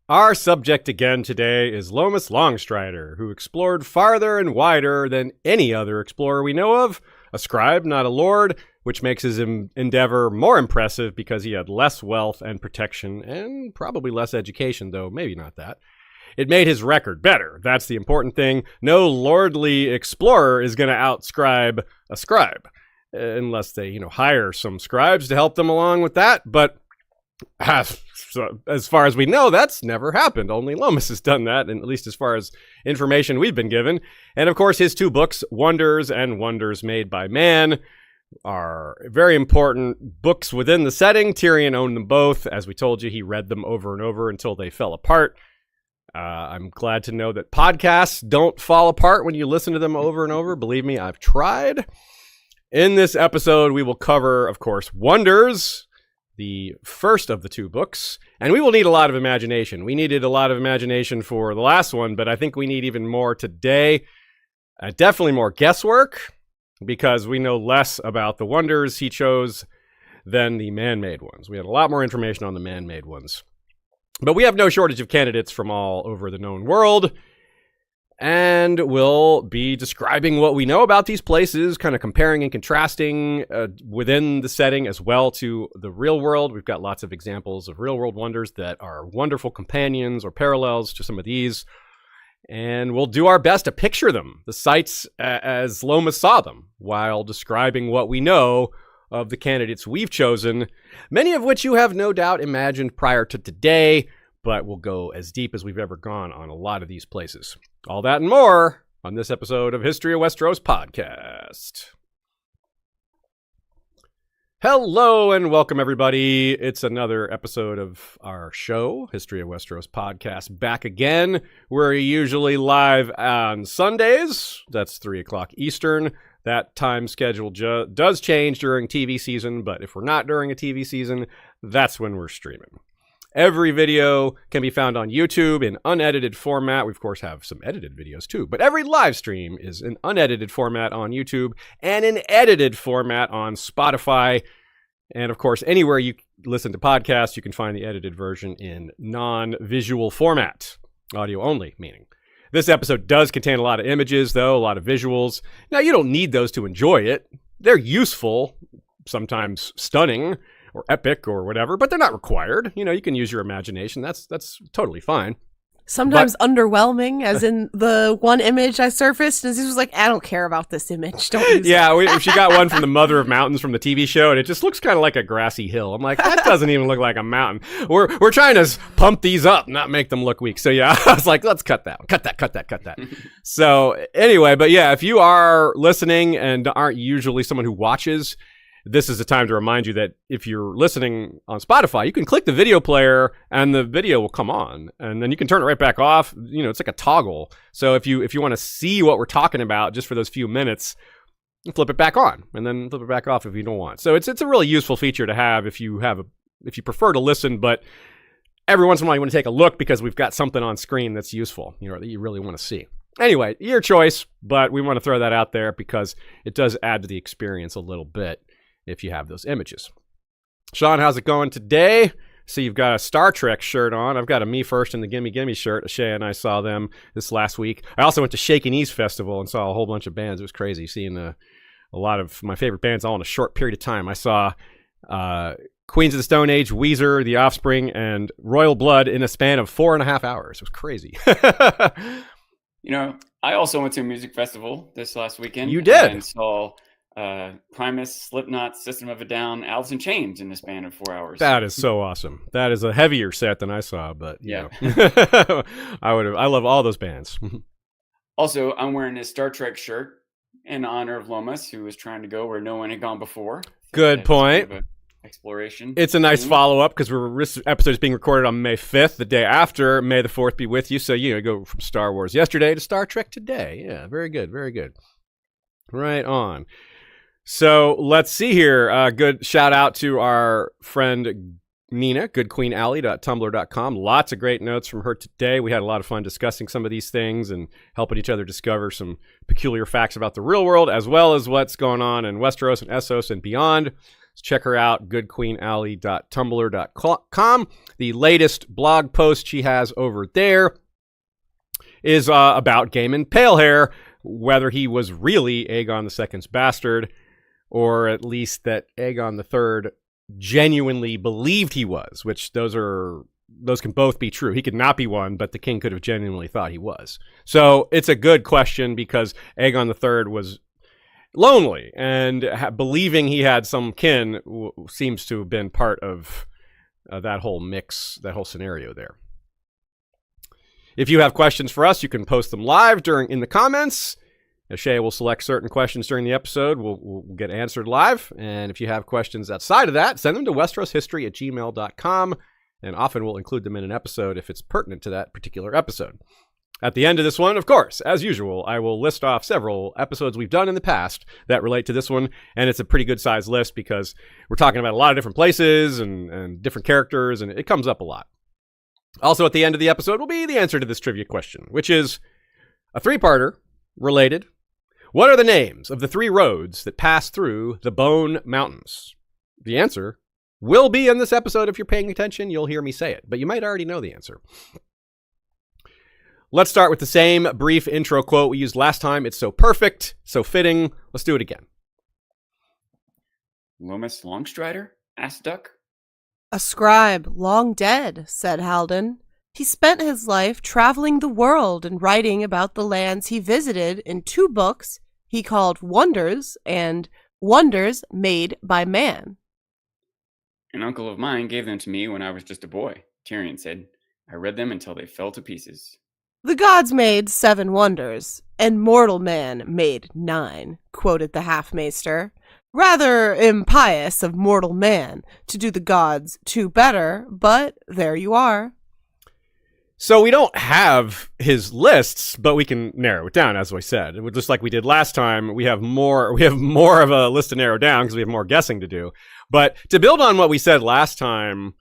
Our subject again today is Lomas Longstrider, who explored farther and wider than any other explorer we know of, a scribe, not a lord, which makes his endeavor more impressive because he had less wealth and protection and probably less education, though maybe not that. It made his record better. That's the important thing. No lordly explorer is going to outscribe a scribe, unless they, hire some scribes to help them along with that. But as far as we know, that's never happened. Only Lomas has done that, and at least as far as information we've been given. And of course, his 2 books, Wonders and Wonders Made by Man, are very important books within the setting. Tyrion owned them both. As we told you, he read them over and over until they fell apart. I'm glad to know that podcasts don't fall apart when you listen to them over and over. Believe me, I've tried. In this episode, we will cover, of course, Wonders, the first of the 2 books, and we will need a lot of imagination. We needed a lot of imagination for the last one, but I think we need even more today. Definitely more guesswork, because we know less about the wonders he chose than the man-made ones. We had a lot more information on the man-made ones. But we have no shortage of candidates from all over the known world, and we'll be describing what we know about these places, kind of comparing and contrasting within the setting as well to the real world. We've got lots of examples of real-world wonders that are wonderful companions or parallels to some of these, and we'll do our best to picture them, the sites as Lomas saw them, while describing what we know of the candidates we've chosen, many of which you have no doubt imagined prior to today, but we'll go as deep as we've ever gone on a lot of these places. All that and more on this episode of History of Westeros podcast. Hello and welcome, everybody. It's another episode of our show, History of Westeros podcast, back again. We're usually live on Sundays. That's 3 o'clock Eastern. That time schedule does change during TV season, but if we're not during a TV season, that's when we're streaming. Every video can be found on YouTube in unedited format. We, of course, have some edited videos, too. But every live stream is in unedited format on YouTube and in edited format on Spotify. And, of course, anywhere you listen to podcasts, you can find the edited version in non-visual format, audio only, meaning. This episode does contain a lot of images, though, a lot of visuals. Now, you don't need those to enjoy it. They're useful, sometimes stunning, or epic or whatever, but they're not required. You can use your imagination. That's totally fine. Sometimes underwhelming, as in the one image I surfaced, and he was like, I don't care about this image. Don't use it. She got one from the Mother of Mountains from the TV show, and it just looks kind of like a grassy hill. I'm like, that doesn't even look like a mountain. We're trying to pump these up, not make them look weak. So yeah, I was like, let's cut that one. Cut that. So anyway, but yeah, if you are listening and aren't usually someone who watches, this is the time to remind you that if you're listening on Spotify, you can click the video player and the video will come on, and then you can turn it right back off. It's like a toggle. So if you want to see what we're talking about just for those few minutes, flip it back on and then flip it back off if you don't want. So it's a really useful feature to have if you prefer to listen, but every once in a while you want to take a look because we've got something on screen that's useful, that you really want to see. Anyway, your choice, but we want to throw that out there because it does add to the experience a little bit if you have those images. Sean, how's it going today? See, you've got a Star Trek shirt on. I've got a Me First and the Gimme Gimme shirt. Shay and I saw them this last week. I also went to Shakin' East Festival and saw a whole bunch of bands. It was crazy seeing a lot of my favorite bands all in a short period of time. I saw Queens of the Stone Age, Weezer, The Offspring, and Royal Blood in a span of 4.5 hours. It was crazy. I also went to a music festival this last weekend. You did? And saw Primus, Slipknot, System of a Down, Alice in Chains in the span of 4 hours. That is so awesome. That is a heavier set than I saw, but yeah. I love all those bands. Also, I'm wearing a Star Trek shirt in honor of Lomas, who was trying to go where no one had gone before. Good point. Kind of exploration. It's a nice follow-up because this episode is being recorded on May 5th, the day after. May the 4th be with you. So, go from Star Wars yesterday to Star Trek today. Yeah, very good, very good. Right on. So let's see here. Good shout out to our friend Nina, goodqueenalley.tumblr.com. Lots of great notes from her today. We had a lot of fun discussing some of these things and helping each other discover some peculiar facts about the real world, as well as what's going on in Westeros and Essos and beyond. Check her out, goodqueenally.tumblr.com. The latest blog post she has over there is about Gaiman Palehair, whether he was really Aegon II's bastard, or at least that Aegon III genuinely believed he was, which those can both be true. He could not be one, but the king could have genuinely thought he was. So it's a good question because Aegon III was lonely, and believing he had some kin seems to have been part of that whole mix, that whole scenario there. If you have questions for us, you can post them live in the comments. Shay will select certain questions during the episode. We'll get answered live. And if you have questions outside of that, send them to westeroshistory@gmail.com. And often we'll include them in an episode if it's pertinent to that particular episode. At the end of this one, of course, as usual, I will list off several episodes we've done in the past that relate to this one. And it's a pretty good sized list because we're talking about a lot of different places and different characters, and it comes up a lot. Also, at the end of the episode will be the answer to this trivia question, which is a three-parter related. What are the names of the 3 roads that pass through the Bone Mountains? The answer will be in this episode. If you're paying attention, you'll hear me say it, but you might already know the answer. Let's start with the same brief intro quote we used last time. It's so perfect, so fitting. Let's do it again. Lomas Longstrider? asked Duck. A scribe, long dead, said Halden. He spent his life traveling the world and writing about the lands he visited in 2 books he called Wonders and Wonders Made by Man. An uncle of mine gave them to me when I was just a boy, Tyrion said. I read them until they fell to pieces. The gods made 7 wonders, and mortal man made 9, quoted the half-maester. Rather impious of mortal man to do the gods 2 better, but there you are. So we don't have his lists, but we can narrow it down, as I said. Just like we did last time, we have more of a list to narrow down because we have more guessing to do. But to build on what we said last time,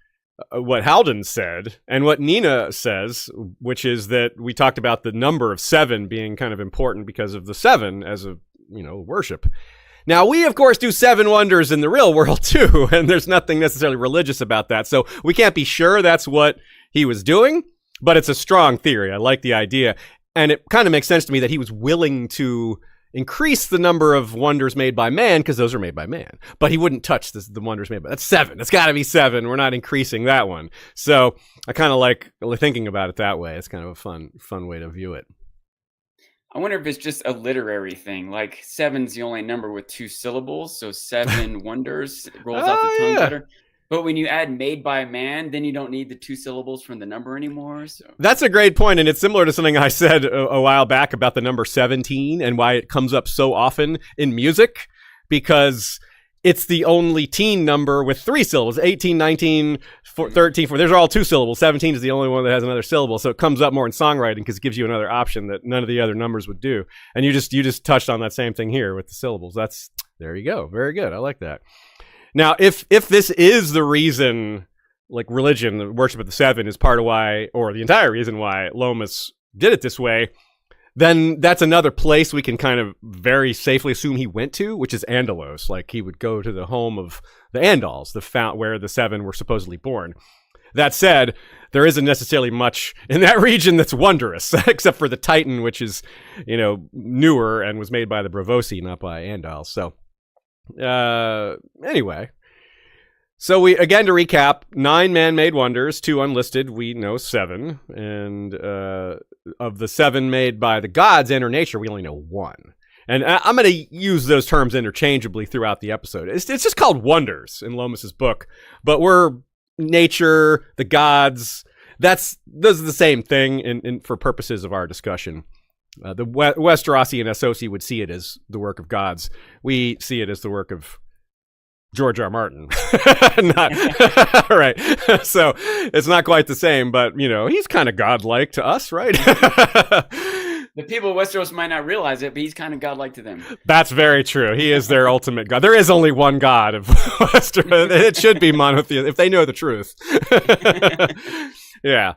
what Halden said and what Nina says, which is that we talked about the number of 7 being kind of important because of the 7 as a, worship. Now, we, of course, do 7 wonders in the real world, too, and there's nothing necessarily religious about that. So we can't be sure that's what he was doing, but it's a strong theory. I like the idea. And it kind of makes sense to me that he was willing to increase the number of wonders made by man because those are made by man. But he wouldn't touch the wonders made by... That's 7. It's got to be 7. We're not increasing that one. So I kind of like thinking about it that way. It's kind of a fun way to view it. I wonder if it's just a literary thing. Like 7's the only number with 2 syllables, so 7 wonders rolls off the tongue better. But when you add made by man, then you don't need the 2 syllables from the number anymore. So that's a great point, and it's similar to something I said a while back about the number 17 and why it comes up so often in music, because it's the only teen number with 3 syllables. 18, 19, 13, 14. There's all 2 syllables. 17 is the only one that has another syllable, so it comes up more in songwriting because it gives you another option that none of the other numbers would do. And you just touched on that same thing here with the syllables. There you go. Very good. I like that. Now, if this is the reason, like religion, the worship of the 7 is part of why, or the entire reason why Lomas did it this way, then that's another place we can kind of very safely assume he went to, which is Andalos. Like he would go to the home of the Andals, where the 7 were supposedly born. That said, there isn't necessarily much in that region that's wondrous, except for the Titan, which is, newer and was made by the Bravosi, not by Andals. So, anyway. So we, again, to recap, 9 man-made wonders, 2 unlisted, we know 7. And of the 7 made by the gods and or nature, we only know 1. And I'm going to use those terms interchangeably throughout the episode. It's just called wonders in Lomas's book, but we're nature, the gods. Those are the same thing for purposes of our discussion. The Westerosi and Essosi would see it as the work of gods. We see it as the work of George R. Martin. Right. So it's not quite the same, but, he's kind of godlike to us, right? The people of Westeros might not realize it, but he's kind of godlike to them. That's very true. He is their ultimate god. There is only one god of Westeros. It should be monotheistic if they know the truth. Yeah.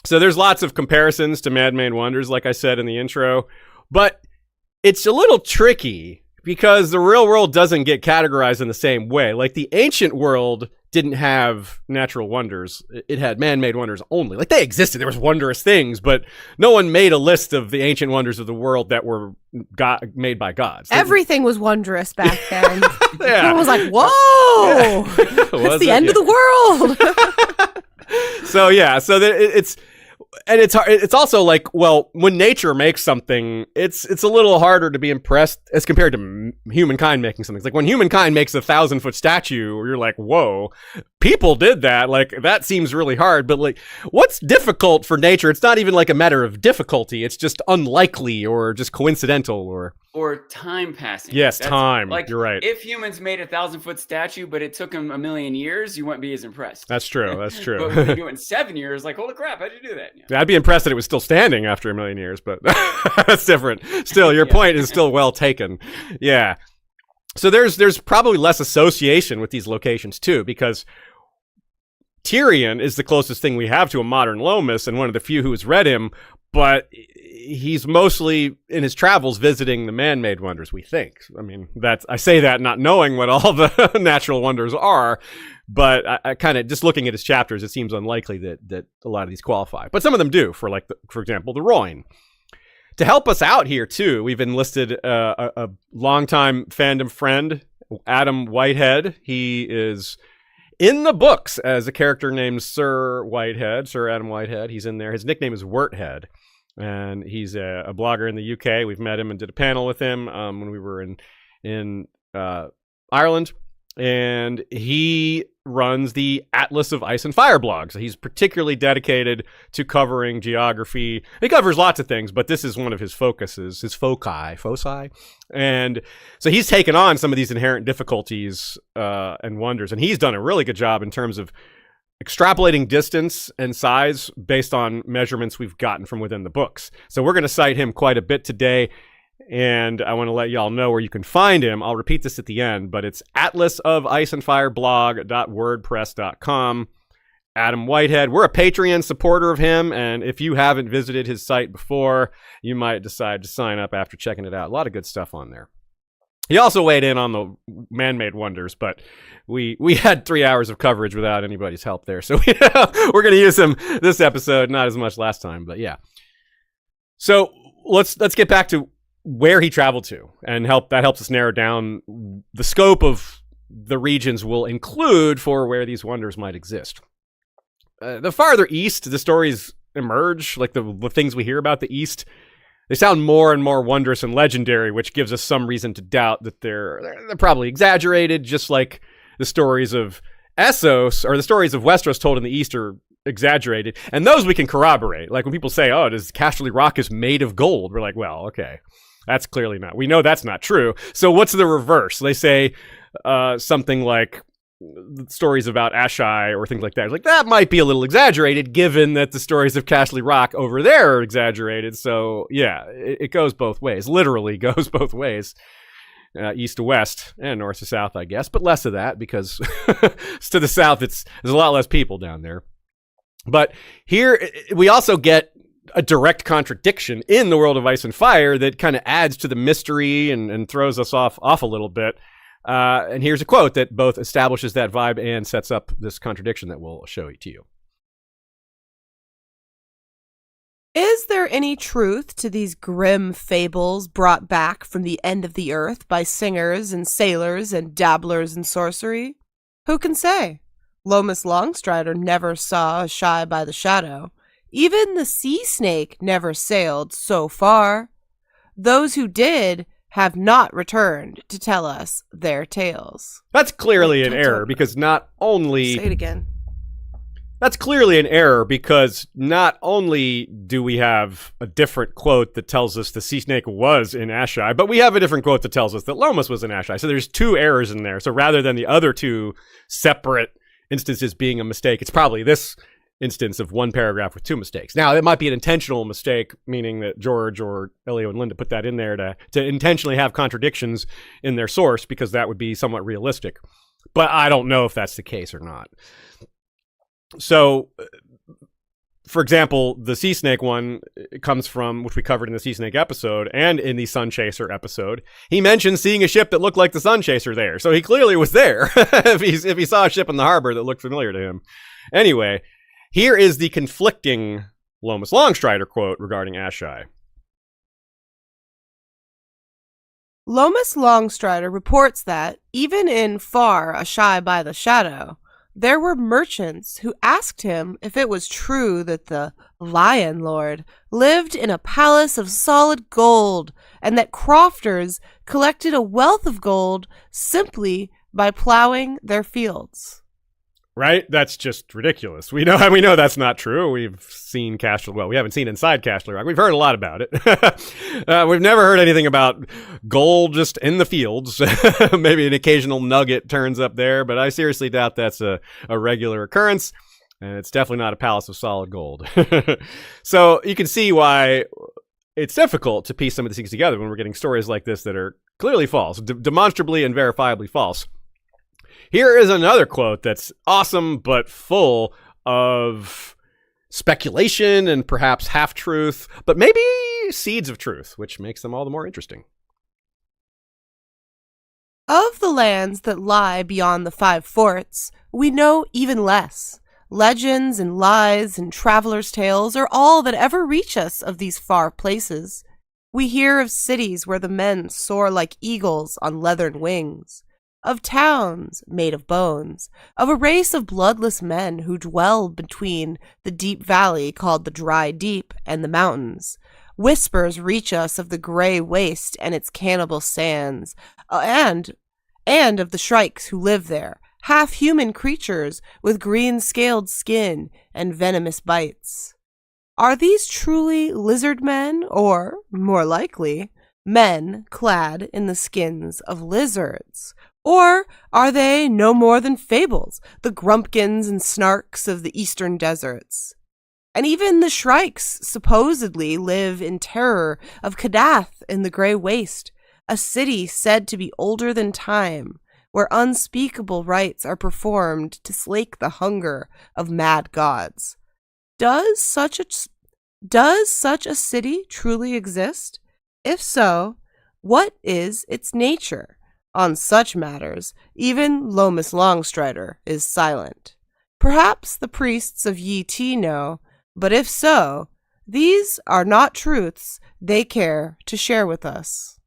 So there's lots of comparisons to Man-Made Wonders, like I said in the intro, but it's a little tricky because the real world doesn't get categorized in the same way. Like the ancient world didn't have natural wonders. It had man-made wonders only. Like they existed. There was wondrous things, but no one made a list of the ancient wonders of the world that were made by gods. Everything was wondrous back then. Yeah. Everyone was like, whoa, it's the end of the world. So yeah, so it's also like, well, when nature makes something, it's a little harder to be impressed as compared to humankind making something. It's like when humankind makes a 1,000-foot statue, you're like, whoa, people did that. Like that seems really hard. But like, what's difficult for nature? It's not even like a matter of difficulty. It's just unlikely or just coincidental or time passing. Yes, time. Like, you're right. If humans made a 1,000-foot statue, but it took them 1,000,000 years, you wouldn't be as impressed. That's true. That's true. But when you do it in 7 years, like, holy crap, how'd you do that? Yeah. I'd be impressed that it was still standing after 1,000,000 years, but that's different. Still, your point is still well taken. Yeah. So there's probably less association with these locations too, because Tyrion is the closest thing we have to a modern Lomas and one of the few who has read him, but he's mostly in his travels visiting the man-made wonders, we think. I mean, I say that not knowing what all the natural wonders are, but I kind of, just looking at his chapters, it seems unlikely that a lot of these qualify. But some of them do, for example, the Royne. To help us out here, too, we've enlisted a longtime fandom friend, Adam Whitehead. He is in the books as a character named Sir Adam Whitehead. He's in there. His nickname is Wurthead. And he's a blogger in the UK. We've met him and did a panel with him when we were in Ireland. And he runs the Atlas of Ice and Fire blog. So he's particularly dedicated to covering geography. He covers lots of things, but this is one of his focuses, his foci. And so he's taken on some of these inherent difficulties and wonders. And he's done a really good job in terms of extrapolating distance and size based on measurements we've gotten from within the books. So we're going to cite him quite a bit today, and I want to let y'all know where you can find him. I'll repeat this at the end, but it's atlasofIceandfireblog.wordpress.com. Adam Whitehead. We're a Patreon supporter of him, and if you haven't visited his site before, you might decide to sign up after checking it out. A lot of good stuff on there. He also weighed in on the man-made wonders, but we had 3 hours of coverage without anybody's help there. So we're going to use him this episode, not as much last time, but yeah. So let's get back to where he traveled to, and that helps us narrow down the scope of the regions we'll include for where these wonders might exist. The farther east the stories emerge, like the things we hear about the East, they sound more and more wondrous and legendary, which gives us some reason to doubt that they're probably exaggerated, just like the stories of Essos or the stories of Westeros told in the East are exaggerated. And those we can corroborate. Like when people say, oh, does Casterly Rock is made of gold? We're like, well, okay, that's clearly not. We know that's not true. So what's the reverse? They say something like stories about Ashai or things like that. It's like, that might be a little exaggerated given that the stories of Casterly Rock over there are exaggerated. So yeah, it goes both ways. Literally goes both ways. East to west and north to south, I guess, but less of that because to the south, there's a lot less people down there. But here we also get a direct contradiction in the world of Ice and Fire that kind of adds to the mystery and throws us off a little bit. And here's a quote that both establishes that vibe and sets up this contradiction that we'll show to you. Is there any truth to these grim fables brought back from the end of the earth by singers and sailors and dabblers in sorcery? Who can say? Lomas Longstrider never saw a shy by the shadow. Even the sea snake never sailed so far. Those who did have not returned to tell us their tales. That's clearly an error because not only... Say it again. That's clearly an error because not only do we have a different quote that tells us the sea snake was in Ashai, but we have a different quote that tells us that Lomas was in Ashai. So there's two errors in there. So rather than the other two separate instances being a mistake, it's probably this instance of one paragraph with two mistakes. Now, it might be an intentional mistake, meaning that George or Elio and Linda put that in there to intentionally have contradictions in their source because that would be somewhat realistic. But I don't know if that's the case or not. So for example, the sea snake one comes from, which we covered in the sea snake episode and in the Sun Chaser episode. He mentioned seeing a ship that looked like the Sun Chaser there. So he clearly was there if he saw a ship in the harbor that looked familiar to him. Anyway, here is the conflicting Lomas Longstrider quote regarding Ashai. Lomas Longstrider reports that, even in far Ashai by the Shadow, there were merchants who asked him if it was true that the Lion Lord lived in a palace of solid gold, and that crofters collected a wealth of gold simply by plowing their fields. Right? That's just ridiculous. We know that's not true. We've seen Castle. Well, we haven't seen inside Castle Rock. We've heard a lot about it. We've never heard anything about gold just in the fields. Maybe an occasional nugget turns up there, but I seriously doubt that's a regular occurrence. And it's definitely not a palace of solid gold. So you can see why it's difficult to piece some of these things together when we're getting stories like this that are clearly false, demonstrably and verifiably false. Here is another quote that's awesome, but full of speculation and perhaps half-truth, but maybe seeds of truth, which makes them all the more interesting. Of the lands that lie beyond the 5 forts, we know even less. Legends and lies and travelers' tales are all that ever reach us of these far places. We hear of cities where the men soar like eagles on leathern wings, of towns made of bones, of a race of bloodless men who dwell between the deep valley called the Dry Deep and the mountains. Whispers reach us of the gray waste and its cannibal sands, and of the shrikes who live there, half-human creatures with green-scaled skin and venomous bites. Are these truly lizard men, or, more likely, men clad in the skins of lizards? Or are they no more than fables, the grumpkins and snarks of the eastern deserts? And even the shrikes supposedly live in terror of Kadath in the Grey Waste, a city said to be older than time, where unspeakable rites are performed to slake the hunger of mad gods. Does such a city truly exist? If so, what is its nature? On such matters, even Lomas Longstrider is silent. Perhaps the priests of Yi Ti know, but if so, these are not truths they care to share with us.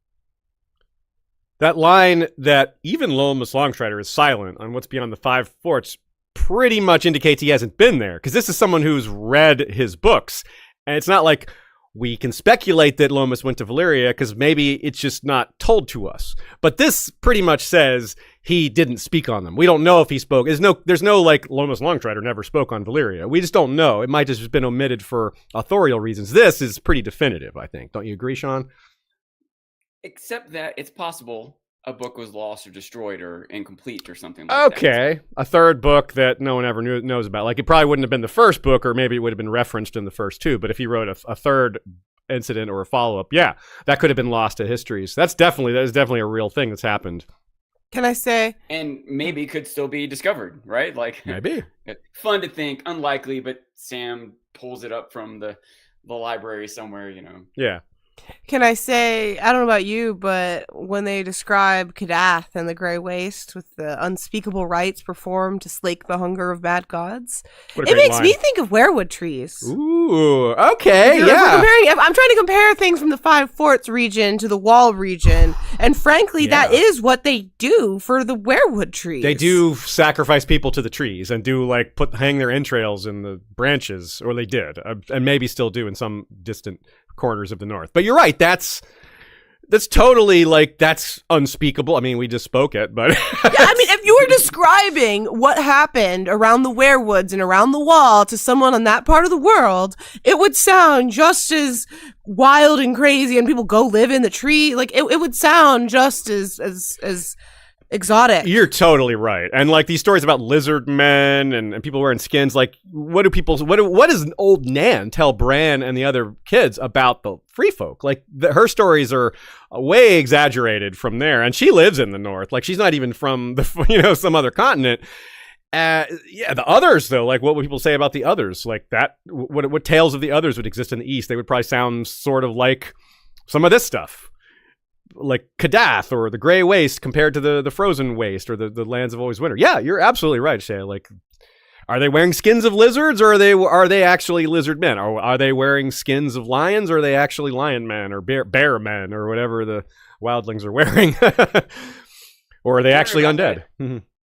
That line that even Lomas Longstrider is silent on what's beyond the 5 forts pretty much indicates he hasn't been there, because this is someone who's read his books, and it's not like we can speculate that Lomas went to Valyria because maybe it's just not told to us. But this pretty much says he didn't speak on them. We don't know if he spoke. There's no like Lomas Longstrider never spoke on Valyria. We just don't know. It might just have been omitted for authorial reasons. This is pretty definitive, I think. Don't you agree, Sean? Except that it's possible a book was lost or destroyed or incomplete or something like that. Okay, a third book that no one ever knows about. Like, it probably wouldn't have been the first book, or maybe it would have been referenced in the first 2. But if he wrote a third incident or a follow-up, yeah, that could have been lost to history. So that is definitely a real thing that's happened. Can I say? And maybe could still be discovered, right? Like, maybe. Fun to think, unlikely, but Sam pulls it up from the library somewhere, you know. Yeah. Can I say, I don't know about you, but when they describe Kadath and the Grey Waste with the unspeakable rites performed to slake the hunger of mad gods, it makes me think of Wewood Trees. Ooh, okay, yeah. I'm trying to compare things from the 5 Forts region to the Wall region, and frankly, that is what they do for the Wewood Trees. They do sacrifice people to the trees and do, like, hang their entrails in the branches, or they did, and maybe still do in some distant corners of the north. But you're right, that's totally, like, that's unspeakable. I mean, we just spoke it, but yeah, I mean, if you were describing what happened around the Werewoods and around the Wall to someone on that part of the world, it would sound just as wild and crazy, and people go live in the tree. Like, it would sound just as exotic. You're totally right. And like these stories about lizard men and people wearing skins, like what does an old Nan tell Bran and the other kids about the free folk? Like her stories are way exaggerated from there. And she lives in the north. Like she's not even from some other continent. Yeah, the others though, like what would people say about the others? Like that, what tales of the others would exist in the East? They would probably sound sort of like some of this stuff, like Kadath or the Grey Waste compared to the Frozen Waste or the Lands of Always Winter. Yeah, you're absolutely right, Shay. Like, are they wearing skins of lizards, or are they actually lizard men? Or are they wearing skins of lions, or are they actually lion men or bear men or whatever the wildlings are wearing? Or are they actually undead?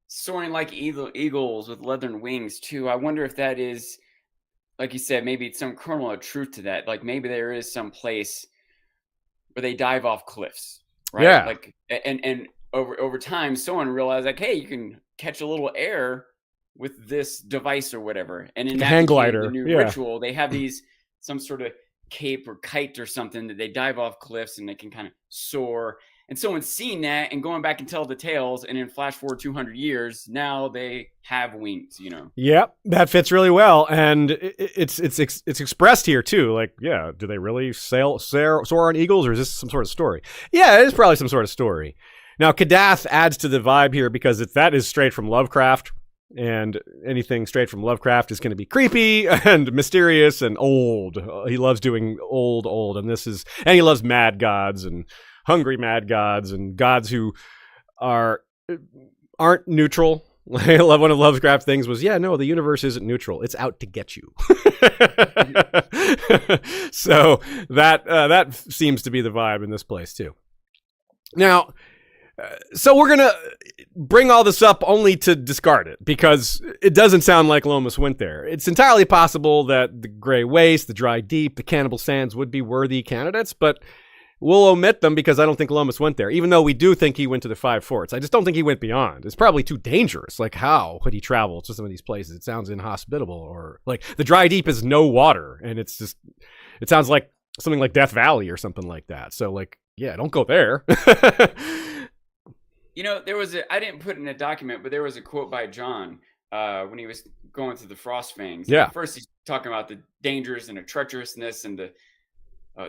Soaring like eagles with leathern wings too. I wonder if that is, like you said, maybe it's some kernel of truth to that. Like maybe there is some place where they dive off cliffs, right? Yeah. Like and over time, someone realized like, hey, you can catch a little air with this device or whatever. And in that hang glider, the new ritual, they have some sort of cape or kite or something that they dive off cliffs and they can kind of soar. And someone's seen that and going back and tell the tales, and then flash forward 200 years, now they have wings, you know? Yep, that fits really well. And it's expressed here too. Like, yeah, do they really soar on eagles, or is this some sort of story? Yeah, it is probably some sort of story. Now, Kadath adds to the vibe here because that is straight from Lovecraft. And anything straight from Lovecraft is going to be creepy and mysterious and old. He loves doing old, and he loves mad gods and hungry mad gods and gods who aren't neutral. I love one of Lovecraft's things was, the universe isn't neutral. It's out to get you. So that seems to be the vibe in this place too. Now, so we're going to bring all this up only to discard it because it doesn't sound like Lomas went there. It's entirely possible that the Grey Waste, the Dry Deep, the Cannibal Sands would be worthy candidates, but we'll omit them because I don't think Lomas went there, even though we do think he went to the Five Forts. I just don't think he went beyond. It's probably too dangerous. Like, how could he travel to some of these places? It sounds inhospitable, or like the Dry Deep is no water, and it sounds like something like Death Valley or something like that. So, like, yeah, don't go there. You know, I didn't put it in a document, but there was a quote by John when he was going through the Frost Fangs. Yeah. First, he's talking about the dangers and the treacherousness and the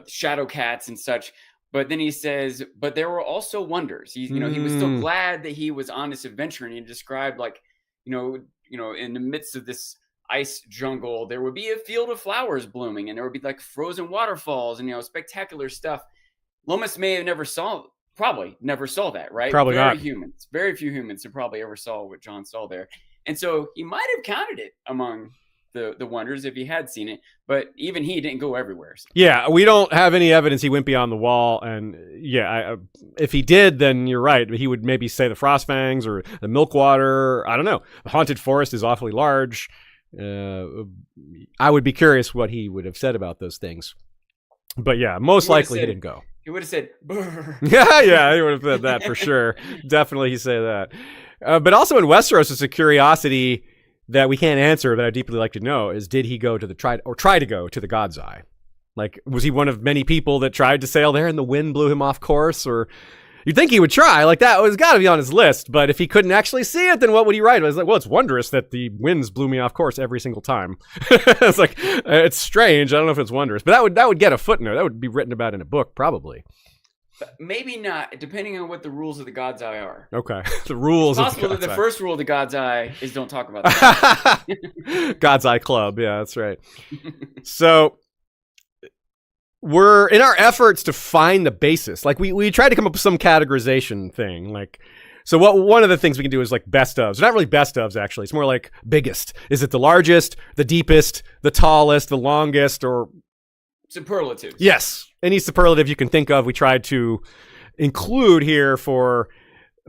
shadow cats and such. But then he says, but there were also wonders. He was still glad that he was on this adventure. And he described like, in the midst of this ice jungle, there would be a field of flowers blooming and there would be like frozen waterfalls and, spectacular stuff. Lomas may have probably never saw that, right? Probably not. Very few humans who probably ever saw what John saw there. And so he might have counted it among the wonders if he had seen it, but even he didn't go everywhere. So. Yeah, we don't have any evidence he went beyond the wall. And if he did, then you're right. He would maybe say the Frostfangs or the Milkwater. I don't know. The Haunted Forest is awfully large. I would be curious what he would have said about those things. But yeah, most likely he didn't go. He would have said, "Brr." Yeah, he would have said that for sure. Definitely he say that. But also in Westeros, it's a curiosity that we can't answer, but I'd deeply like to know, is did he go to try to go to the God's Eye? Like, was he one of many people that tried to sail there and the wind blew him off course? Or you'd think he would try. Like, that was got to be on his list. But if he couldn't actually see it, then what would he write? I was like, well, it's wondrous that the winds blew me off course every single time. It's like, it's strange. I don't know if it's wondrous. But that would get a footnote. That would be written about in a book, probably. But maybe not, depending on what the rules of the God's Eye are. Okay. The rules it's possible of the God's Eye. First rule of the God's Eye is don't talk about that. God's Eye Club. Yeah, that's right. So we're in our efforts to find the basis. Like we tried to come up with some categorization thing. Like, so one of the things we can do is like best ofs. Not really best ofs, actually. It's more like biggest. Is it the largest, the deepest, the tallest, the longest, or superlatives? Yes. Any superlative you can think of, we tried to include here for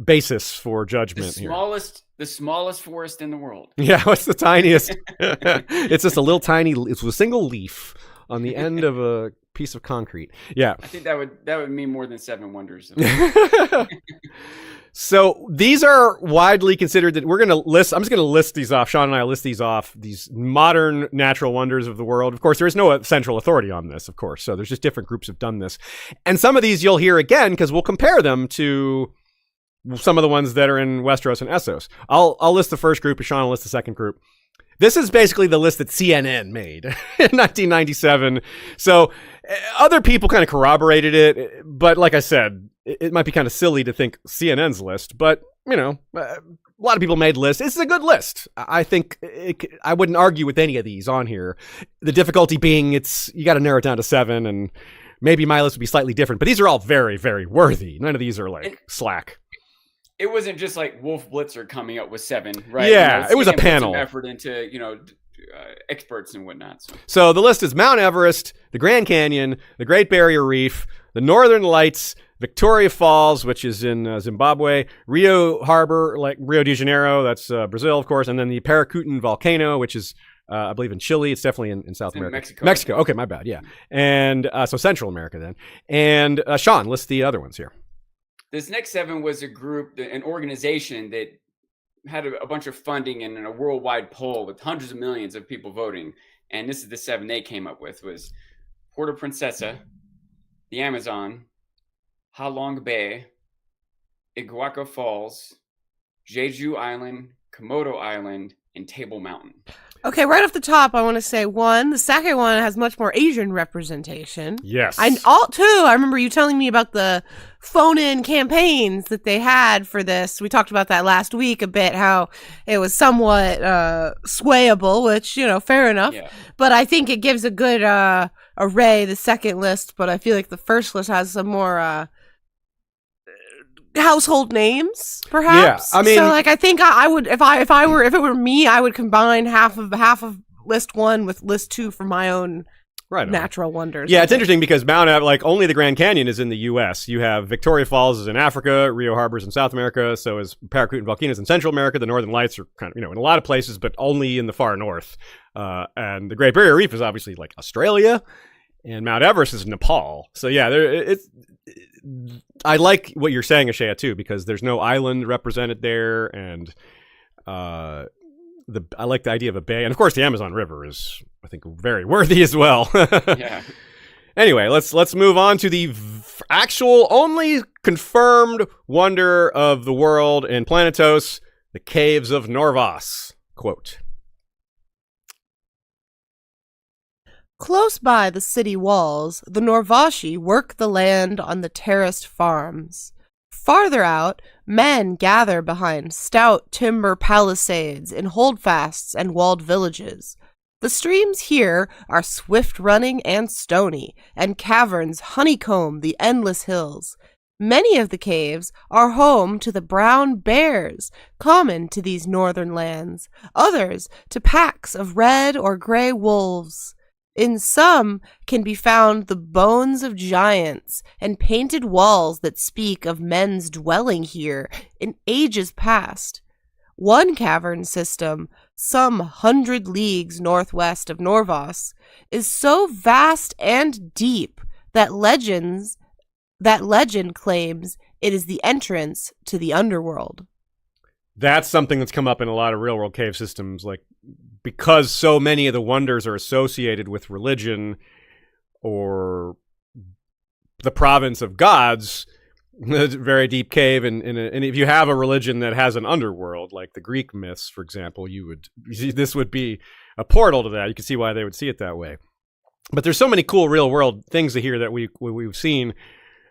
basis for judgment. The smallest forest in the world. Yeah, what's the tiniest? It's just it's a single leaf on the end of a piece of concrete. Yeah. I think that would mean more than 7 wonders. So these are widely considered that I'm just going to list these off. Sean and I list these off, these modern natural wonders of the world. Of course, there is no central authority on this, of course. So there's just different groups have done this. And some of these you'll hear again because we'll compare them to some of the ones that are in Westeros and Essos. I'll list the first group and Sean will list the second group. This is basically the list that CNN made in 1997. So other people kind of corroborated it. But like I said, it might be kind of silly to think CNN's list, but, a lot of people made lists. It's a good list. I think I wouldn't argue with any of these on here. The difficulty being you got to narrow it down to 7, and maybe my list would be slightly different, but these are all very, very worthy. None of these are slack. It wasn't just like Wolf Blitzer coming up with 7, right? Yeah, it was a panel. Put some effort into, experts and whatnot. So the list is Mount Everest, the Grand Canyon, the Great Barrier Reef, the Northern Lights, Victoria Falls, which is in Zimbabwe, Rio Harbor, like Rio de Janeiro, that's Brazil, of course, and then the Paracutan volcano, which is, I believe, in Chile. It's definitely in South America. Mexico. Okay, my bad. Yeah. And so Central America then. And Sean, list the other ones here. This next 7 was a group, an organization that had a bunch of funding and a worldwide poll with hundreds of millions of people voting. And this is the 7 they came up with was Puerto Princesa, the Amazon, Ha Long Bay, Iguaca Falls, Jeju Island, Komodo Island, and Table Mountain. Okay, right off the top, I want to say, 1, the second one has much more Asian representation. Yes. I remember you telling me about the phone-in campaigns that they had for this. We talked about that last week a bit, how it was somewhat swayable, which, fair enough. Yeah. But I think it gives a good array, the second list, but I feel like the first list has some more household names, perhaps. Yeah, I mean, so I think I would, if it were me, I would combine half of list 1 with list 2 for my own natural wonders. Yeah, it's interesting because Mount Everest, only the Grand Canyon is in the U.S. You have Victoria Falls is in Africa, Rio Harbor is in South America, so is Paracutan volcanoes in Central America. The Northern Lights are kind of, in a lot of places, but only in the far north. And the Great Barrier Reef is obviously Australia, and Mount Everest is Nepal. So yeah, I like what you're saying, Ashaya, too, because there's no island represented there, and I like the idea of a bay, and of course the Amazon River is, I think, very worthy as well. Yeah. Anyway, let's move on to the actual, only confirmed wonder of the world in Planetos, the caves of Norvos. Quote. Close by the city walls, the Norvoshi work the land on the terraced farms. Farther out, men gather behind stout timber palisades in holdfasts and walled villages. The streams here are swift-running and stony, and caverns honeycomb the endless hills. Many of the caves are home to the brown bears, common to these northern lands, others to packs of red or gray wolves. In some can be found the bones of giants and painted walls that speak of men's dwelling here in ages past. One cavern system, some 100 leagues northwest of Norvos, is so vast and deep that legend claims it is the entrance to the underworld. That's something that's come up in a lot of real-world cave systems, because so many of the wonders are associated with religion or the province of gods. It's a very deep cave, and if you have a religion that has an underworld, like the Greek myths, for example, this would be a portal to that. You can see why they would see it that way. But there's so many cool real-world things here that we've seen,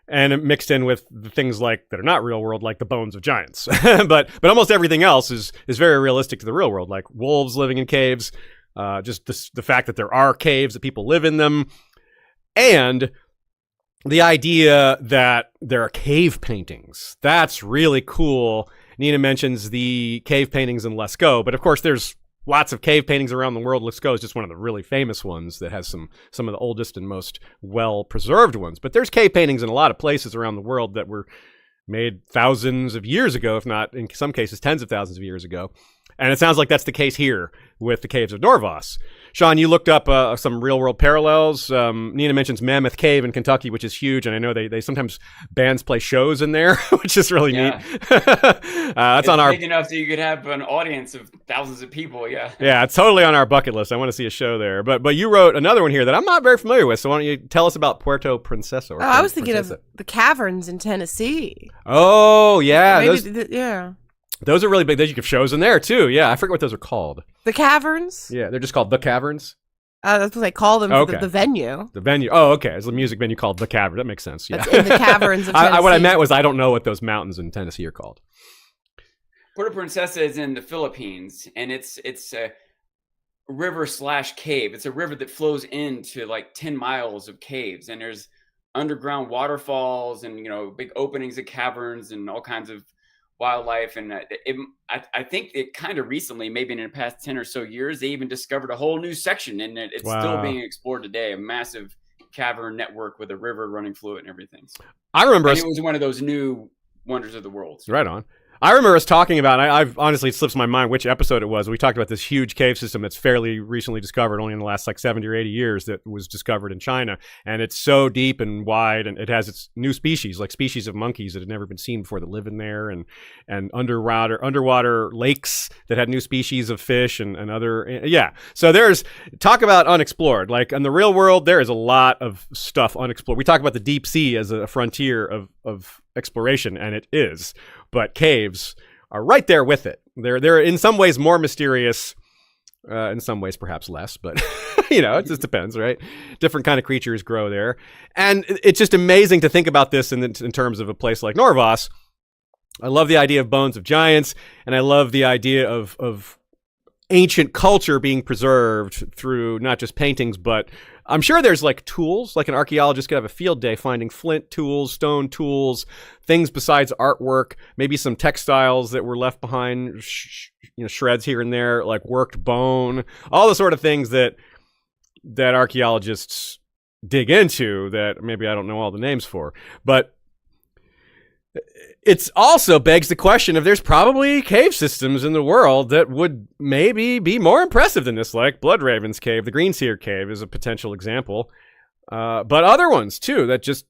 and mixed in with the things that are not real world, like the bones of giants. but almost everything else is very realistic to the real world, like wolves living in caves, just the fact that there are caves, that people live in them, and the idea that there are cave paintings. That's really cool. Nina mentions the cave paintings in Lascaux, but of course there's lots of cave paintings around the world. Lascaux is just one of the really famous ones that has some of the oldest and most well-preserved ones. But there's cave paintings in a lot of places around the world that were made thousands of years ago, if not, in some cases, tens of thousands of years ago. And it sounds like that's the case here with the caves of Norvos. Sean, you looked up some real-world parallels. Nina mentions Mammoth Cave in Kentucky, which is huge, and I know they sometimes bands play shows in there, which is really neat. That's on our big enough so you could have an audience of thousands of people. Yeah, it's totally on our bucket list. I want to see a show there. But you wrote another one here that I'm not very familiar with. So why don't you tell us about Puerto Princesa? I was thinking of the caverns in Tennessee. Oh yeah, yeah. Those are really big. You have shows in there too. Yeah, I forget what those are called. The caverns? Yeah, they're just called the caverns. That's what they call them for the venue. The venue. Oh, okay. It's a music venue called The Cavern. That makes sense. Yeah. That's in the caverns of Tennessee. What I meant was I don't know what those mountains in Tennessee are called. Puerto Princesa is in the Philippines, and it's a river/cave. It's a river that flows into like 10 miles of caves, and there's underground waterfalls and big openings of caverns and all kinds of wildlife. And I think it kind of recently, maybe in the past 10 or so years, they even discovered a whole new section, and it's still being explored today. A massive cavern network with a river running through it and everything. I remember it was one of those new wonders of the world. Right on. I remember us talking about, I've honestly, it slips my mind which episode it was. We talked about this huge cave system that's fairly recently discovered, only in the last like 70 or 80 years, that was discovered in China. And it's so deep and wide, and it has its new species, like species of monkeys that had never been seen before that live in there, and underwater lakes that had new species of fish and other, yeah. So there's, talk about unexplored. Like in the real world, there is a lot of stuff unexplored. We talk about the deep sea as a frontier of exploration, and it is. But caves are right there with it. They're in some ways more mysterious, in some ways perhaps less, but it just depends, right? Different kind of creatures grow there. And it's just amazing to think about this in terms of a place like Norvos. I love the idea of bones of giants, and I love the idea of ancient culture being preserved through not just paintings, but I'm sure there's like tools, like an archaeologist could have a field day finding flint tools, stone tools, things besides artwork, maybe some textiles that were left behind, shreds here and there, like worked bone, all the sort of things that archaeologists dig into that maybe I don't know all the names for. But it also begs the question if there's probably cave systems in the world that would maybe be more impressive than this, like Bloodraven's Cave. The Greenseer Cave is a potential example. But other ones, too, that just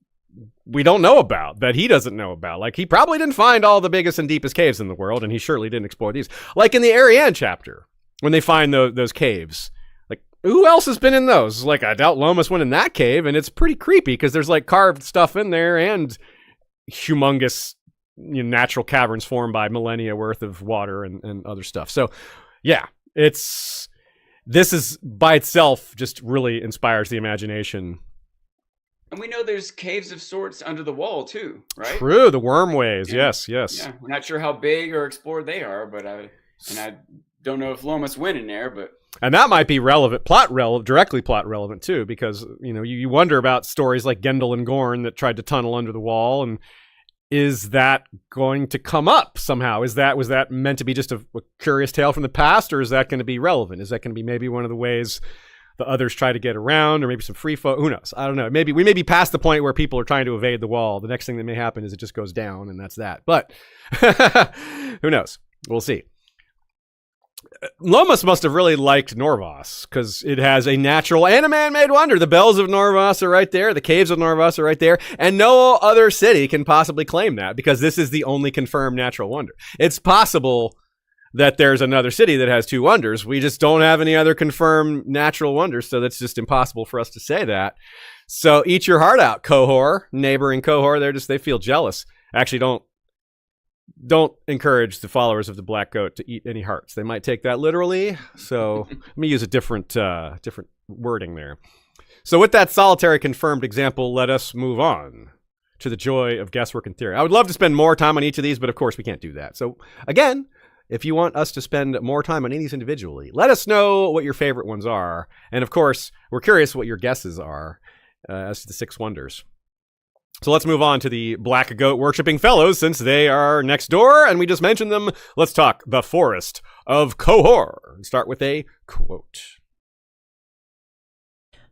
we don't know about, that he doesn't know about. Like, he probably didn't find all the biggest and deepest caves in the world, and he surely didn't explore these. Like in the Ariane chapter, when they find those caves. Like, who else has been in those? Like, I doubt Lomas went in that cave, and it's pretty creepy because there's, like, carved stuff in there and humongous natural caverns formed by millennia worth of water and other stuff. So yeah, this is by itself just really inspires the imagination. And we know there's caves of sorts under the wall too, right? True, the wormways. Yeah. Yes. Yeah, we're not sure how big or explored they are, but I don't know if Lomas went in there, but. And that might be directly plot relevant too, because you wonder about stories like Gendel and Gorn that tried to tunnel under the wall, and is that going to come up somehow? Was that meant to be just a curious tale from the past, or is that going to be relevant? Is that going to be maybe one of the ways the others try to get around, or maybe some free folk? Who knows? I don't know. Maybe we may be past the point where people are trying to evade the wall. The next thing that may happen is it just goes down, and that's that. But who knows? We'll see. Lomas must have really liked Norvos because it has a natural and a man-made wonder. The bells of Norvos are right there. The caves of Norvos are right there. And no other city can possibly claim that because this is the only confirmed natural wonder. It's possible that there's another city that has two wonders. We just don't have any other confirmed natural wonders, so that's just impossible for us to say that. So eat your heart out, Khor, neighboring Khor. They feel jealous. Actually, don't encourage the followers of the Black Goat to eat any hearts. They might take that literally. So let me use a different wording there. So with that solitary confirmed example, let us move on to the joy of guesswork and theory. I would love to spend more time on each of these, but of course we can't do that. So again, if you want us to spend more time on any of these individually, let us know what your favorite ones are. And of course, we're curious what your guesses are as to the 6 wonders. So let's move on to the Black Goat worshipping fellows, since they are next door and we just mentioned them. Let's talk the Forest of Khor. Start with a quote.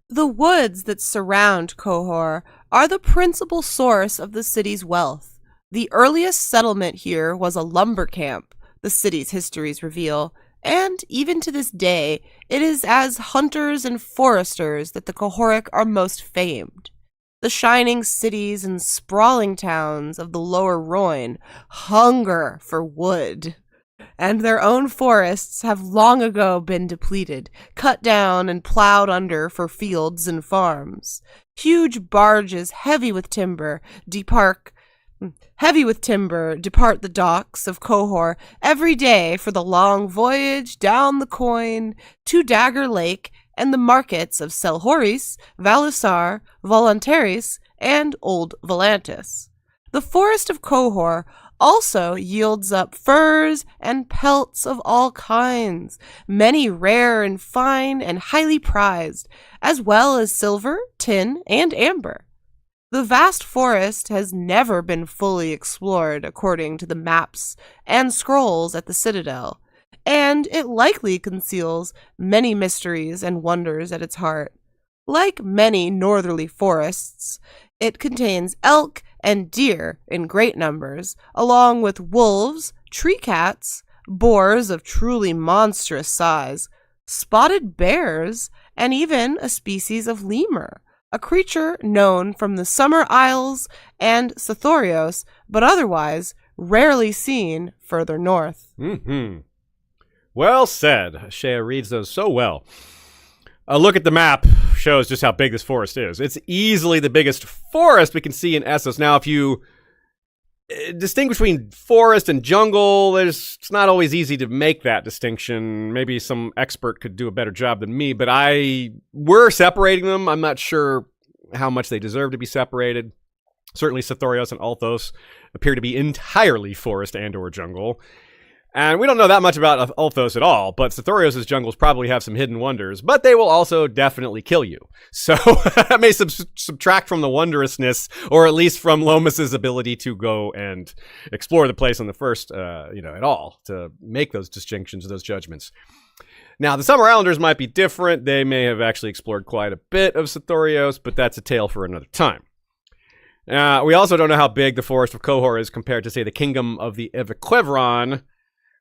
The woods that surround Khor are the principal source of the city's wealth. The earliest settlement here was a lumber camp, the city's histories reveal, and even to this day, it is as hunters and foresters that the Khoric are most famed. The shining cities and sprawling towns of the lower Rhoyne hunger for wood, and their own forests have long ago been depleted, cut down and plowed under for fields and farms. Huge barges heavy with timber depart the docks of Khor every day for the long voyage down the Coin to Dagger Lake and the markets of Selhoris, Valisar, Voluntaris, and Old Volantis. The forest of Khor also yields up furs and pelts of all kinds, many rare and fine and highly prized, as well as silver, tin, and amber. The vast forest has never been fully explored according to the maps and scrolls at the Citadel, and it likely conceals many mysteries and wonders at its heart. Like many northerly forests, it contains elk and deer in great numbers, along with wolves, tree cats, boars of truly monstrous size, spotted bears, and even a species of lemur, a creature known from the Summer Isles and Sithorios, but otherwise rarely seen further north. Mm-hmm. Well said. Shea reads those so well. A look at the map shows just how big this forest is. It's easily the biggest forest we can see in Essos. Now, if you distinguish between forest and jungle, it's not always easy to make that distinction. Maybe some expert could do a better job than me, but we're separating them. I'm not sure how much they deserve to be separated. Certainly Sithorios and Althos appear to be entirely forest and or jungle. And we don't know that much about Althos at all, but Sithorios' jungles probably have some hidden wonders, but they will also definitely kill you. So that may subtract from the wondrousness, or at least from Lomas' ability to go and explore the place on the first, at all, to make those distinctions, those judgments. Now, the Summer Islanders might be different. They may have actually explored quite a bit of Sithorios, but that's a tale for another time. We also don't know how big the Forest of Khor is compared to, say, the Kingdom of the Eviquevron,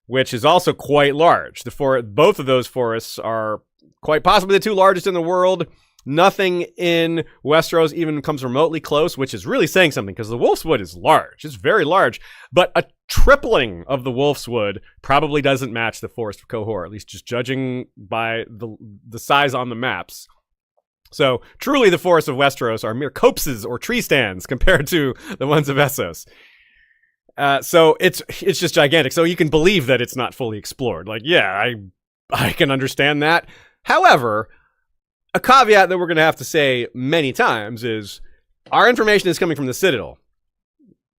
which is also quite large. Both of those forests are quite possibly the two largest in the world. Nothing in Westeros even comes remotely close, which is really saying something, because the Wolf's Wood is large. It's very large, but a tripling of the Wolf's Wood probably doesn't match the Forest of Khor, at least just judging by the size on the maps. So truly the forests of Westeros are mere copses or tree stands compared to the ones of Essos. So it's just gigantic. So you can believe that it's not fully explored. Like, yeah, I can understand that. However, a caveat that we're going to have to say many times is our information is coming from the Citadel.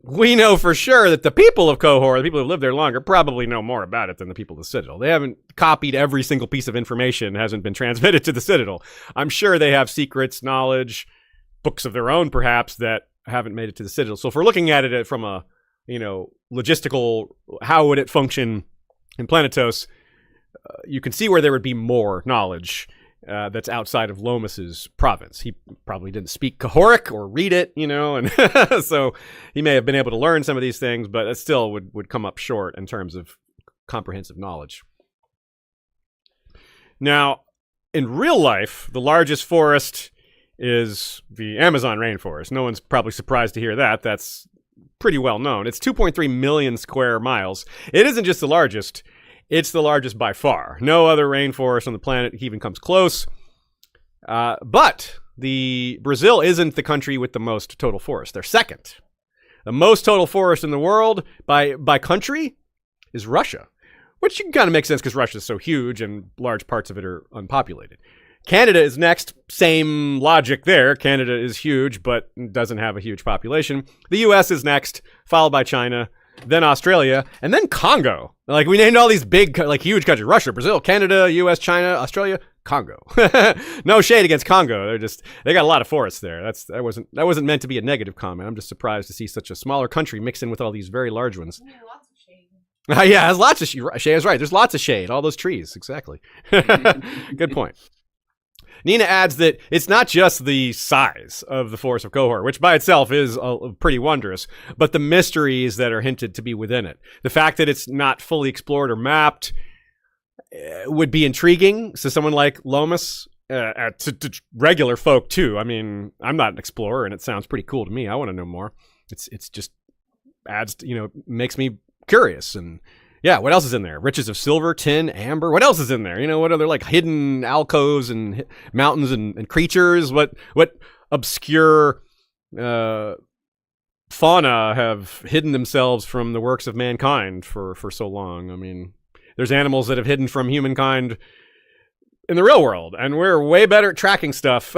We know for sure that the people of Khor, the people who live there longer, probably know more about it than the people of the Citadel. They haven't copied every single piece of information, hasn't been transmitted to the Citadel. I'm sure they have secrets, knowledge, books of their own, perhaps, that haven't made it to the Citadel. So if we're looking at it from a logistical, how would it function in Planetos, you can see where there would be more knowledge that's outside of Lomas's province. He probably didn't speak Khoric or read it, and so he may have been able to learn some of these things, but it still would come up short in terms of comprehensive knowledge. Now, in real life, the largest forest is the Amazon rainforest. No one's probably surprised to hear that. That's pretty well known. It's 2.3 million square miles. It isn't just the largest, it's the largest by far. No other rainforest on the planet even comes close. But Brazil isn't the country with the most total forest. They're second. The most total forest in the world by country is Russia, which can kind of make sense because Russia is so huge and large parts of it are unpopulated. Canada is next. Same logic there. Canada is huge, but doesn't have a huge population. The U.S. is next, followed by China, then Australia, and then Congo. Like, we named all these big, huge countries. Russia, Brazil, Canada, U.S., China, Australia, Congo. No shade against Congo. They got a lot of forests there. That wasn't meant to be a negative comment. I'm just surprised to see such a smaller country mixed in with all these very large ones. Lots of shade. Yeah, there's lots of shade. Shay is right. There's lots of shade. All those trees. Exactly. Good point. Nina adds that it's not just the size of the Forest of Khor, which by itself is pretty wondrous, but the mysteries that are hinted to be within it. The fact that it's not fully explored or mapped would be intriguing to someone like Lomas, to regular folk too. I mean, I'm not an explorer, and it sounds pretty cool to me. I want to know more. It's just adds, makes me curious. And yeah, what else is in there? Riches of silver, tin, amber. What else is in there? What other hidden alcoves and mountains and creatures? What obscure fauna have hidden themselves from the works of mankind for so long? I mean, there's animals that have hidden from humankind in the real world, and we're way better at tracking stuff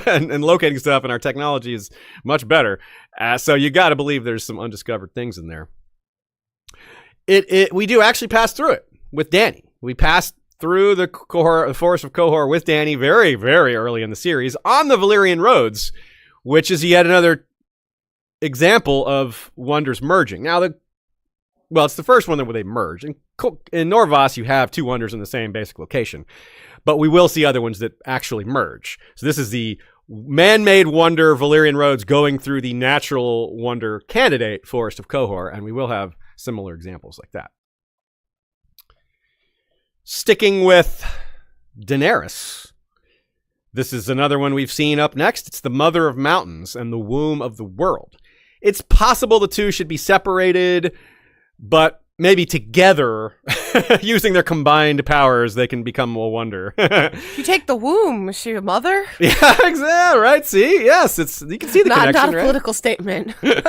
and locating stuff, and our technology is much better. So you got to believe there's some undiscovered things in there. We do actually pass through it with Dany. We passed through the forest of Khor with Dany very, very early in the series on the Valyrian roads, which is yet another example of wonders merging. Now, it's the first one where they merge. In Norvos, you have two wonders in the same basic location, but we will see other ones that actually merge. So this is the man-made wonder Valyrian roads going through the natural wonder candidate forest of Khor, and we will have similar examples like that. Sticking with Daenerys, this is another one we've seen up next. It's the Mother of Mountains and the Womb of the World. It's possible the two should be separated, but maybe together, using their combined powers, they can become a wonder. You take the womb, is she a mother? Yeah, exactly. Right. See, yes, you can see the connection. Not a right? political statement. Wasn't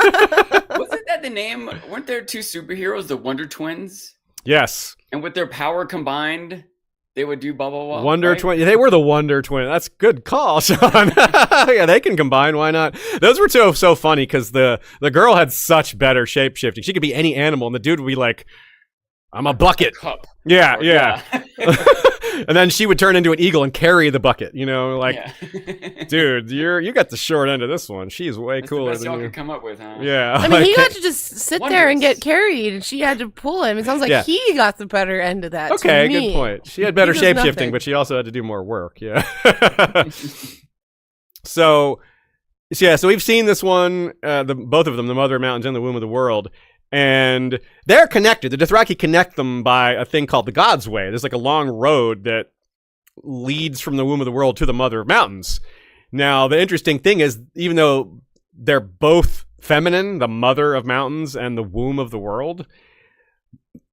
that the name? Weren't there two superheroes, the Wonder Twins? Yes. And with their power combined, they would do blah blah blah. Wonder right? Twin. They were the Wonder Twin. That's good call, Sean. Yeah, they can combine. Why not? Those were so funny because the girl had such better shape shifting. She could be any animal, and the dude would be like, "I'm a bucket." Cup. Yeah. And then she would turn into an eagle and carry the bucket. Dude, you got the short end of this one. She's way That's cooler the best than y'all you. could come up with, huh? Yeah. I mean, he got to just sit there and Wonders. get carried, and she had to pull him. It sounds like he got the better end of that. Okay, to me. good point. She had better He does shape shifting, nothing. but she also had to do more work. Yeah. So we've seen this one, both of them, the Mother of Mountains and the Womb of the World, and they're connected. The Dothraki connect them by a thing called the God's Way. There's like a long road that leads from the Womb of the World to the Mother of Mountains. Now, the interesting thing is, even though they're both feminine, the Mother of Mountains and the Womb of the World,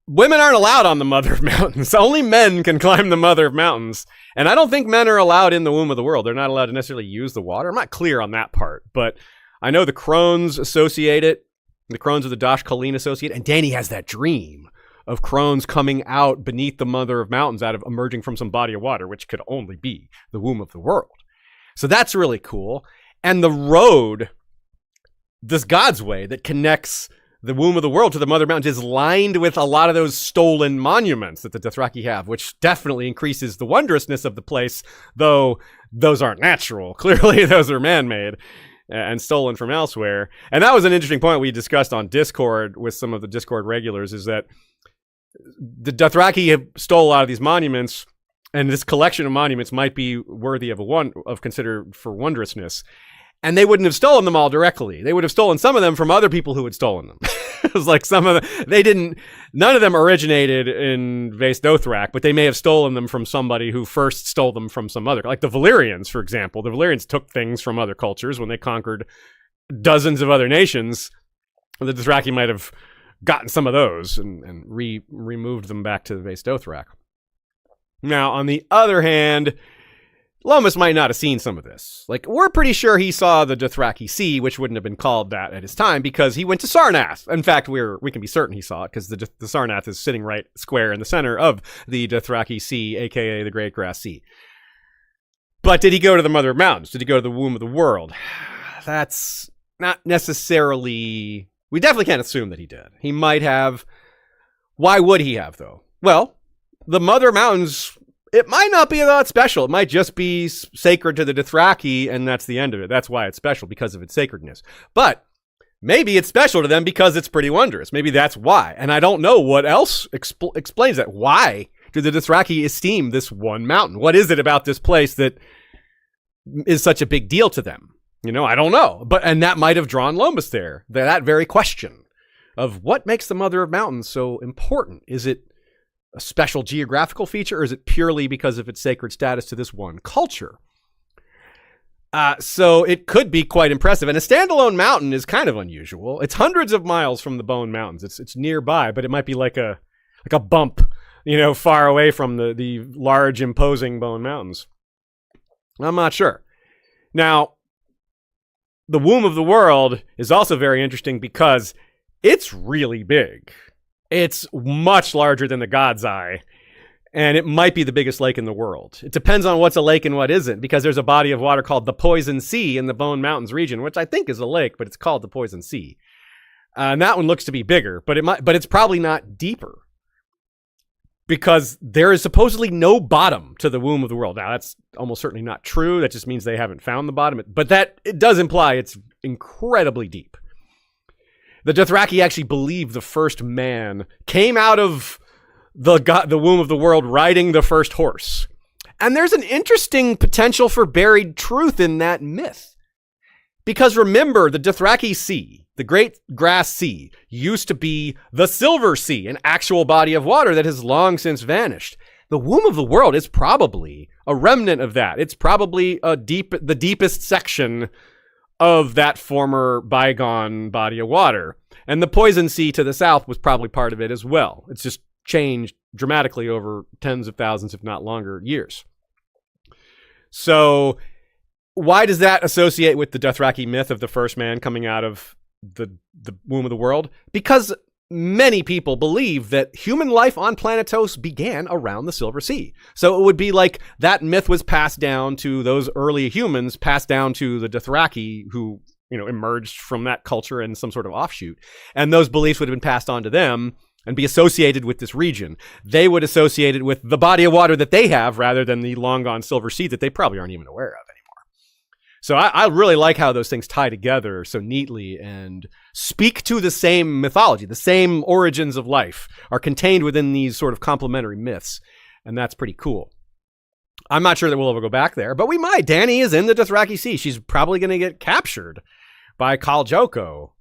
women aren't allowed on the Mother of Mountains. Only men can climb the Mother of Mountains. And I don't think men are allowed in the Womb of the World. They're not allowed to necessarily use the water. I'm not clear on that part, but I know the crones associate it. The crones of the Dosh Colleen associate, and Dany has that dream of crones coming out beneath the Mother of Mountains, emerging from some body of water, which could only be the Womb of the World. So that's really cool. And the road, this God's Way that connects the Womb of the World to the Mother Mountains, is lined with a lot of those stolen monuments that the Dothraki have, which definitely increases the wondrousness of the place, though those aren't natural. Clearly, those are man-made and stolen from elsewhere. And that was an interesting point we discussed on Discord with some of the Discord regulars, is that the Dothraki have stole a lot of these monuments, and this collection of monuments might be worthy of considered for wondrousness. And they wouldn't have stolen them all directly. They would have stolen some of them from other people who had stolen them. It was like none of them originated in Vaes Dothrak, but they may have stolen them from somebody who first stole them from some other. Like the Valyrians, for example. The Valyrians took things from other cultures when they conquered dozens of other nations. The Dothraki might have gotten some of those and removed them back to Vaes Dothrak. Now, on the other hand, Lomas might not have seen some of this. Like, we're pretty sure he saw the Dothraki Sea, which wouldn't have been called that at his time, because he went to Sarnath. In fact, we can be certain he saw it, because the Sarnath is sitting right square in the center of the Dothraki Sea, a.k.a. the Great Grass Sea. But did he go to the Mother of Mountains? Did he go to the Womb of the World? That's not necessarily... We definitely can't assume that he did. He might have. Why would he have, though? Well, the Mother of Mountains... It might not be that special. It might just be sacred to the Dothraki, and that's the end of it. That's why it's special, because of its sacredness. But maybe it's special to them because it's pretty wondrous. Maybe that's why. And I don't know what else explains that. Why do the Dothraki esteem this one mountain? What is it about this place that is such a big deal to them? I don't know. And that might have drawn Lomas there. That very question of what makes the Mother of Mountains so important. Is it a special geographical feature, or is it purely because of its sacred status to this one culture? So it could be quite impressive. And a standalone mountain is kind of unusual. It's hundreds of miles from the Bone Mountains. It's nearby, but it might be like a bump, far away from the large, imposing Bone Mountains. I'm not sure. Now, the Womb of the World is also very interesting because it's really big. It's much larger than the God's Eye. And it might be the biggest lake in the world. It depends on what's a lake and what isn't, because there's a body of water called the Poison Sea in the Bone Mountains region, which I think is a lake, but it's called the Poison Sea. And that one looks to be bigger, but it's probably not deeper, because there is supposedly no bottom to the womb of the world. Now, that's almost certainly not true. That just means they haven't found the bottom. But it does imply it's incredibly deep. The Dothraki actually believe the first man came out of the womb of the world riding the first horse. And there's an interesting potential for buried truth in that myth. Because remember, the Dothraki Sea, the Great Grass Sea, used to be the Silver Sea, an actual body of water that has long since vanished. The womb of the world is probably a remnant of that. It's probably the deepest section of that former bygone body of water. And the Poison Sea to the south was probably part of it as well. It's just changed dramatically over tens of thousands, if not longer, years. So why does that associate with the Dothraki myth of the first man coming out of the womb of the world? Because many people believe that human life on Planetos began around the Silver Sea. So it would be like that myth was passed down to those early humans, passed down to the Dothraki, who, emerged from that culture in some sort of offshoot. And those beliefs would have been passed on to them and be associated with this region. They would associate it with the body of water that they have rather than the long gone Silver Sea that they probably aren't even aware of anymore. So I really like how those things tie together so neatly and speak to the same mythology. The same origins of life are contained within these sort of complementary myths. And that's pretty cool. I'm not sure that we'll ever go back there, but we might. Dany is in the Dothraki Sea. She's probably going to get captured by Khal Joko.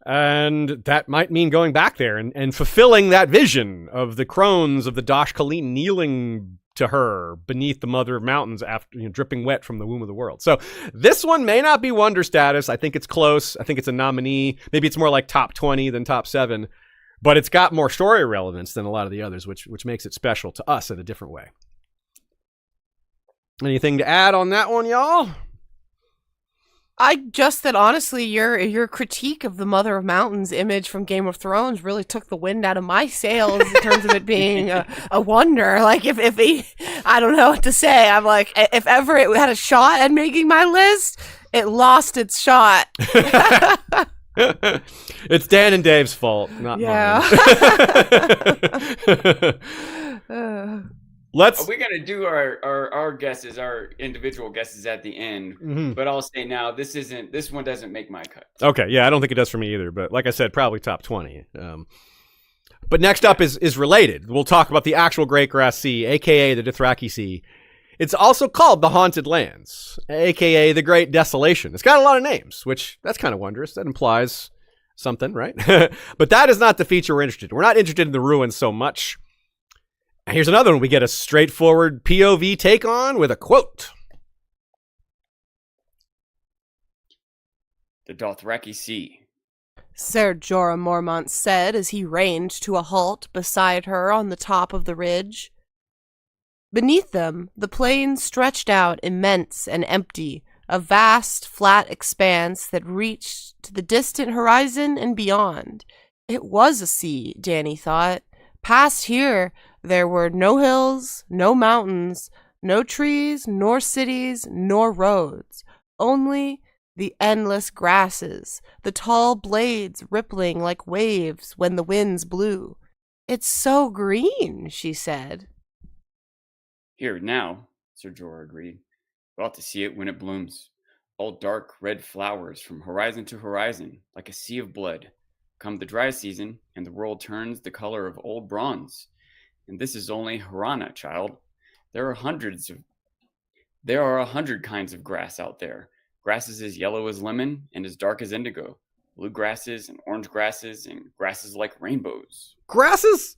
And that might mean going back there and fulfilling that vision of the crones of the Dosh Khaleen kneeling to her beneath the Mother of Mountains after dripping wet from the womb of the world. So this one may not be wonder status. I think it's close. I think it's a nominee. Maybe it's more like top 20 than top 7. But it's got more story relevance than a lot of the others, which makes it special to us in a different way. Anything to add on that one, y'all? Honestly, your critique of the Mother of Mountains image from Game of Thrones really took the wind out of my sails in terms of it being a wonder. Like, if I don't know what to say. I'm like, if ever it had a shot at making my list, it lost its shot. It's Dan and Dave's fault, not mine. We're going to do our guesses, our individual guesses at the end. Mm-hmm. But I'll say now, this one doesn't make my cut. Okay, yeah, I don't think it does for me either. But like I said, probably top 20. But next up is related. We'll talk about the actual Great Grass Sea, a.k.a. the Dothraki Sea. It's also called the Haunted Lands, a.k.a. the Great Desolation. It's got a lot of names, which that's kind of wondrous. That implies something, right? But that is not the feature we're interested in. We're not interested in the ruins so much. Here's another one we get a straightforward POV take on with a quote. The Dothraki Sea. Ser Jorah Mormont said as he reined to a halt beside her on the top of the ridge. Beneath them, the plain stretched out immense and empty, a vast, flat expanse that reached to the distant horizon and beyond. It was a sea, Dany thought. Past here, there were no hills, no mountains, no trees, nor cities, nor roads. Only the endless grasses, the tall blades rippling like waves when the winds blew. It's so green, she said. Here now, Ser Jorah agreed. We ought to see it when it blooms. All dark red flowers from horizon to horizon, like a sea of blood. Come the dry season, and the world turns the color of old bronze. And this is only Harana, child. There are 100 kinds of grass out there. Grasses as yellow as lemon and as dark as indigo. Blue grasses and orange grasses and grasses like rainbows. Grasses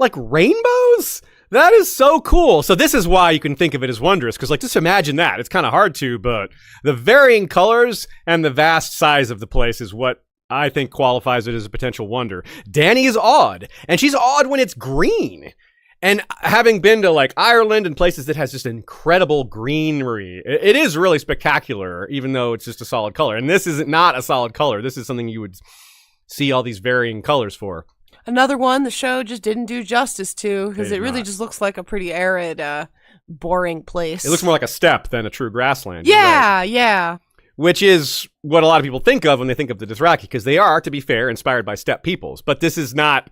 like rainbows? That is so cool. So this is why you can think of it as wondrous, because just imagine that. It's kind of hard to, but the varying colors and the vast size of the place is what I think qualifies it as a potential wonder. Dany is awed, and she's awed when it's green. And having been to Ireland and places that has just incredible greenery, it is really spectacular, even though it's just a solid color. And this is not a solid color. This is something you would see all these varying colors for. Another one the show just didn't do justice to, because They it did really not. just looks like a pretty arid, boring place. It looks more like a steppe than a true grassland. You're right. Yeah. Which is what a lot of people think of when they think of the Dothraki, because they are, to be fair, inspired by steppe peoples. But this is not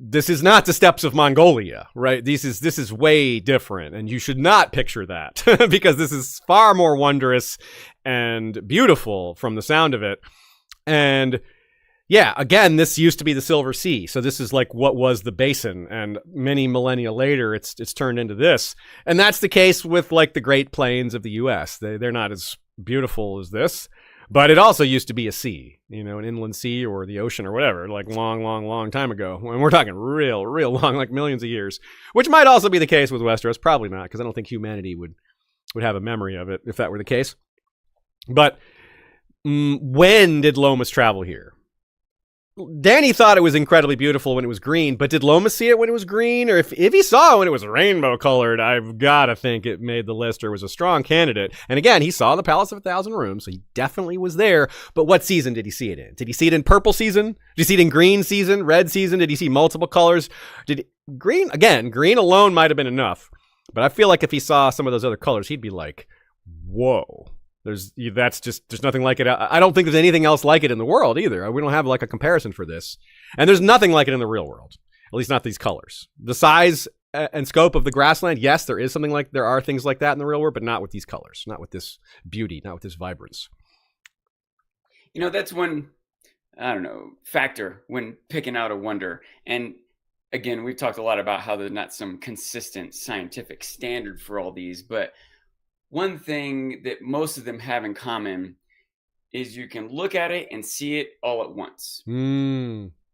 the steppes of Mongolia, right? This is way different, and you should not picture that because this is far more wondrous and beautiful from the sound of it. And yeah, again, this used to be the Silver Sea, so this is like what was the basin, and many millennia later, it's turned into this. And that's the case with like the Great Plains of the U.S. They're not as beautiful as this. But it also used to be a sea, an inland sea or the ocean or whatever, like long time ago. And we're talking real long, like millions of years, which might also be the case with Westeros. Probably not, because I don't think humanity would have a memory of it if that were the case. But when did Lomas travel here? Danny thought it was incredibly beautiful when it was green, but did Lomas see it when it was green? Or if he saw it when it was rainbow colored, I've got to think it made the list or was a strong candidate. And again, he saw the Palace of 1,000 Rooms, so he definitely was there. But what season did he see it in? Did he see it in purple season? Did he see it in green season, red season? Did he see multiple colors? Green alone might have been enough. But I feel like if he saw some of those other colors, he'd be like, whoa. There's nothing like it. I don't think there's anything else like it in the world either. We don't have like a comparison for this. And there's nothing like it in the real world, at least not these colors. The size and scope of the grassland, yes, there are things like that in the real world, but not with these colors, not with this beauty, not with this vibrance. That's one, factor when picking out a wonder. And again, we've talked a lot about how there's not some consistent scientific standard for all these, but one thing that most of them have in common is you can look at it and see it all at once.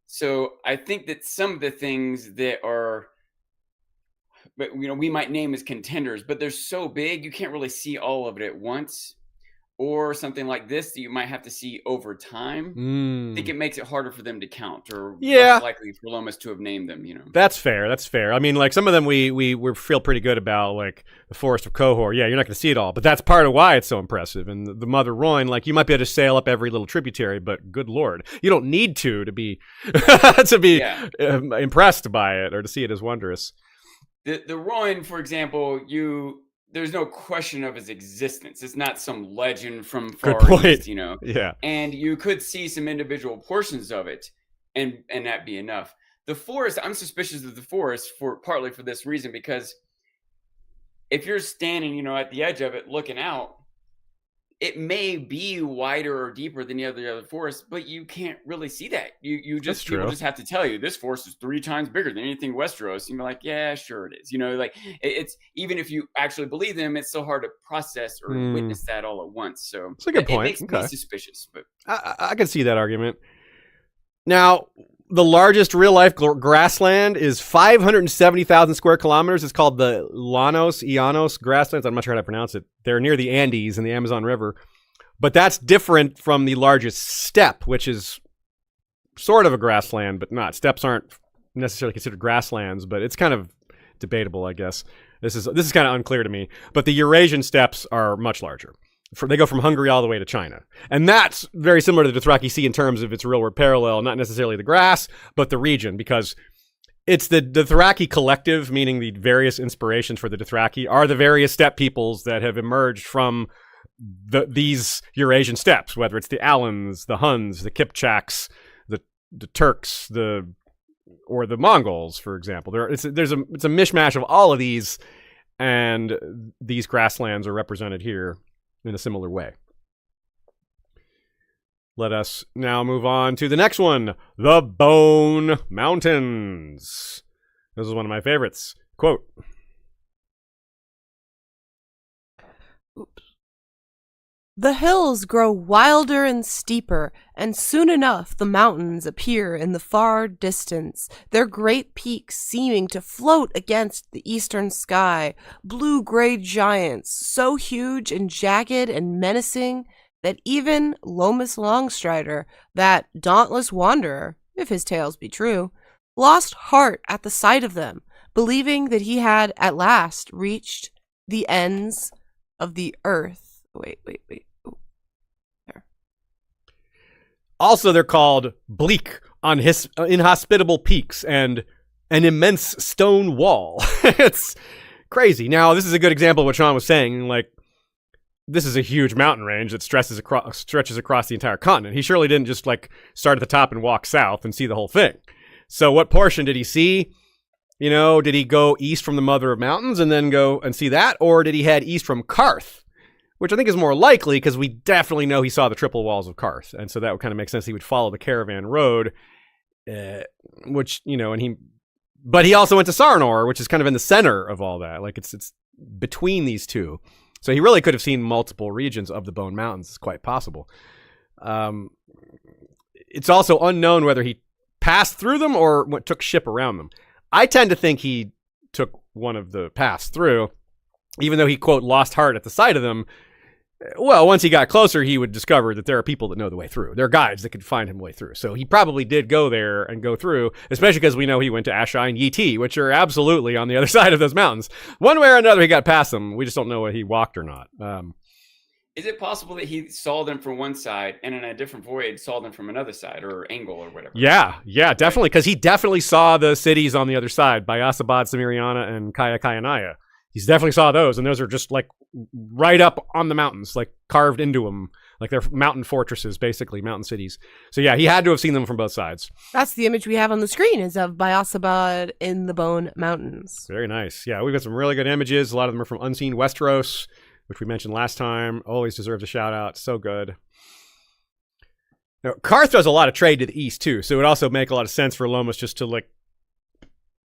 So I think that some of the things that are, we might name as contenders, but they're so big, you can't really see all of it at once. Or something like this that you might have to see over time. I think it makes it harder for them to count, or less likely for Lomas to have named them. That's fair. I mean, like some of them we feel pretty good about, like the Forest of Khor. Yeah, you're not going to see it all, but that's part of why it's so impressive. And the Mother Rhoyne, like you might be able to sail up every little tributary, but good lord, you don't need to be impressed by it or to see it as wondrous. The Rhoyne, for example, there's no question of its existence. It's not some legend from far east, Yeah. And you could see some individual portions of it and that be enough. The forest, I'm suspicious of the forest partly for this reason, because if you're standing, at the edge of it looking out, it may be wider or deeper than the other forest, but you can't really see that. People just have to tell you this forest is 3 times bigger than anything Westeros. And you're like, yeah, sure it is. Like it's even if you actually believe them, it's so hard to process or witness that all at once. So that's a good point. It makes me suspicious, but I can see that argument. Now, the largest real-life grassland is 570,000 square kilometers. It's called the Llanos grasslands. I'm not sure how to pronounce it. They're near the Andes and the Amazon River. But that's different from the largest steppe, which is sort of a grassland, but not. Steppes aren't necessarily considered grasslands, but it's kind of debatable, I guess. This is kind of unclear to me. But the Eurasian steppes are much larger. They go from Hungary all the way to China. And that's very similar to the Dothraki Sea in terms of its real-world parallel, not necessarily the grass, but the region, because it's the Dothraki collective, meaning the various inspirations for the Dothraki, are the various steppe peoples that have emerged from these Eurasian steppes, whether it's the Alans, the Huns, the Kipchaks, the Turks, or the Mongols, for example. It's a mishmash of all of these, and these grasslands are represented here in a similar way. Let us now move on to the next one, the Bone Mountains. This is one of my favorites. Quote, "The hills grow wilder and steeper, and soon enough the mountains appear in the far distance, their great peaks seeming to float against the eastern sky, blue-gray giants, so huge and jagged and menacing that even Lomas Longstrider, that dauntless wanderer, if his tales be true, lost heart at the sight of them, believing that he had at last reached the ends of the earth." Wait. Also, they're called bleak on his inhospitable peaks and an immense stone wall. It's crazy. Now, this is a good example of what Sean was saying. Like, this is a huge mountain range that stretches across the entire continent. He surely didn't just like start at the top and walk south and see the whole thing. So what portion did he see? You know, did he go east from the Mother of Mountains and then go and see that? Or did he head east from Karth? Which I think is more likely because we definitely know he saw the triple walls of Karth. And so that would kind of make sense. He would follow the caravan road, which, you know, but he also went to Sarnor, which is kind of in the center of all that. Like it's between these two. So he really could have seen multiple regions of the Bone Mountains. It's quite possible. It's also unknown whether he passed through them or took ship around them. I tend to think he took one of the paths through, even though he, quote, lost heart at the sight of them. Well, once he got closer, he would discover that there are people that know the way through. There are guides that could find him way through. So he probably did go there and go through, especially because we know he went to Ashai and Yiti, which are absolutely on the other side of those mountains. One way or another, he got past them. We just don't know whether he walked or not. Is it possible that he saw them from one side and in a different voyage saw them from another side or angle or whatever? Yeah, definitely. Because he definitely saw the cities on the other side, Bayasabad, Samiriana, and Kaya Kayanaya. He's definitely saw those, and those are just like right up on the mountains, like carved into them, like they're mountain fortresses, basically mountain cities. So yeah, he had to have seen them from both sides. That's the image we have on the screen, is of Bayasabad in the Bone Mountains. Very nice. Yeah, we've got some really good images. A lot of them are from Unseen Westeros, which we mentioned last time. Always deserves a shout out. So good. Now, Karth does a lot of trade to the east too, so it would also make a lot of sense for Lomas just to like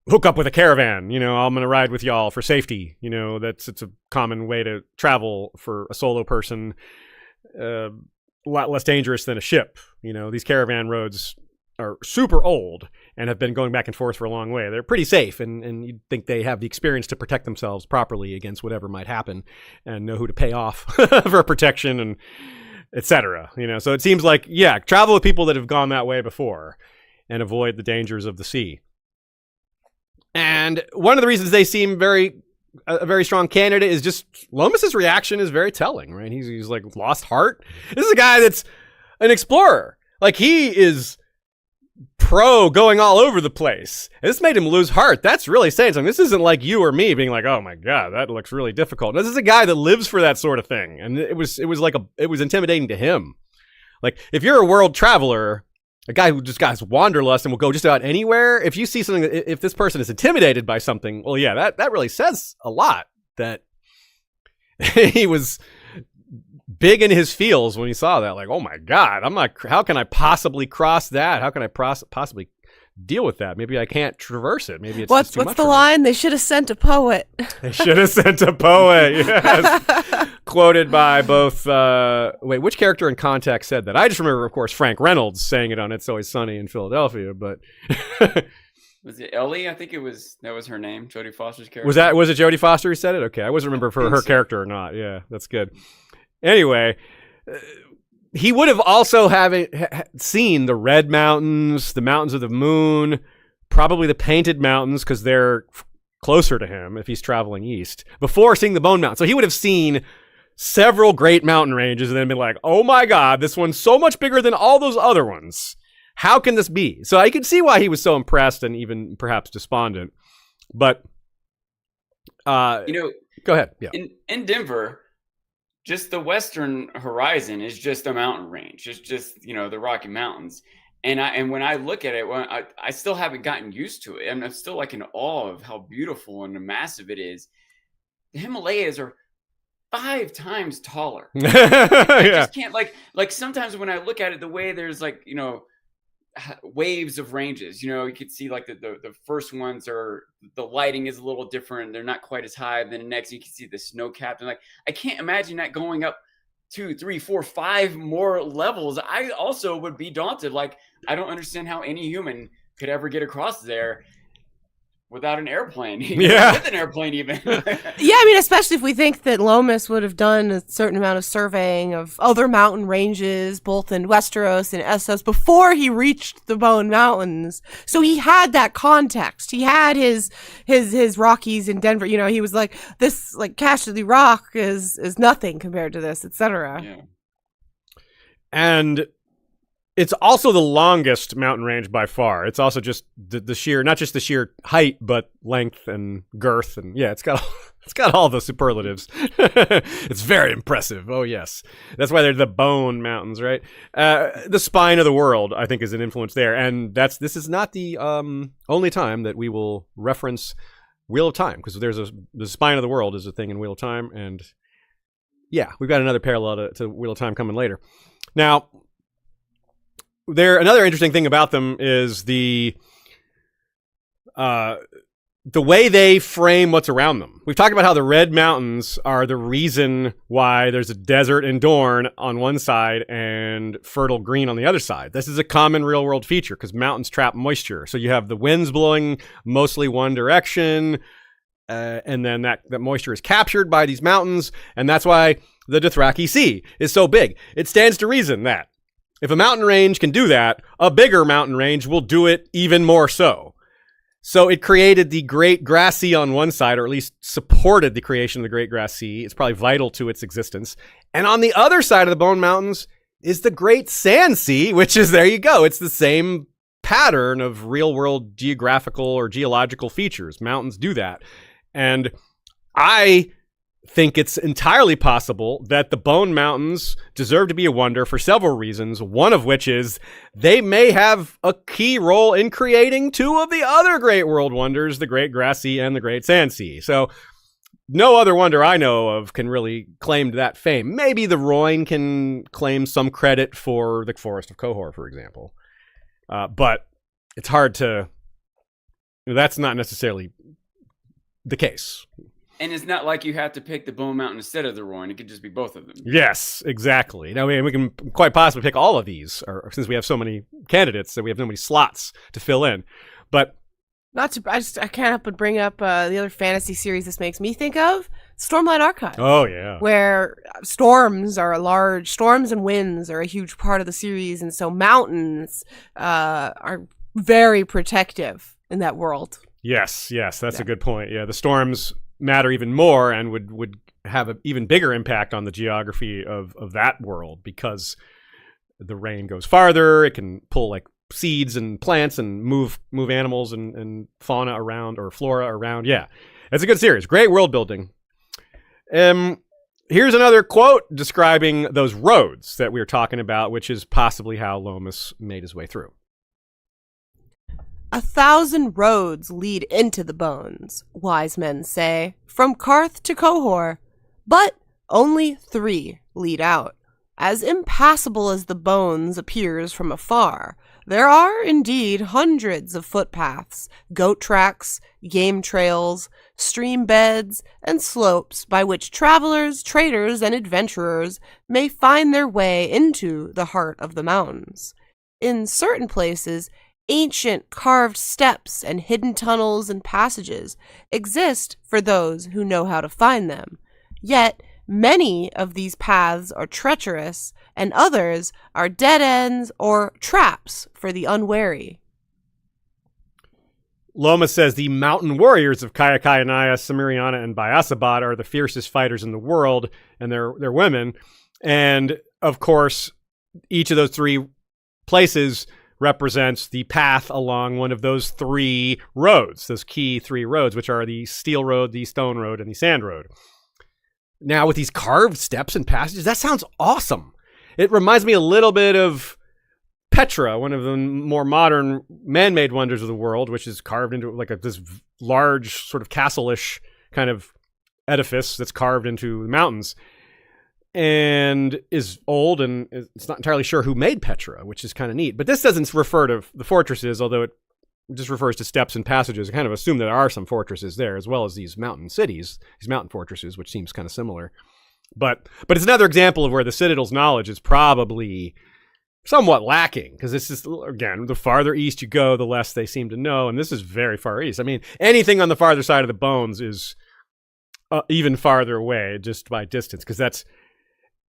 hook up with a caravan. You know, I'm going to ride with y'all for safety. You know, it's a common way to travel for a solo person. A lot less dangerous than a ship. You know, these caravan roads are super old and have been going back and forth for a long way. They're pretty safe, and you'd think they have the experience to protect themselves properly against whatever might happen and know who to pay off for protection and etc. You know, so it seems like, yeah, travel with people that have gone that way before and avoid the dangers of the sea. And one of the reasons they seem a very strong candidate is just Lomas's reaction is very telling, right? He's like lost heart. This is a guy that's an explorer. Like, he is pro going all over the place. And this made him lose heart. That's really saying something. This isn't like you or me being like, oh my God, that looks really difficult. This is a guy that lives for that sort of thing. And it was intimidating to him. Like, if you're a world traveler, a guy who just got his wanderlust and will go just about anywhere, if you see something, if this person is intimidated by something, well, yeah, that really says a lot that he was big in his feels when he saw that. Like, oh my God, how can I possibly cross that? How can I possibly deal with that? Maybe I can't traverse it. Maybe it's what's too much the line? They should have sent a poet. They should have sent a poet. Yes. Quoted by both. Wait, which character in context said that? I just remember, of course, Frank Reynolds saying it on "It's Always Sunny in Philadelphia." But was it Ellie? I think that was her name. Jodie Foster's character. Was it Jodie Foster who said it? Okay, I wasn't remember for her character or not. Yeah, that's good. Anyway. He would have also seen the Red Mountains, the Mountains of the Moon, probably the Painted Mountains because they're closer to him if he's traveling east, before seeing the Bone Mountain. So he would have seen several great mountain ranges and then been like, oh my God, this one's so much bigger than all those other ones. How can this be? So I could see why he was so impressed and even perhaps despondent. But, go ahead. Yeah. In Denver, just the western horizon is just a mountain range. It's just, the Rocky Mountains. And when I look at it, I still haven't gotten used to it. And I'm still like in awe of how beautiful and massive it is. The Himalayas are 5 times taller. I just can't like sometimes when I look at it, the way there's waves of ranges, you could see like the first ones are, the lighting is a little different. They're not quite as high. Then the next you can see the snow capped. And I can't imagine that going up 2, 3, 4, 5 more levels. I also would be daunted. Like, I don't understand how any human could ever get across there without an airplane. Yeah. With an airplane even. Yeah, I mean, especially if we think that Lomas would have done a certain amount of surveying of other mountain ranges, both in Westeros and Essos, before he reached the Bone Mountains. So he had that context. He had his Rockies in Denver. He was like, this, like, Casterly Rock is nothing compared to this, etc. Yeah. And It's also the longest mountain range by far. It's also just the sheer, not just the sheer height, but length and girth. And yeah, it's got all the superlatives. It's very impressive. Oh, yes. That's why they're the Bone Mountains, right? The spine of the world, I think, is an influence there. And this is not the only time that we will reference Wheel of Time, because the spine of the world is a thing in Wheel of Time. And yeah, we've got another parallel to Wheel of Time coming later. Now, another interesting thing about them is the way they frame what's around them. We've talked about how the Red Mountains are the reason why there's a desert in Dorne on one side and fertile green on the other side. This is a common real-world feature because mountains trap moisture. So you have the winds blowing mostly one direction, and then that moisture is captured by these mountains, and that's why the Dothraki Sea is so big. It stands to reason that if a mountain range can do that, a bigger mountain range will do it even more so. So it created the Great Grass Sea on one side, or at least supported the creation of the Great Grass Sea. It's probably vital to its existence. And on the other side of the Bone Mountains is the Great Sand Sea, which is, there you go. It's the same pattern of real-world geographical or geological features. Mountains do that. And I think it's entirely possible that the Bone Mountains deserve to be a wonder for several reasons, one of which is they may have a key role in creating two of the other great world wonders, the Great Grass Sea and the Great Sand Sea. So no other wonder I know of can really claim that fame. Maybe the Rhoyne can claim some credit for the Forest of Khor, for example. But it's hard to... That's not necessarily the case. And it's not like you have to pick the Bone Mountain instead of the Rhoyne. It could just be both of them. Yes, exactly. Now, we can quite possibly pick all of these, or since we have so many candidates, that we have so many slots to fill in. But I can't help but bring up the other fantasy series this makes me think of, Stormlight Archive. Oh, yeah. Where storms and winds are a huge part of the series, and so mountains are very protective in that world. Yes, that's a good point. Yeah, the storms matter even more and would have an even bigger impact on the geography of that world because the rain goes farther. It can pull like seeds and plants and move animals and fauna around, or flora around. Yeah, it's a good series. Great world building. Here's another quote describing those roads that we were talking about, which is possibly how Lomas made his way through. 1,000 roads lead into the bones, wise men say, from Qarth to Qohor, but only 3 lead out. As impassable as the bones appears from afar, there are indeed hundreds of footpaths, goat tracks, game trails, stream beds, and slopes by which travelers, traders, and adventurers may find their way into the heart of the mountains. In certain places, ancient carved steps and hidden tunnels and passages exist for those who know how to find them. Yet, many of these paths are treacherous, and others are dead ends or traps for the unwary. Lomas says the mountain warriors of Kaya-Kaya-Naya, Samiriana, and Bayasabad are the fiercest fighters in the world, and they're women. And, of course, each of those 3 places represents the path along one of those 3 roads, those key 3 roads, which are the Steel Road, the Stone Road, and the Sand Road. Now, with these carved steps and passages, that sounds awesome. It reminds me a little bit of Petra, one of the more modern man-made wonders of the world, which is carved into like this large sort of castle-ish kind of edifice that's carved into the mountains, and is old, and it's not entirely sure who made Petra, which is kind of neat. But this doesn't refer to the fortresses, although it just refers to steps and passages. I kind of assume there are some fortresses there, as well as these mountain cities, these mountain fortresses, which seems kind of similar. But it's another example of where the Citadel's knowledge is probably somewhat lacking, because this is, again, the farther east you go, the less they seem to know, and this is very far east. I mean, anything on the farther side of the bones is even farther away just by distance, because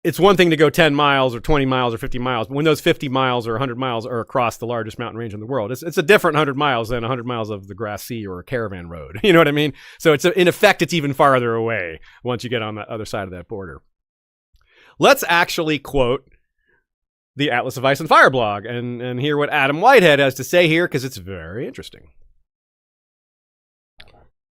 it's one thing to go 10 miles or 20 miles or 50 miles, but when those 50 miles or 100 miles are across the largest mountain range in the world, it's a different 100 miles than 100 miles of the Grass Sea or a caravan road. You know what I mean? So in effect, it's even farther away once you get on the other side of that border. Let's actually quote the Atlas of Ice and Fire blog and hear what Adam Whitehead has to say here, because it's very interesting.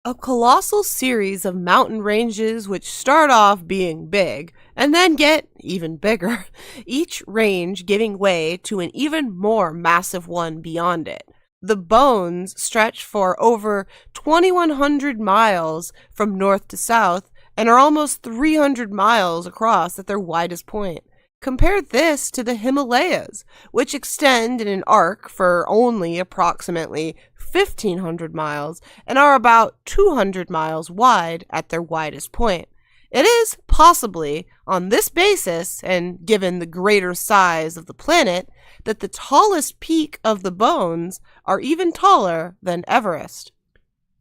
A colossal series of mountain ranges which start off being big and then get even bigger, each range giving way to an even more massive one beyond it. The bones stretch for over 2,100 miles from north to south and are almost 300 miles across at their widest point. Compare this to the Himalayas, which extend in an arc for only approximately 1,500 miles and are about 200 miles wide at their widest point. It is possibly on this basis, and given the greater size of the planet, that the tallest peak of the bones are even taller than Everest.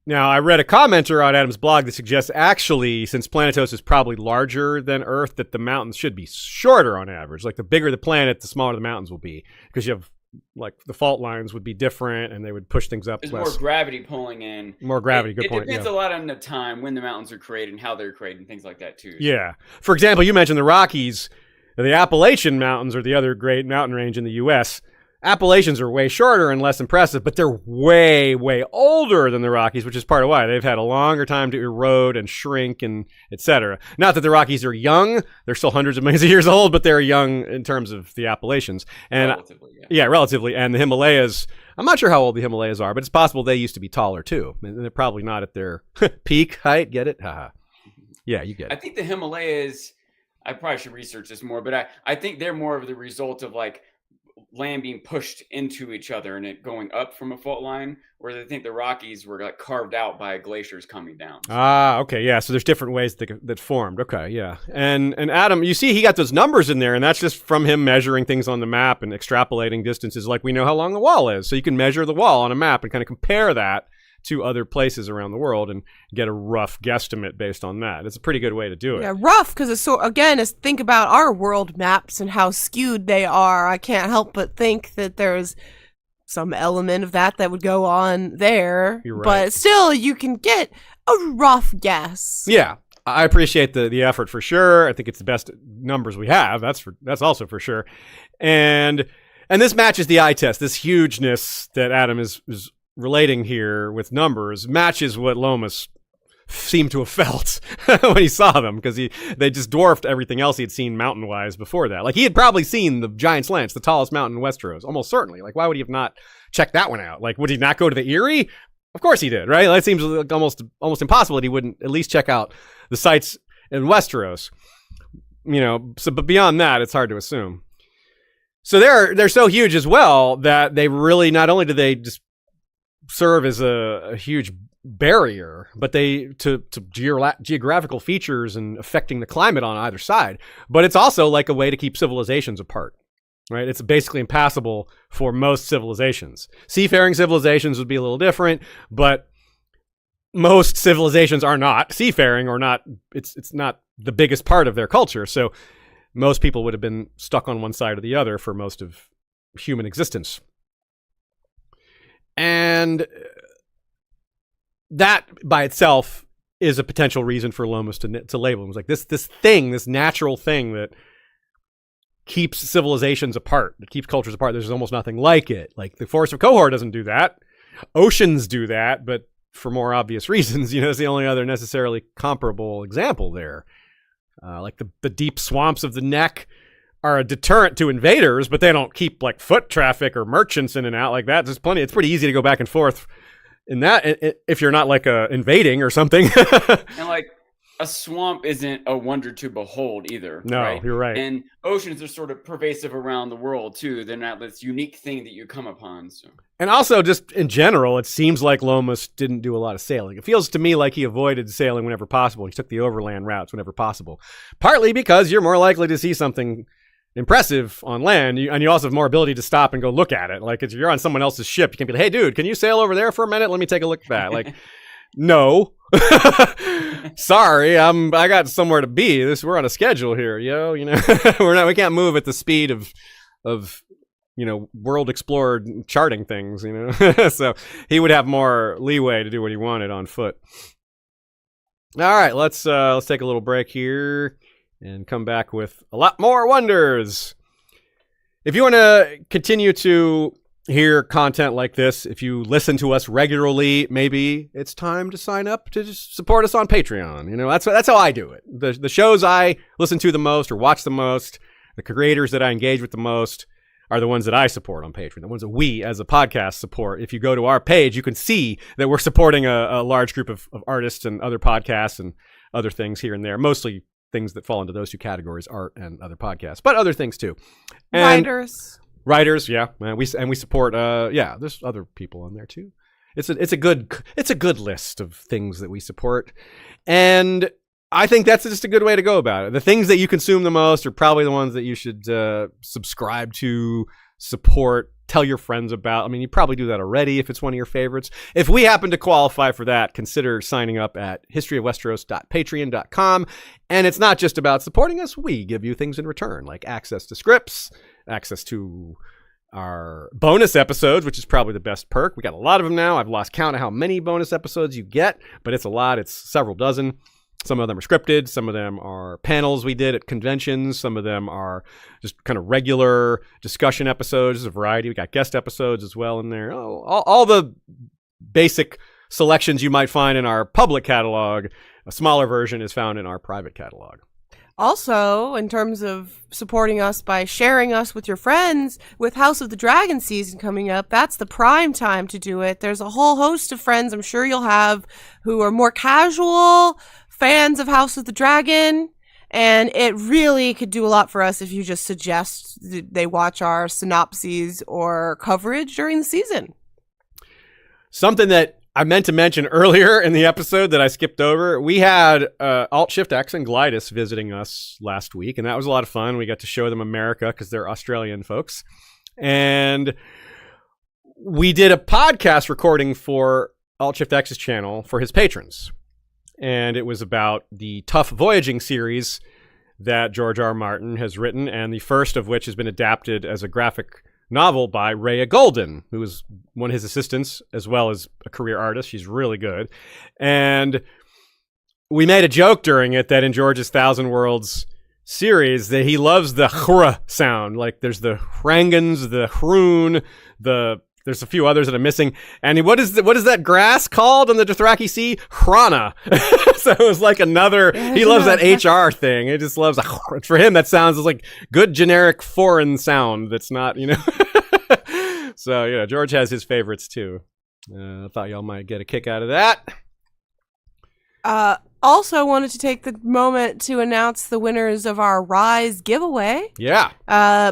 Now, I read a commenter on Adam's blog that suggests actually, since Planetos is probably larger than Earth, that the mountains should be shorter on average. Like, the bigger the planet, the smaller the mountains will be. Because you have, like, the fault lines would be different, and they would push things up There's less. more gravity pulling in. More gravity, good point. It depends a lot on the time, when the mountains are created, and how they're created, and things like that, too. Yeah. For example, you mentioned the Rockies. The Appalachian Mountains are the other great mountain range in the U.S., Appalachians are way shorter and less impressive, but they're way, way older than the Rockies, which is part of why they've had a longer time to erode and shrink and etc. Not that the Rockies are young; they're still hundreds of millions of years old, but they're young in terms of the Appalachians. And relatively, yeah, relatively. And the Himalayas, I'm not sure how old the Himalayas are, but it's possible they used to be taller too. And they're probably not at their peak height. Get it? Haha. Yeah, you get it. I think the Himalayas, I probably should research this more, but I think they're more of the result of like land being pushed into each other and it going up from a fault line, whereas I think the Rockies were like carved out by glaciers coming down. Ah, okay, yeah. So there's different ways that formed. Okay, yeah. And Adam, you see, he got those numbers in there, and that's just from him measuring things on the map and extrapolating distances, like we know how long the wall is. So you can measure the wall on a map and kind of compare that to other places around the world and get a rough guesstimate based on that. It's a pretty good way to do it. Yeah, rough, because it's so, again, is think about our world maps and how skewed they are. I can't help but think that there's some element of that would go on there. You're right. But still, you can get a rough guess. Yeah. I appreciate the effort for sure. I think it's the best numbers we have. That's also for sure. And this matches the eye test. This hugeness that Adam is relating here with numbers matches what Lomas seemed to have felt when he saw them, because they just dwarfed everything else he had seen mountain-wise before that. Like, he had probably seen the Giant's Lance, the tallest mountain in Westeros, almost certainly. Like, why would he have not checked that one out? Like, would he not go to the Eyrie? Of course he did, right? That seems like almost impossible that he wouldn't at least check out the sites in Westeros. You know, but beyond that, it's hard to assume. So they're so huge as well that they really, not only do they just serve as a huge barrier, but they to geographical features and affecting the climate on either side. But it's also like a way to keep civilizations apart, right? It's basically impassable for most civilizations. Seafaring civilizations would be a little different, but most civilizations are not seafaring, or not. It's not the biggest part of their culture. So most people would have been stuck on one side or the other for most of human existence. And that by itself is a potential reason for Lomas to label them. It's like this natural thing that keeps civilizations apart, that keeps cultures apart. There's almost nothing like it. Like, the Forest of Khor doesn't do that. Oceans do that, but for more obvious reasons. You know, it's the only other necessarily comparable example there. Like the deep swamps of the Neck are a deterrent to invaders, but they don't keep like foot traffic or merchants in and out like that. There's plenty. It's pretty easy to go back and forth in that if you're not like invading or something. And like a swamp isn't a wonder to behold either. No, right? You're right. And oceans are sort of pervasive around the world too. They're not this unique thing that you come upon. So. And also, just in general, it seems like Lomas didn't do a lot of sailing. It feels to me like he avoided sailing whenever possible. He took the overland routes whenever possible. Partly because you're more likely to see something impressive on land, and you also have more ability to stop and go look at it. Like, if you're on someone else's ship, you can be like, hey dude, can you sail over there for a minute? Let me take a look at that. Like, no. Sorry, I got somewhere to be. We're on a schedule here, yo. You know, we can't move at the speed of world explored charting things, you know. So he would have more leeway to do what he wanted on foot. All right, let's take a little break here and come back with a lot more wonders. If you want to continue to hear content like this, if you listen to us regularly, maybe it's time to sign up to just support us on Patreon. You know, that's how I do it. The shows I listen to the most or watch the most, the creators that I engage with the most are the ones that I support on Patreon, the ones that we as a podcast support. If you go to our page, you can see that we're supporting a large group of artists and other podcasts and other things here and there, mostly things that fall into those two categories, art and other podcasts, but other things too. And writers, yeah. And we support, there's other people on there too. It's a good list of things that we support. And I think that's just a good way to go about it. The things that you consume the most are probably the ones that you should subscribe to, support, tell your friends about. I mean, you probably do that already if it's one of your favorites. If we happen to qualify for that, consider signing up at historyofwesteros.patreon.com. And it's not just about supporting us. We give you things in return, like access to scripts, access to our bonus episodes, which is probably the best perk. We got a lot of them now. I've lost count of how many bonus episodes you get, but it's a lot. It's several dozen. Some of them are scripted. Some of them are panels we did at conventions. Some of them are just kind of regular discussion episodes. There's a variety. We got guest episodes as well in there. All the basic selections you might find in our public catalog. A smaller version is found in our private catalog. Also, in terms of supporting us by sharing us with your friends, with House of the Dragon season coming up, that's the prime time to do it. There's a whole host of friends I'm sure you'll have who are more casual fans of House of the Dragon, and it really could do a lot for us if you just suggest they watch our synopses or coverage during the season. Something that I meant to mention earlier in the episode that I skipped over, we had Alt-Shift-X and Glidus visiting us last week, and that was a lot of fun. We got to show them America because they're Australian folks. And we did a podcast recording for Alt-Shift-X's channel for his patrons. And it was about the Tough Voyaging series that George R. R. Martin has written, and the first of which has been adapted as a graphic novel by Rhea Golden, who was one of his assistants as well as a career artist. She's really good. And we made a joke during it that in George's Thousand Worlds series that he loves the Khor sound. Like there's the Hrangans, the Hroon, there's a few others that I'm missing. And what is that grass called on the Dothraki Sea? Hrana. So it was like another, he loves that HR thing. He just loves, for him, that sounds like good generic foreign sound that's not, you know. So, yeah, George has his favorites too. I thought y'all might get a kick out of that. Also wanted to take the moment to announce the winners of our Rise giveaway. Yeah.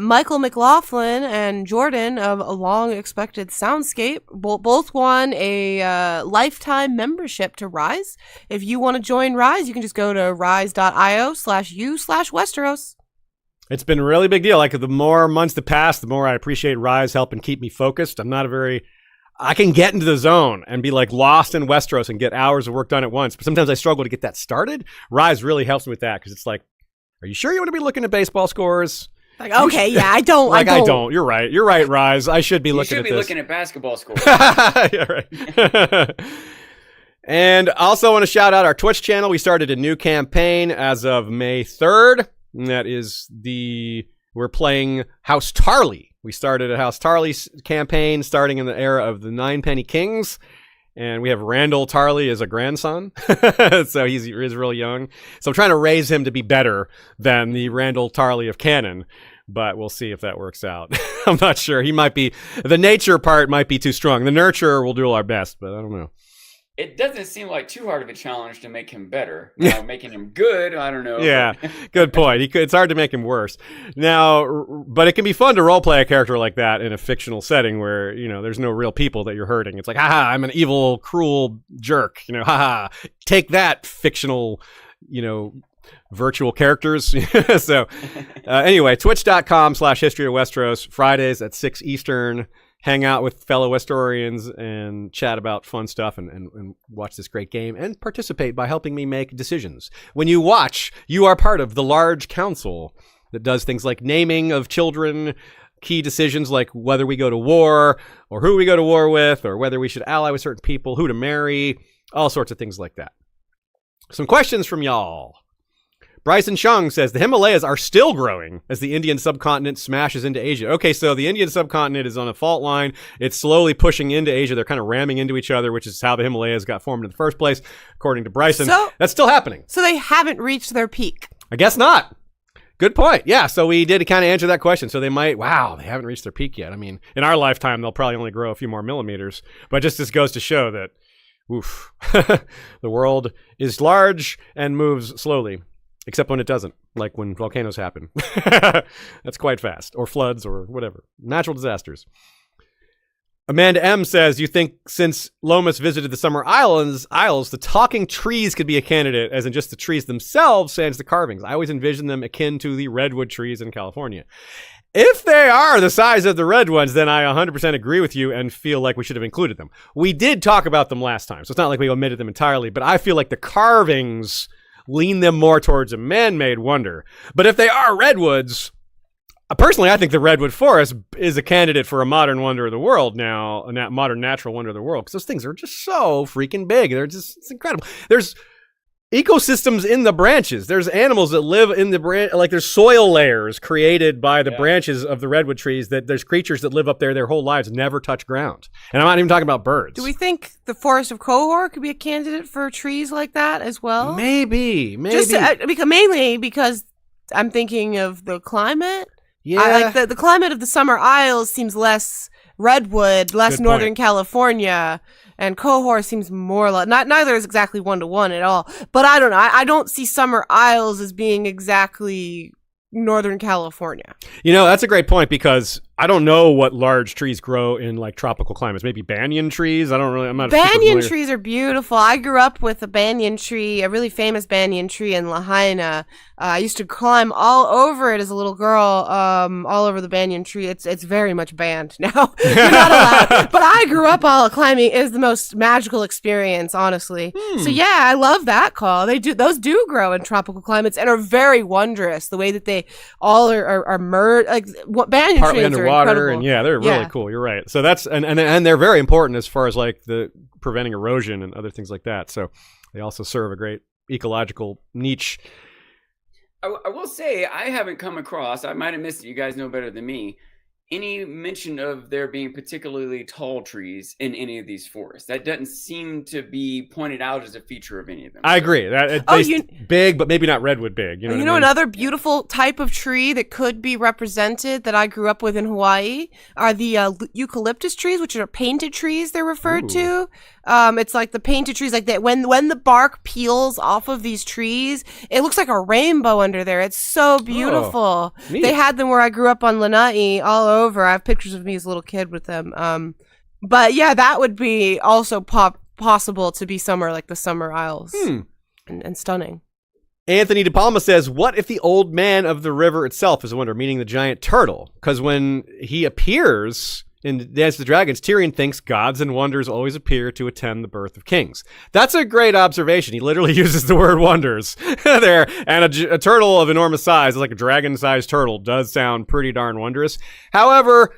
Michael McLaughlin and Jordan of A Long Expected Soundscape both won a lifetime membership to Rise. If you want to join Rise, you can just go to rise.io/u/Westeros. It's been a really big deal. Like the more months that pass, the more I appreciate Rise helping keep me focused. I can get into the zone and be like lost in Westeros and get hours of work done at once. But sometimes I struggle to get that started. Rise really helps me with that because it's like, are you sure you want to be looking at baseball scores? Like, okay, yeah, I don't. Like, I don't. You're right. You're right, Rise. I should be looking at this. You should be looking at basketball scores. Yeah, right. And also want to shout out our Twitch channel. We started a new campaign as of May 3rd. And that is we're playing House Tarly. We started a House Tarly campaign starting in the era of the Ninepenny Kings. And we have Randall Tarly as a grandson. So he's really young. So I'm trying to raise him to be better than the Randall Tarly of canon. But we'll see if that works out. I'm not sure. The nature part might be too strong. The nurture, we'll do our best, but I don't know. It doesn't seem like too hard of a challenge to make him better. Making him good, I don't know. Yeah, good point. It's hard to make him worse. Now, but it can be fun to roleplay a character like that in a fictional setting where, you know, there's no real people that you're hurting. It's like, haha, I'm an evil, cruel jerk. You know, haha, take that, fictional, you know, virtual characters. So anyway, twitch.com/History of Westeros, Fridays at 6 Eastern. Hang out with fellow Westorians and chat about fun stuff and watch this great game and participate by helping me make decisions. When you watch, you are part of the large council that does things like naming of children, key decisions like whether we go to war or who we go to war with or whether we should ally with certain people, who to marry, all sorts of things like that. Some questions from y'all. Bryson Chung says the Himalayas are still growing as the Indian subcontinent smashes into Asia. Okay, so the Indian subcontinent is on a fault line. It's slowly pushing into Asia. They're kind of ramming into each other, which is how the Himalayas got formed in the first place, according to Bryson. So, that's still happening. So they haven't reached their peak. I guess not. Good point. Yeah, so we did kind of answer that question. So they haven't reached their peak yet. I mean, in our lifetime, they'll probably only grow a few more millimeters. But just this goes to show that, oof, the world is large and moves slowly, except when it doesn't, like when volcanoes happen. That's quite fast, or floods, or whatever. Natural disasters. Amanda M says, you think since Lomas visited the Summer Isles, the talking trees could be a candidate, as in just the trees themselves, sans the carvings. I always envision them akin to the redwood trees in California. If they are the size of the red ones, then I 100% agree with you and feel like we should have included them. We did talk about them last time, so it's not like we omitted them entirely, but I feel like the carvings lean them more towards a man-made wonder. But if they are redwoods, personally, I think the redwood forest is a candidate for a modern wonder of the world now, a modern natural wonder of the world, because those things are just so freaking big. It's incredible. There's ecosystems in the branches. There's animals that live in the branch, like there's soil layers created by the branches of the redwood trees, that there's creatures that live up there their whole lives, never touch ground. And I'm not even talking about birds. Do we think the forest of Khor could be a candidate for trees like that as well? Maybe. Just mainly because I'm thinking of the climate. Yeah. Like the climate of the Summer Isles seems less redwood, less Good Northern point. California, and Khor seems more like neither is exactly 1-to-1 at all. But I don't know. I don't see Summer Isles as being exactly Northern California. You know, that's a great point, because I don't know what large trees grow in like tropical climates. Maybe banyan trees. I'm not Banyan trees are beautiful. I grew up with a banyan tree, a really famous banyan tree in Lahaina. I used to climb all over it as a little girl, all over the banyan tree. It's very much banned now. You're not allowed. But I grew up all climbing. It was the most magical experience, honestly. So yeah, I love that call. Those do grow in tropical climates and are very wondrous. The way that they all are merged, like banyan partly trees underwater, are incredible. and they're really cool. You're right. So that's and they're very important as far as like the preventing erosion and other things like that. So they also serve a great ecological niche. I will say, I haven't come across, I might have missed it, you guys know better than me, any mention of there being particularly tall trees in any of these forests. That doesn't seem to be pointed out as a feature of any of them. I agree. That big, but maybe not redwood big. You know what I mean? Another beautiful type of tree that could be represented that I grew up with in Hawaii are the eucalyptus trees, which are painted trees. They're referred to. It's like the painted trees, like that. When the bark peels off of these trees, it looks like a rainbow under there. It's so beautiful. They had them where I grew up on Lanai, all over. I have pictures of me as a little kid with them. But yeah, that would be also possible to be somewhere like the Summer Isles, and stunning. Anthony De Palma says, what if the old man of the river itself is a wonder, meaning the giant turtle? Because when he appears in Dance of the Dragons, Tyrion thinks gods and wonders always appear to attend the birth of kings. That's a great observation. He literally uses the word wonders there. And a turtle of enormous size, like a dragon-sized turtle, does sound pretty darn wondrous. However,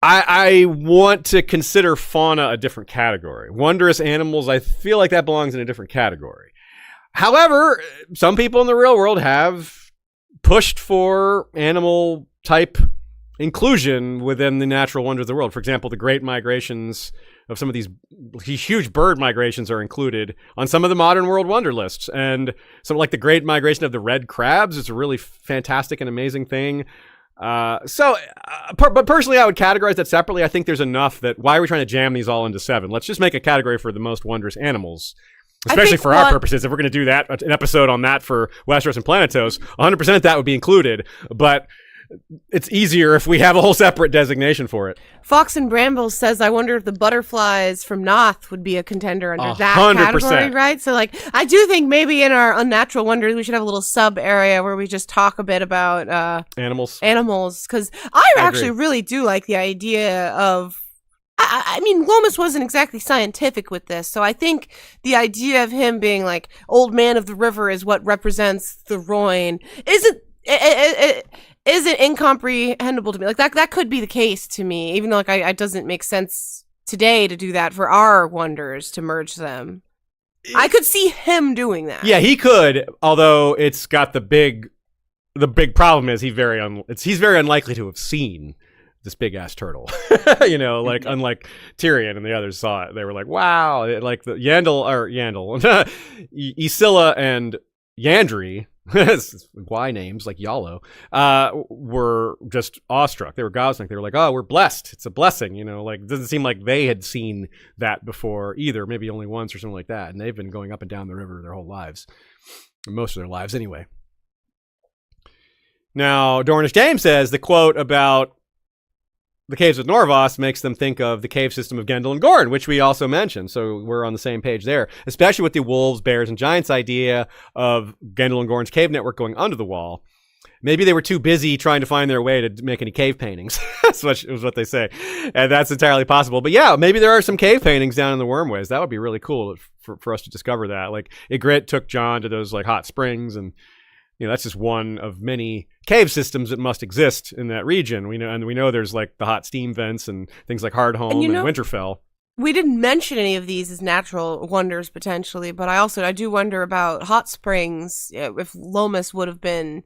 I want to consider fauna a different category. Wondrous animals, I feel like that belongs in a different category. However, some people in the real world have pushed for animal type inclusion within the natural wonders of the world. For example, the great migrations of some of these huge bird migrations are included on some of the modern world wonder lists. And something like the great migration of the red crabs is a really fantastic and amazing thing. But personally, I would categorize that separately. I think there's enough that why are we trying to jam these all into 7? Let's just make a category for the most wondrous animals. Especially for our purposes. If we're going to do that, an episode on that for Westeros and Planetos, 100% that would be included. But it's easier if we have a whole separate designation for it. Fox and Bramble says, I wonder if the butterflies from Noth would be a contender under that 100%. category, right? So, like, I do think maybe in our unnatural wonders, we should have a little sub area where we just talk a bit about animals. Because I actually really do like the idea of, I mean, Lomas wasn't exactly scientific with this, so I think the idea of him being like old man of the river is what represents the Rhoyne isn't incomprehensible to me. Like that could be the case to me, even though like it doesn't make sense today to do that for our wonders to merge them. I could see him doing that. Yeah, he could, although it's got the big problem is he's very unlikely to have seen this big ass turtle. Like unlike Tyrion and the others saw it. They were like, wow, like the Yandel, Isilla and Yandri, Y names like Yallo, were just awestruck. They were gobsmacked. They were like, oh, we're blessed. It's a blessing. Like it doesn't seem like they had seen that before either, maybe only once or something like that. And they've been going up and down the river their whole lives, most of their lives anyway. Now, Dornish James says the quote about the caves with Norvos makes them think of the cave system of Gendel and Gorn, which we also mentioned. So we're on the same page there, especially with the wolves, bears, and giants idea of Gendel and Gorn's cave network going under the wall. Maybe they were too busy trying to find their way to make any cave paintings. That's what they say. And that's entirely possible. But yeah, maybe there are some cave paintings down in the Wormways. That would be really cool for us to discover that. Like, Ygritte took Jon to those like hot springs, and that's just one of many cave systems that must exist in that region. We know there's like the hot steam vents and things like Hardhome and Winterfell. We didn't mention any of these as natural wonders potentially, but I do wonder about hot springs. If Lomas would have been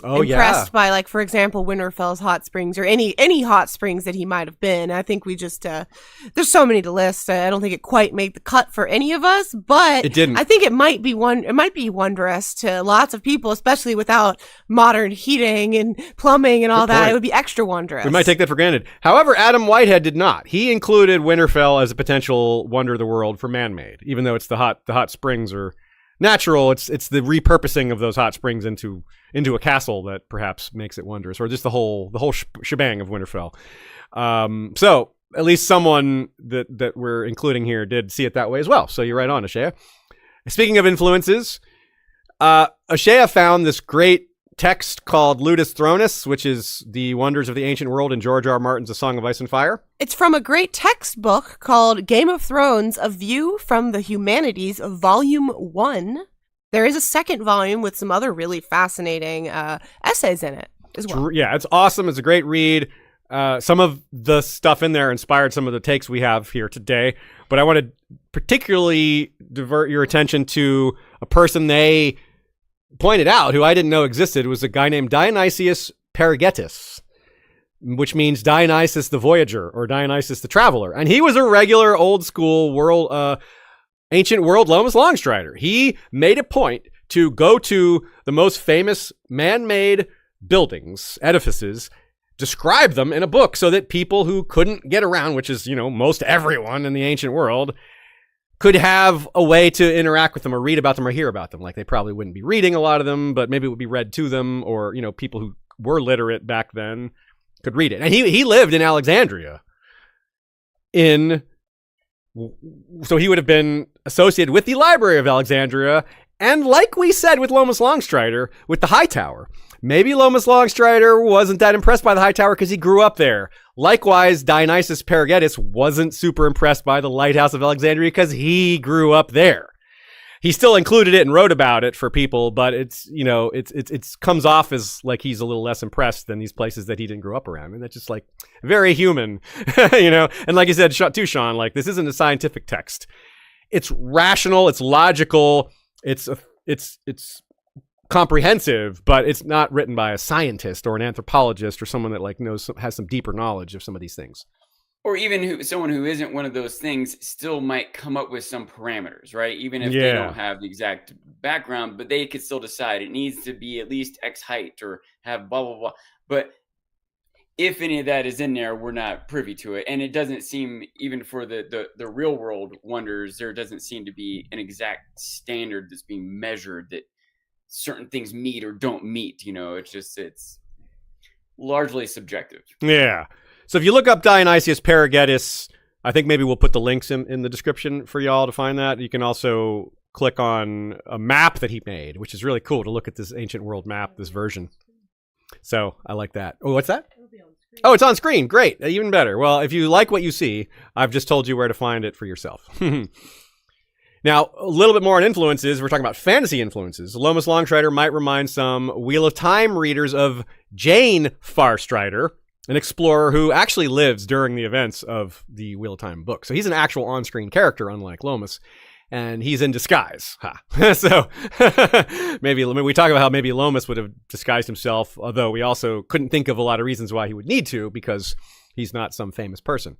impressed by, like, for example, Winterfell's hot springs or any hot springs that he might have been. I think we just there's so many to list. I don't think it quite made the cut for any of us, but it didn't. I think it might be wondrous to lots of people, especially without modern heating and plumbing and all that. Point. It would be extra wondrous. We might take that for granted. However, Adam Whitehead did not. He included Winterfell as a potential wonder of the world for man-made, even though it's the hot springs are natural. It's the repurposing of those hot springs into a castle that perhaps makes it wondrous, or just the whole shebang of Winterfell. So at least someone that we're including here did see it that way as well. So you're right on, Ashea. Speaking of influences, Ashea found this great text called Ludus Thronis, which is the wonders of the ancient world in George R. R. Martin's A Song of Ice and Fire. It's from a great textbook called Game of Thrones, A View from the Humanities, Volume 1. There is a second volume with some other really fascinating essays in it as well. Yeah, it's awesome. It's a great read. Some of the stuff in there inspired some of the takes we have here today, but I want to particularly divert your attention to a person they pointed out who I didn't know existed. It was a guy named Dionysius Perigetis, which means Dionysus the Voyager or Dionysus the Traveler. And he was a regular old school ancient world Lomas Longstrider. He made a point to go to the most famous man-made buildings, edifices, describe them in a book so that people who couldn't get around, which is, most everyone in the ancient world, could have a way to interact with them or read about them or hear about them. Like, they probably wouldn't be reading a lot of them, but maybe it would be read to them, or, people who were literate back then could read it. And he lived in Alexandria so he would have been associated with the Library of Alexandria, and like we said with Lomas Longstrider, with the High Tower. Maybe Lomas Longstrider wasn't that impressed by the High Tower because he grew up there. Likewise, Dionysius Perigetis wasn't super impressed by the Lighthouse of Alexandria because he grew up there. He still included it and wrote about it for people, but it's comes off as like he's a little less impressed than these places that he didn't grow up around. And that's just like very human, And like you said, too, Sean, like, this isn't a scientific text. It's rational, it's logical, it's comprehensive, but it's not written by a scientist or an anthropologist or someone that has some deeper knowledge of some of these things. Or even someone who isn't one of those things still might come up with some parameters, right? Even if they don't have the exact background, but they could still decide it needs to be at least X height or have blah, blah, blah. But if any of that is in there, we're not privy to it. And it doesn't seem, even for the real world wonders, there doesn't seem to be an exact standard that's being measured that certain things meet or don't meet. It's largely subjective. Yeah. So if you look up Dionysius Perigetis, I think maybe we'll put the links in the description for y'all to find that. You can also click on a map that he made, which is really cool to look at this ancient world map, this version. So I like that. Oh, what's that? Oh, it's on screen. Great. Even better. Well, if you like what you see, I've just told you where to find it for yourself. Now, a little bit more on influences. We're talking about fantasy influences. Lomas Longstrider might remind some Wheel of Time readers of Jane Farstrider, an explorer who actually lives during the events of the Wheel of Time book. So he's an actual on-screen character, unlike Lomas. and he's in disguise. So maybe we talk about how maybe Lomas would have disguised himself, although we also couldn't think of a lot of reasons why he would need to, because he's not some famous person.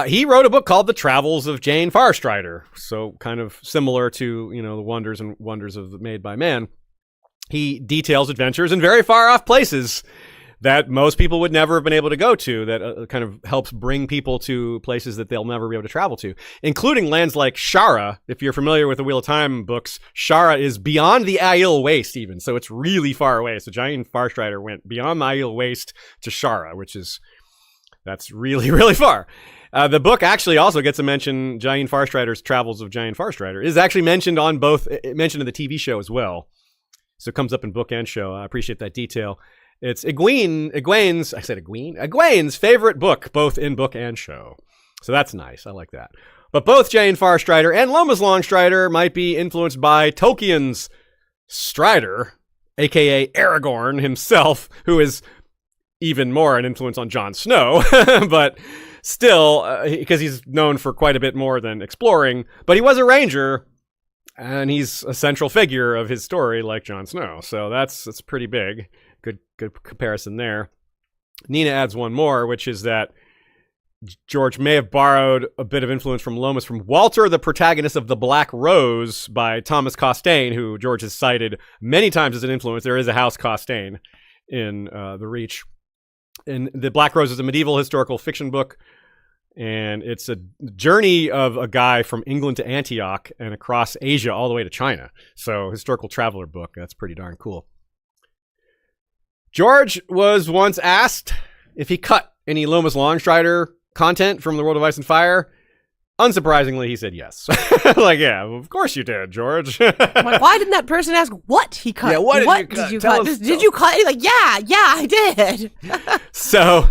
He wrote a book called The Travels of Jane Farstrider, so kind of similar to, the wonders and wonders of Made by Man. He details adventures in very far off places that most people would never have been able to go to, that kind of helps bring people to places that they'll never be able to travel to, including lands like Shara. If you're familiar with the Wheel of Time books, Shara is beyond the Aiel Waste even, so it's really far away. So Jane Farstrider went beyond the Aiel Waste to Shara, that's really, really far. The book actually also gets a mention. Jane Farstrider's Travels of Jane Farstrider is actually mentioned in the TV show as well. So it comes up in book and show. I appreciate that detail. It's Egwene's favorite book, both in book and show. So that's nice. I like that. But both Jane Farstrider and Lomas Longstrider might be influenced by Tolkien's Strider, aka Aragorn himself, who is even more an influence on Jon Snow, but still, because he's known for quite a bit more than exploring, but he was a ranger, and he's a central figure of his story like Jon Snow, so that's pretty big. Good comparison there. Nina adds one more, which is that George may have borrowed a bit of influence from Lomas from Walter, the protagonist of The Black Rose by Thomas Costain, who George has cited many times as an influence. There is a House Costain in The Reach. And The Black Rose is a medieval historical fiction book, and it's a journey of a guy from England to Antioch and across Asia all the way to China. So, historical traveler book. That's pretty darn cool. George was once asked if he cut any Lomas Longstrider content from The World of Ice and Fire. Unsurprisingly, he said yes. Yeah, of course you did, George. Like, why didn't that person ask what he cut? Yeah, what did you cut? Did you cut? He's like, yeah, I did. So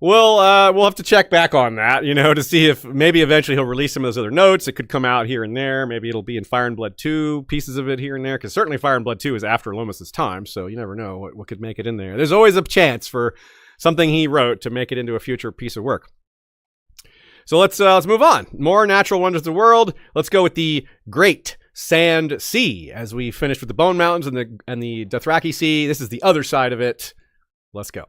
we'll have to check back on that, to see if maybe eventually he'll release some of those other notes. It could come out here and there. Maybe it'll be in Fire and Blood 2, pieces of it here and there, because certainly Fire and Blood 2 is after Lomas's time, so you never know what could make it in there. There's always a chance for something he wrote to make it into a future piece of work. So let's move on. More natural wonders of the world. Let's go with the Great Sand Sea as we finish with the Bone Mountains and the Dothraki Sea. This is the other side of it. Let's go.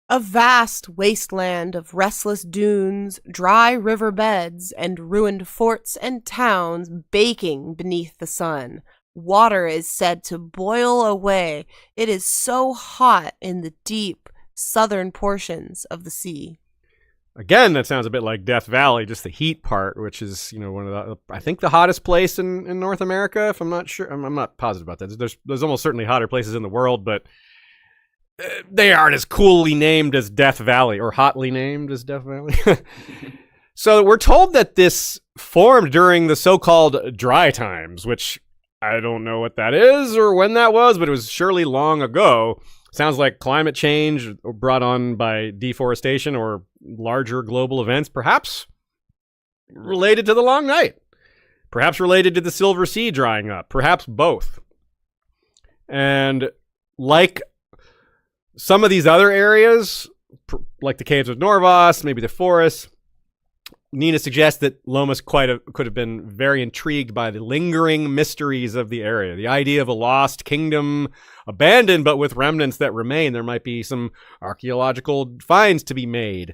A vast wasteland of restless dunes, dry river beds, and ruined forts and towns baking beneath the sun. Water is said to boil away. It is so hot in the deep southern portions of the sea. Again, that sounds a bit like Death Valley, just the heat part, which is, one of the hottest place in North America, if I'm not sure. I'm not positive about that. There's almost certainly hotter places in the world, but they aren't as coolly named as Death Valley, or hotly named as Death Valley. So we're told that this formed during the so-called dry times, which I don't know what that is or when that was, but it was surely long ago. Sounds like climate change brought on by deforestation or larger global events, perhaps related to the long night, perhaps related to the Silver Sea drying up, perhaps both. And like some of these other areas, like the caves of Norvos, maybe the forests, Nina suggests that Lomas could have been very intrigued by the lingering mysteries of the area. The idea of a lost kingdom, abandoned but with remnants that remain. There might be some archaeological finds to be made.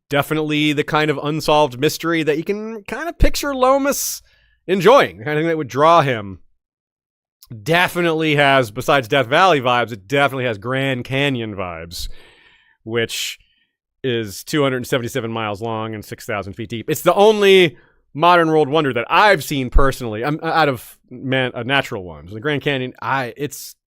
Definitely the kind of unsolved mystery that you can kind of picture Lomas enjoying. The kind of thing that would draw him. Definitely has, besides Death Valley vibes, it definitely has Grand Canyon vibes, which is 277 miles long and 6,000 feet deep. It's the only modern world wonder that I've seen personally. I'm out of natural ones. The Grand Canyon,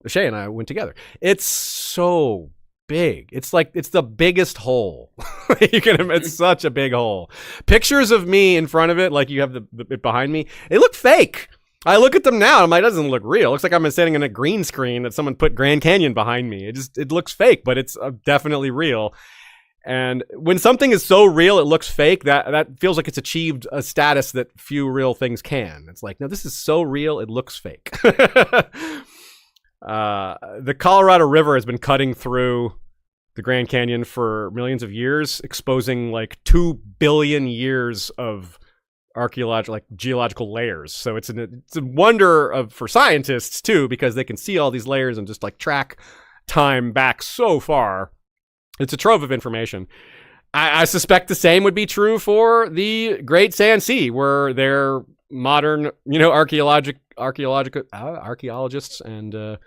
Shay and I went together. It's so big. It's the biggest hole. It's such a big hole. Pictures of me in front of it, like you have it behind me, they look fake. I look at them now, I'm like, it doesn't look real. It looks like I'm standing in a green screen that someone put Grand Canyon behind me. It looks fake, but it's definitely real. And when something is so real it looks fake, that feels like it's achieved a status that few real things can. It's like, no, this is so real it looks fake. The Colorado River has been cutting through the Grand Canyon for millions of years, exposing like 2 billion years of geological layers. So it's a wonder for scientists too, because they can see all these layers and just like track time back so far. It's a trove of information. I suspect the same would be true for the Great Sand Sea, where their modern, archaeologists and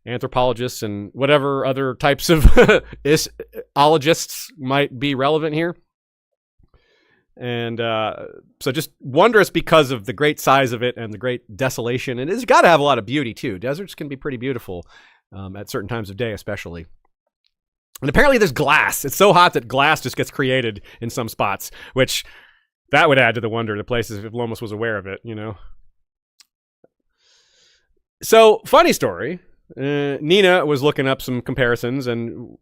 anthropologists and whatever other types of ologists might be relevant here. And so just wondrous because of the great size of it and the great desolation. And it's got to have a lot of beauty, too. Deserts can be pretty beautiful at certain times of day, especially. And apparently there's glass. It's so hot that glass just gets created in some spots, which that would add to the wonder of the places if Lomas was aware of it, So, funny story. Nina was looking up some comparisons, and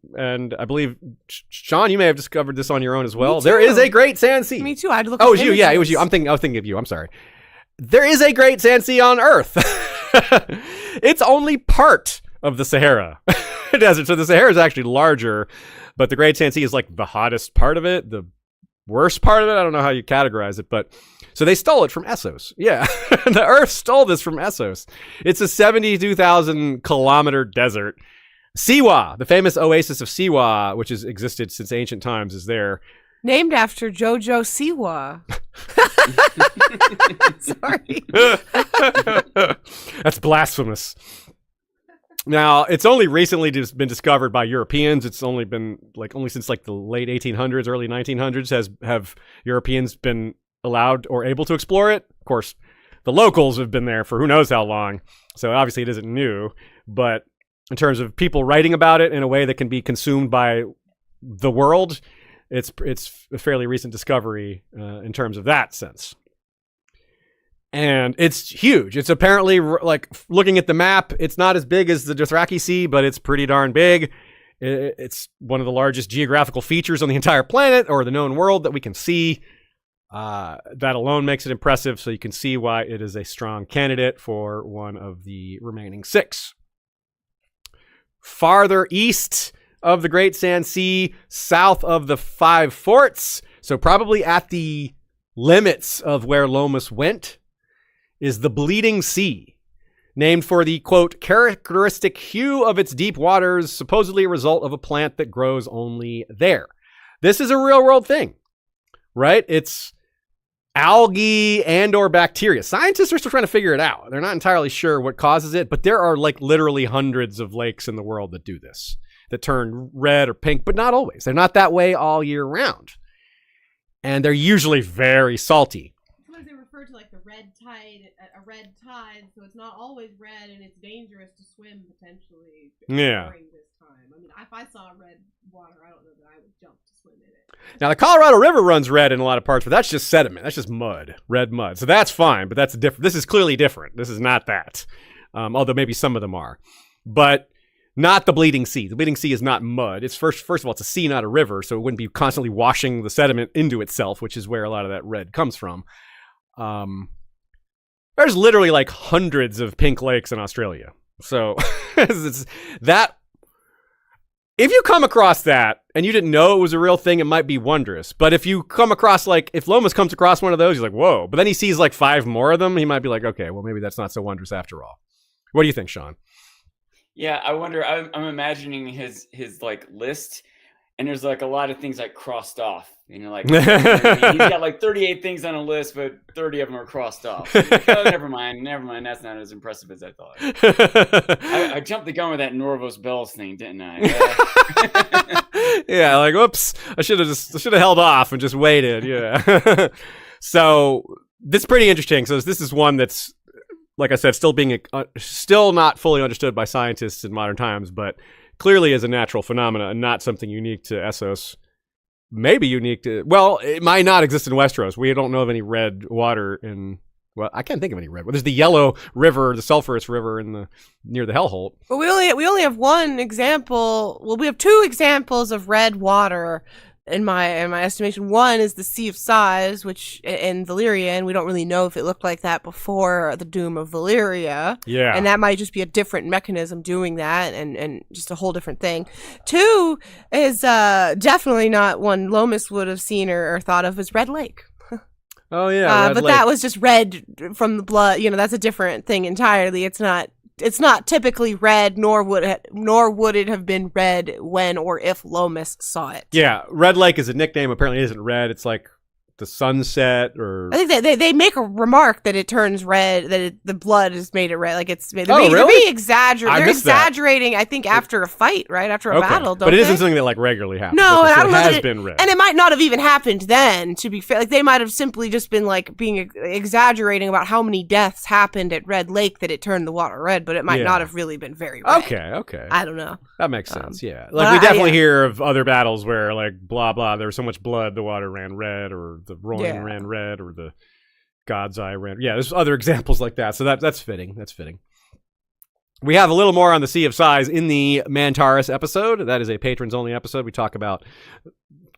I believe, Sean, you may have discovered this on your own as well. There is a Great Sand Sea. Me too. I'd look. Oh, it was you. Yeah, it was you. I was thinking of you. I'm sorry. There is a Great Sand Sea on Earth. It's only part of the Sahara Desert. So the Sahara is actually larger, but the Great Sand Sea is like the hottest part of it, the worst part of it. I don't know how you categorize it, but so they stole it from Essos. Yeah, the Earth stole this from Essos. It's a 72,000 kilometer desert. Siwa, the famous oasis of Siwa, which has existed since ancient times, is there. Named after Jojo Siwa. Sorry. That's blasphemous. Now, it's only recently been discovered by Europeans. It's only been only since the late 1800s, early 1900s have Europeans been allowed or able to explore it. Of course, the locals have been there for who knows how long. So obviously it isn't new, but in terms of people writing about it in a way that can be consumed by the world, it's a fairly recent discovery in terms of that sense. And it's huge. It's apparently, looking at the map, it's not as big as the Dothraki Sea, but it's pretty darn big. It's one of the largest geographical features on the entire planet or the known world that we can see. That alone makes it impressive, so you can see why it is a strong candidate for one of the remaining 6. Farther east of the Great Sand Sea, south of the 5 forts, so probably at the limits of where Lomas went, is the Bleeding Sea, named for the, quote, characteristic hue of its deep waters, supposedly a result of a plant that grows only there. This is a real world thing, right? It's algae and or bacteria. Scientists are still trying to figure it out. They're not entirely sure what causes it, but there are literally hundreds of lakes in the world that do this, that turn red or pink, but not always. They're not that way all year round. And they're usually very salty. Sometimes they refer to the red tide, a red tide, so it's not always red and it's dangerous to swim potentially during this time. I mean, if I saw red water, I don't know that I would jump to swim in it. Now, the Colorado River runs red in a lot of parts, but that's just sediment. That's just mud, red mud. So that's fine, but that's different. This is clearly different. This is not that, although maybe some of them are. But not the Bleeding Sea. The Bleeding Sea is not mud. It's first of all, it's a sea, not a river, so it wouldn't be constantly washing the sediment into itself, which is where a lot of that red comes from. There's literally hundreds of pink lakes in Australia. So it's that. If you come across that and you didn't know it was a real thing, it might be wondrous. But if you come across if Lomas comes across one of those, he's like, whoa. But then he sees 5 more of them. He might be like, okay, well, maybe that's not so wondrous after all. What do you think, Sean? Yeah, I wonder. I'm imagining his list, and there's a lot of things crossed off. He's got 38 things on a list, but 30 of them are crossed off. Oh, never mind. That's not as impressive as I thought. I jumped the gun with that Norvos Bells thing, didn't I? Yeah, whoops. I should have held off and just waited. Yeah. So this is pretty interesting. So this is one that's, like I said, still not fully understood by scientists in modern times, but clearly is a natural phenomena and not something unique to Essos. Maybe unique to, it might not exist in Westeros. We don't know of any red water I can't think of any red. There's the Yellow River, the sulfurous river near the Hellholt. But we only have one example. Well, we have 2 examples of red water in my estimation. One is the Sea of Sighs, which in Valyria, and we don't really know if it looked like that before the Doom of Valyria. Yeah. And that might just be a different mechanism doing that, and just a whole different thing. Two is definitely not one Lomas would have seen or thought of as Red Lake. Oh yeah, but that was just red from the blood. That's a different thing entirely. It's not typically red, nor would it have been red when or if Lomas saw it. Yeah, Red Lake is a nickname. Apparently, it isn't red. It's like the sunset, or I think they make a remark that it turns red, that the blood has made it red. Like they're really? being exaggerating. They're exaggerating. That. I think after a fight, right after a battle, don't but it they? isn't something that like regularly happens. No, and I don't know. It has been red, and it might not have even happened then. To be fair, like they might have simply just been like being exaggerating about how many deaths happened at Red Lake that it turned the water red, but it might not have really been very red. Okay. I don't know. That makes sense. Yeah, like we definitely hear of other battles where like blah blah, there was so much blood the water ran red, or the Royan ran red, or the God's Eye ran. Yeah, there's other examples like that. So that's fitting. That's fitting. We have a little more on the Sea of Sighs in the Mantaris episode. That is a patrons only episode. We talk about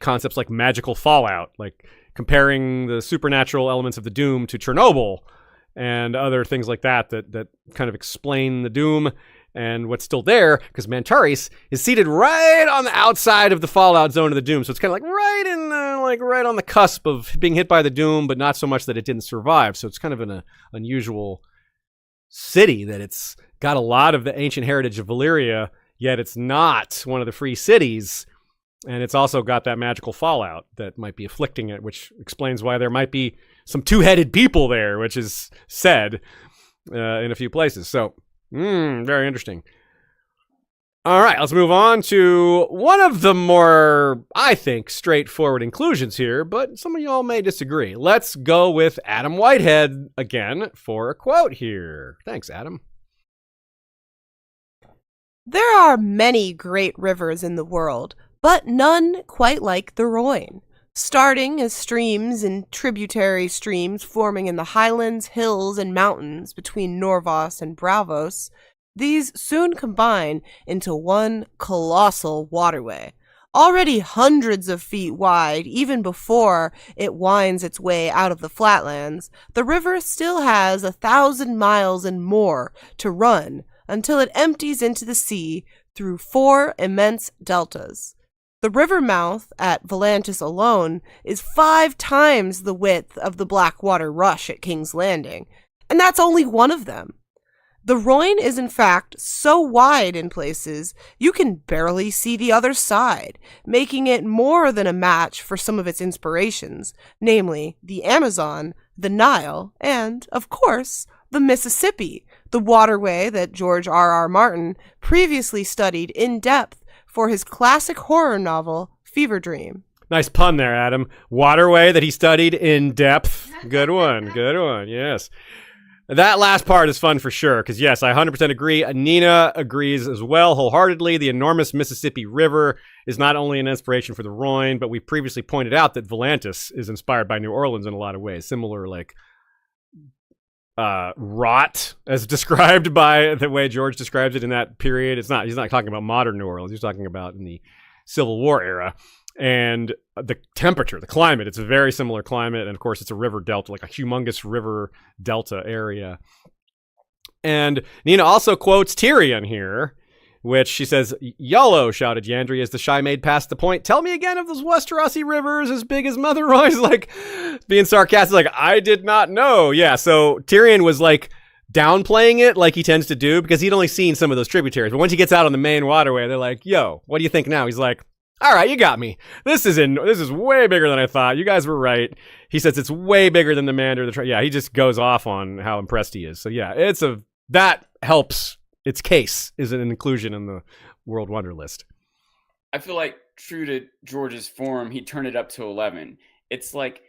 concepts like magical fallout, like comparing the supernatural elements of the Doom to Chernobyl and other things like that kind of explain the Doom and what's still there, because Mantaris is seated right on the outside of the fallout zone of the Doom. So it's kind of like right on the cusp of being hit by the Doom, but not so much that it didn't survive. So it's kind of an unusual city that it's got a lot of the ancient heritage of Valyria, yet it's not one of the free cities. And it's also got that magical fallout that might be afflicting it, which explains why there might be some two-headed people there, which is said in a few places. So, very interesting. All right, let's move on to one of the more, I think, straightforward inclusions here, but some of y'all may disagree. Let's go with Adam Whitehead again for a quote here. Thanks, Adam. There are many great rivers in the world, but none quite like the Rhoyne. Starting as streams and tributary streams forming in the highlands, hills, and mountains between Norvos and Braavos, these soon combine into one colossal waterway. Already hundreds of feet wide, even before it winds its way out of the flatlands, the river still has 1,000 miles and more to run until it empties into the sea through 4 immense deltas. The river mouth at Volantis alone is 5 times the width of the Blackwater Rush at King's Landing, and that's only one of them. The Rhoyne is in fact so wide in places you can barely see the other side, making it more than a match for some of its inspirations, namely the Amazon, the Nile, and, of course, the Mississippi, the waterway that George R.R. Martin previously studied in depth for his classic horror novel, Fever Dream. Nice pun there, Adam. Waterway that he studied in depth. Good one, yes. That last part is fun for sure, because yes, I 100% agree. Nina agrees as well, wholeheartedly. The enormous Mississippi River is not only an inspiration for the Rhoyne, but we previously pointed out that Volantis is inspired by New Orleans in a lot of ways. Similar, like, rot, as described by the way George describes it in that period. He's not talking about modern New Orleans. He's talking about in the Civil War era. And the temperature, the climate, it's a very similar climate. And of course, it's a river delta, like a humongous river delta area. And Nina also quotes Tyrion here, which she says, "Yolo," shouted Yandri as the Shy Maid passed the point. "Tell me again of those Westerosi rivers as big as Mother Roy's," like being sarcastic, like, "I did not know." Yeah, so Tyrion was like downplaying it like he tends to do because he'd only seen some of those tributaries. But once he gets out on the main waterway, they're like, "Yo, what do you think now?" He's like, "All right, you got me. This is way bigger than I thought. You guys were right." He says it's way bigger than the Mander. Yeah, he just goes off on how impressed he is. So yeah, that helps. Its case is an inclusion in the World Wonder List. I feel like, true to George's form, he turned it up to 11. It's like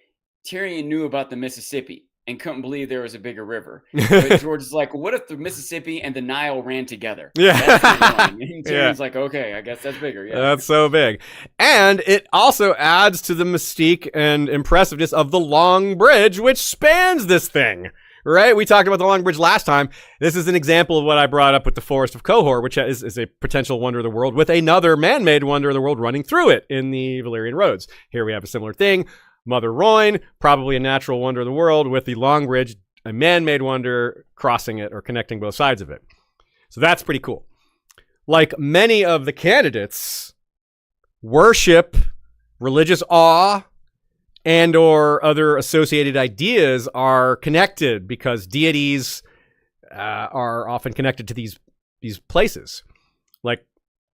Tyrion knew about the Mississippi and couldn't believe there was a bigger river. But George is like, what if the Mississippi and the Nile ran together? Yeah. And Tyrion's like, okay, I guess that's bigger. Yeah. That's so big. And it also adds to the mystique and impressiveness of the long bridge, which spans this thing. right? We talked about the Long Bridge last time. This is an example of what I brought up with the Forest of Khor, which is a potential wonder of the world with another man-made wonder of the world running through it in the Valyrian roads. Here we have a similar thing. Mother Rhoyne, probably a natural wonder of the world, with the Long Bridge, a man-made wonder crossing it or connecting both sides of it. So that's pretty cool. Like many of the candidates, worship, religious awe, and or other associated ideas are connected because deities are often connected to these places. Like,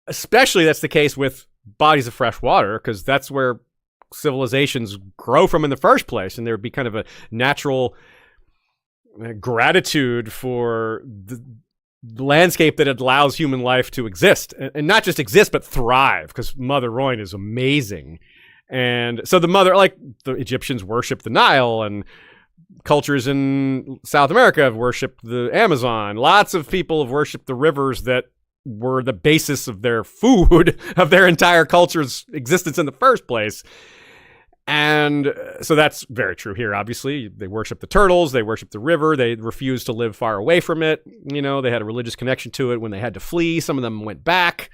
especially that's the case with bodies of fresh water, because that's where civilizations grow from in the first place, and there would be kind of a natural gratitude for the landscape that allows human life to exist, and not just exist, but thrive, because Mother Rhoyne is amazing. And so the Egyptians worship the Nile, and cultures in South America have worshipped the Amazon. Lots of people have worshipped the rivers that were the basis of their food, of their entire culture's existence in the first place. And so that's very true here, obviously. They worship the turtles, they worship the river, they refuse to live far away from it. You know, they had a religious connection to it when they had to flee. Some of them went back,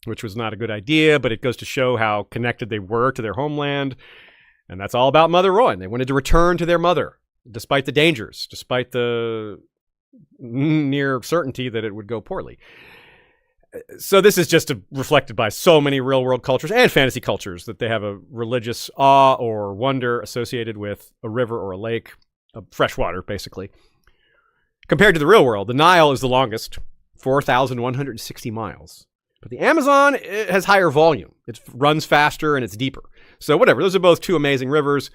which was not a good idea, but it goes to show how connected they were to their homeland. And that's all about Mother Rhoyne. They wanted to return to their mother, despite the dangers, despite the near certainty that it would go poorly. So this is just reflected by so many real-world cultures and fantasy cultures that they have a religious awe or wonder associated with a river or a lake, fresh water, basically. Compared to the real world, the Nile is the longest, 4,160 miles. But the Amazon, it has higher volume. It runs faster and it's deeper. So whatever, those are both two amazing rivers.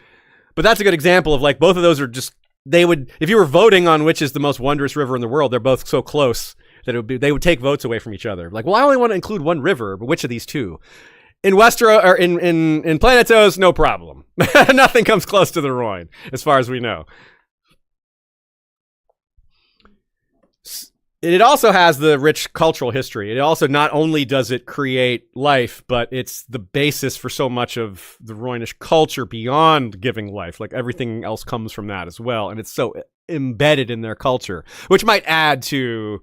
But that's a good example of, like, both of those are just, they would, if you were voting on which is the most wondrous river in the world, they're both so close that they would take votes away from each other. Like, well, I only want to include one river, but which of these two? In Westeros, or in Planetos, no problem. Nothing comes close to the Rhoyne, as far as we know. It also has the rich cultural history. It also, not only does it create life, but it's the basis for so much of the Rhoynish culture beyond giving life. Like, everything else comes from that as well. And it's so embedded in their culture, which might add to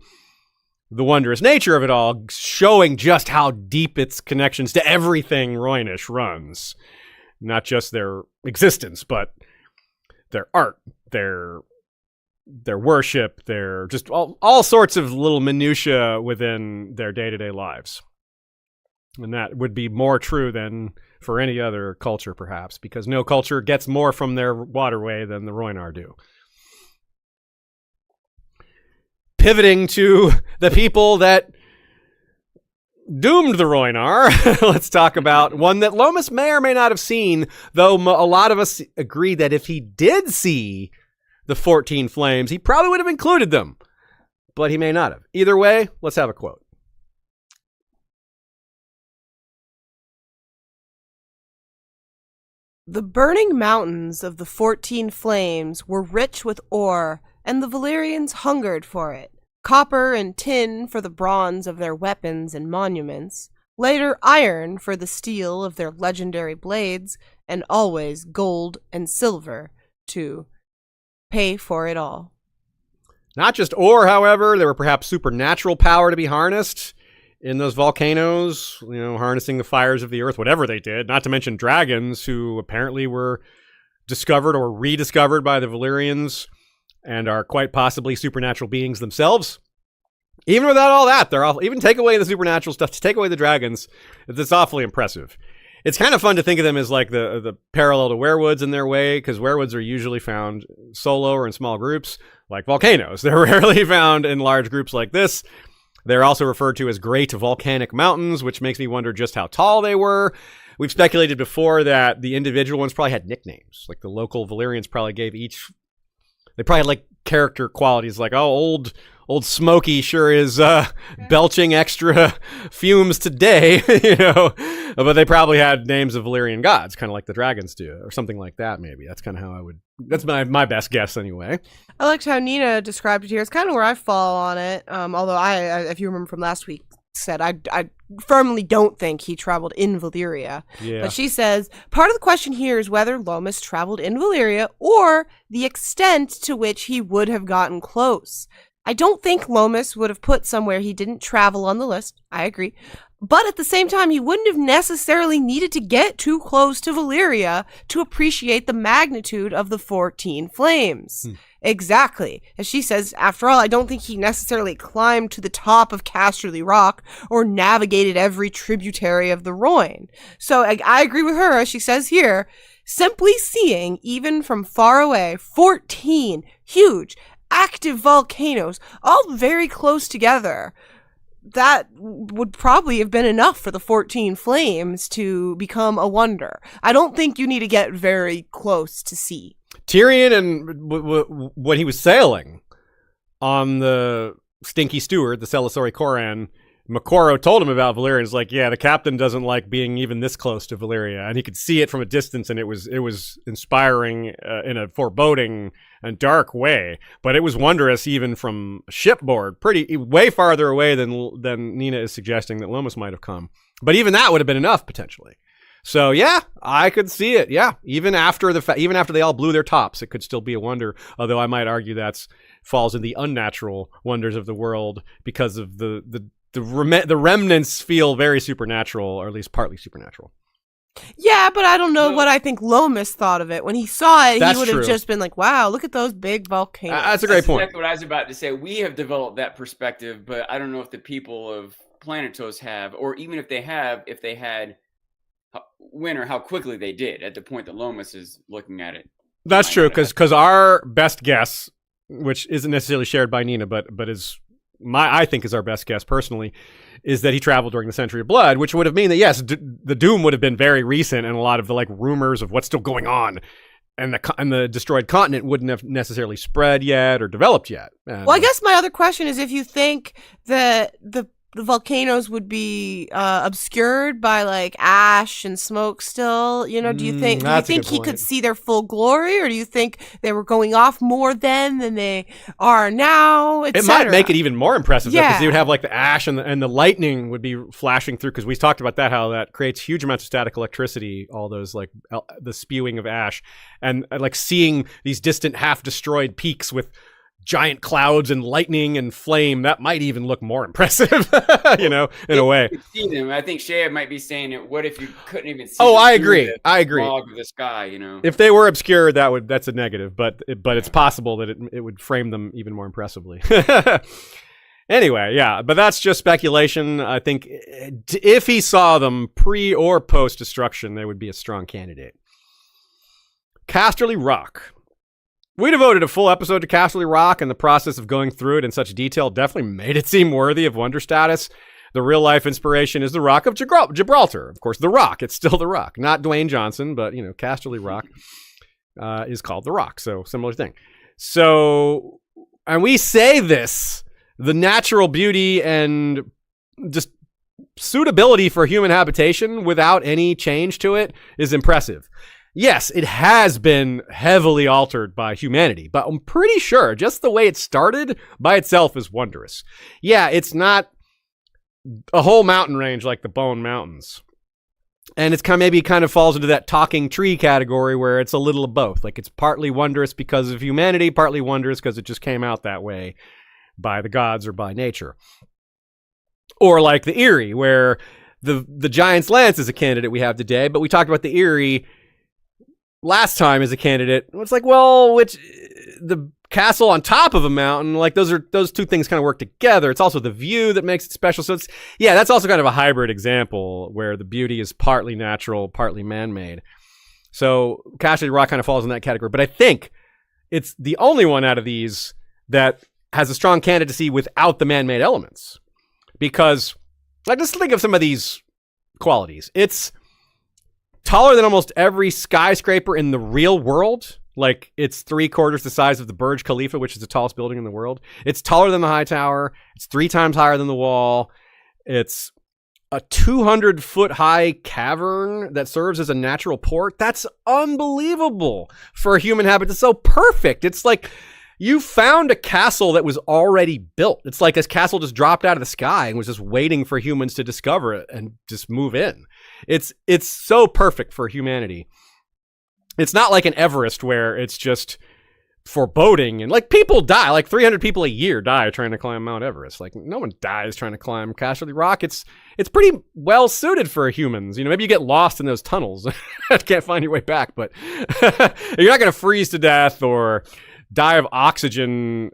the wondrous nature of it all, showing just how deep its connections to everything Rhoynish runs. Not just their existence, but their art, their worship, their just all sorts of little minutiae within their day-to-day lives. And that would be more true than for any other culture, perhaps, because no culture gets more from their waterway than the Rhoynar do. Pivoting to the people that doomed the Rhoynar, let's talk about one that Lomas may or may not have seen, though a lot of us agree that if he did see the 14 flames, he probably would have included them, but he may not have. Either way, let's have a quote. The burning mountains of the 14 flames were rich with ore, and the Valyrians hungered for it. Copper and tin for the bronze of their weapons and monuments, later iron for the steel of their legendary blades, and always gold and silver to pay for it all. Not just ore, however, there were perhaps supernatural power to be harnessed in those volcanoes, you know, harnessing the fires of the earth, whatever they did, not to mention dragons who apparently were discovered or rediscovered by the Valyrians and are quite possibly supernatural beings themselves. Even without all that, even take away the supernatural stuff, to take away the dragons, it's awfully impressive. It's kind of fun to think of them as like the parallel to werewoods in their way, because werewoods are usually found solo or in small groups, like volcanoes. They're rarely found in large groups like this. They're also referred to as great volcanic mountains, which makes me wonder just how tall they were. We've speculated before that the individual ones probably had nicknames. Like the local Valyrians probably gave each... They probably had like character qualities like, oh, old Smokey sure is belching extra fumes today, you know. But they probably had names of Valyrian gods, kind of like the dragons do, or something like that maybe. That's kind of how I would... That's my best guess anyway. I liked how Nina described it here. It's kind of where I fall on it. Although if you remember from last week's said, I firmly don't think he traveled in Valyria. Yeah. But she says, part of the question here is whether Lomas traveled in Valyria or the extent to which he would have gotten close. I don't think Lomas would have put somewhere he didn't travel on the list. I agree. But at the same time, he wouldn't have necessarily needed to get too close to Valyria to appreciate the magnitude of the 14 flames. Exactly. As she says, after all, I don't think he necessarily climbed to the top of Casterly Rock or navigated every tributary of the Rhoyne. So I agree with her, as she says here, simply seeing, even from far away, 14 huge, active volcanoes, all very close together, that would probably have been enough for the 14 flames to become a wonder. I don't think you need to get very close to see. Tyrion, and when he was sailing on the Stinky Steward, the Celisori Coran, Makoro told him about Valyria. It's like, yeah, the captain doesn't like being even this close to Valyria, and he could see it from a distance, and it was inspiring in a foreboding and dark way. But it was wondrous even from shipboard, way farther away than Nina is suggesting that Lomas might have come. But even that would have been enough potentially. So yeah, I could see it. Yeah, even after they all blew their tops, it could still be a wonder. Although I might argue that's falls in the unnatural wonders of the world because of the remnants feel very supernatural, or at least partly supernatural. Yeah, but I don't know what I think Lomas thought of it. When he saw it, he would have just been like, wow, look at those big volcanoes. That's a great point. That's what I was about to say. We have developed that perspective, but I don't know if the people of Planetos have, or even if they had, when or how quickly they did at the point that Lomas is looking at it. That's true, because our best guess, which isn't necessarily shared by Nina, but is I think is our best guess personally, is that he traveled during the Century of Blood, which would have mean that, yes, the Doom would have been very recent, and a lot of the rumors of what's still going on and the destroyed continent wouldn't have necessarily spread yet or developed yet. Well, I guess my other question is if you think that the volcanoes would be obscured by ash and smoke still, do you think he could see their full glory, or do you think they were going off more then than they are now? It might make it even more impressive because you would have the ash and the lightning would be flashing through, because we talked about that, how that creates huge amounts of static electricity, all those the spewing of ash, and seeing these distant half destroyed peaks with giant clouds and lightning and flame, that might even look more impressive, in a way. You could see them. I think Shea might be saying it. What if you couldn't even see? Oh, I agree. Fog of the sky, If they were obscured, that's a negative, but it's possible that it would frame them even more impressively. Anyway, yeah, but that's just speculation. I think if he saw them pre or post destruction, they would be a strong candidate. Casterly Rock. We devoted a full episode to Casterly Rock, and the process of going through it in such detail definitely made it seem worthy of wonder status. The real-life inspiration is the Rock of Gibraltar. Of course, the Rock. It's still the Rock. Not Dwayne Johnson, but, Casterly Rock is called the Rock, so similar thing. So, and we say this, the natural beauty and just suitability for human habitation without any change to it is impressive. Yes, it has been heavily altered by humanity, but I'm pretty sure just the way it started by itself is wondrous. Yeah, it's not a whole mountain range like the Bone Mountains. And it's maybe kind of falls into that talking tree category where it's a little of both. It's partly wondrous because of humanity, partly wondrous because it just came out that way by the gods or by nature. Or like the Eyrie, where the Giant's Lance is a candidate we have today, but we talked about the Eyrie last time as a candidate. It's the castle on top of a mountain, those two things kind of work together. It's also the view that makes it special. So that's also kind of a hybrid example where the beauty is partly natural, partly man-made. So Casterly Rock kind of falls in that category, but I think it's the only one out of these that has a strong candidacy without the man-made elements. Because just think of some of these qualities. It's taller than almost every skyscraper in the real world. It's 3/4 the size of the Burj Khalifa, which is the tallest building in the world. It's taller than the High Tower. It's 3 times higher than the Wall. It's a 200-foot high cavern that serves as a natural port. That's unbelievable for a human habitat. It's so perfect. It's you found a castle that was already built. It's like this castle just dropped out of the sky and was just waiting for humans to discover it and just move in. It's so perfect for humanity. It's not like an Everest where it's just foreboding and like people die, like 300 people a year die trying to climb Mount Everest. Like no one dies trying to climb Castle Rock. It's pretty well suited for humans. You know, maybe you get lost in those tunnels and can't find your way back, but you're not going to freeze to death or die of oxygen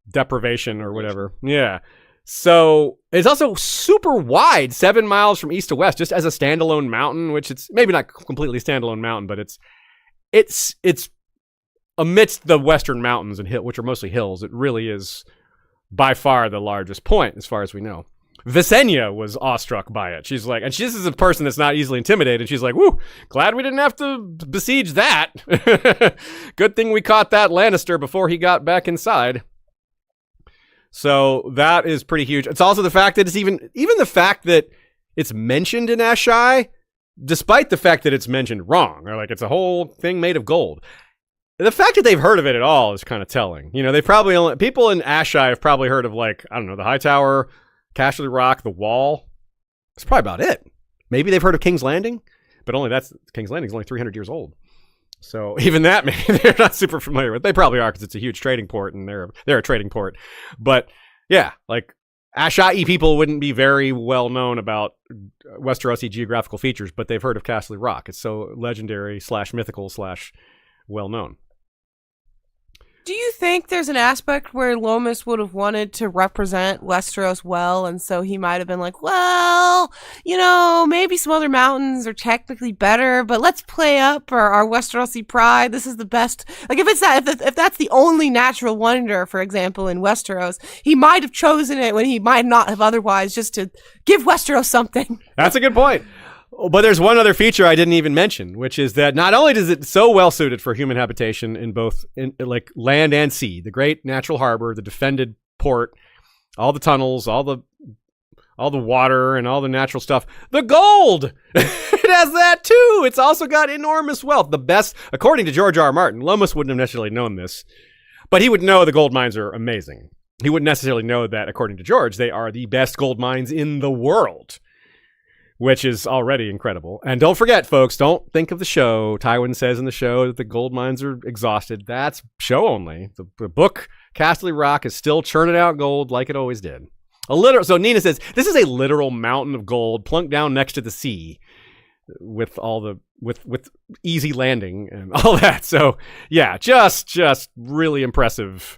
deprivation or whatever. Yeah. So it's also super wide, 7 miles from east to west, just as a standalone mountain, which it's maybe not completely standalone mountain, but it's amidst the western mountains and which are mostly hills. It really is by far the largest point, as far as we know. Visenya was awestruck by it. She's like, and this is a person that's not easily intimidated. She's like, woo, glad we didn't have to besiege that. Good thing we caught that Lannister before he got back inside. So that is pretty huge. It's also the fact that it's even the fact that it's mentioned in Ashai, despite the fact that it's mentioned wrong, or like it's a whole thing made of gold. The fact that they've heard of it at all is kind of telling. You know, they probably people in Ashai have probably heard of, like, I don't know, the High Tower, Castle Rock, the Wall. That's probably about it. Maybe they've heard of King's Landing, but King's Landing is only 300 years old. So even that, maybe they're not super familiar with. They probably are because it's a huge trading port and they're a trading port. But yeah, like Ashai people wouldn't be very well known about Westerosi geographical features, but they've heard of Castle Rock. It's so legendary / mythical / well known. Do you think there's an aspect where Lomas would have wanted to represent Westeros well, and so he might have been like, well, you know, maybe some other mountains are technically better, but let's play up our Westerosi pride. This is the best. Like, if that's the only natural wonder, for example, in Westeros, he might have chosen it when he might not have otherwise, just to give Westeros something. That's a good point. But there's one other feature I didn't even mention, which is that not only is it so well suited for human habitation in both like land and sea, the great natural harbor, the defended port, all the tunnels, all the water and all the natural stuff, the gold, it has that too. It's also got enormous wealth. The best, according to George R. R. Martin, Lomas wouldn't have necessarily known this, but he would know the gold mines are amazing. He wouldn't necessarily know that, according to George, they are the best gold mines in the world, which is already incredible. And don't forget, folks, don't think of the show. Tywin says in the show that the gold mines are exhausted. That's show only. The book, Castle Rock, is still churning out gold like it always did. So Nina says, this is a literal mountain of gold plunked down next to the sea with with easy landing and all that. So yeah, just really impressive.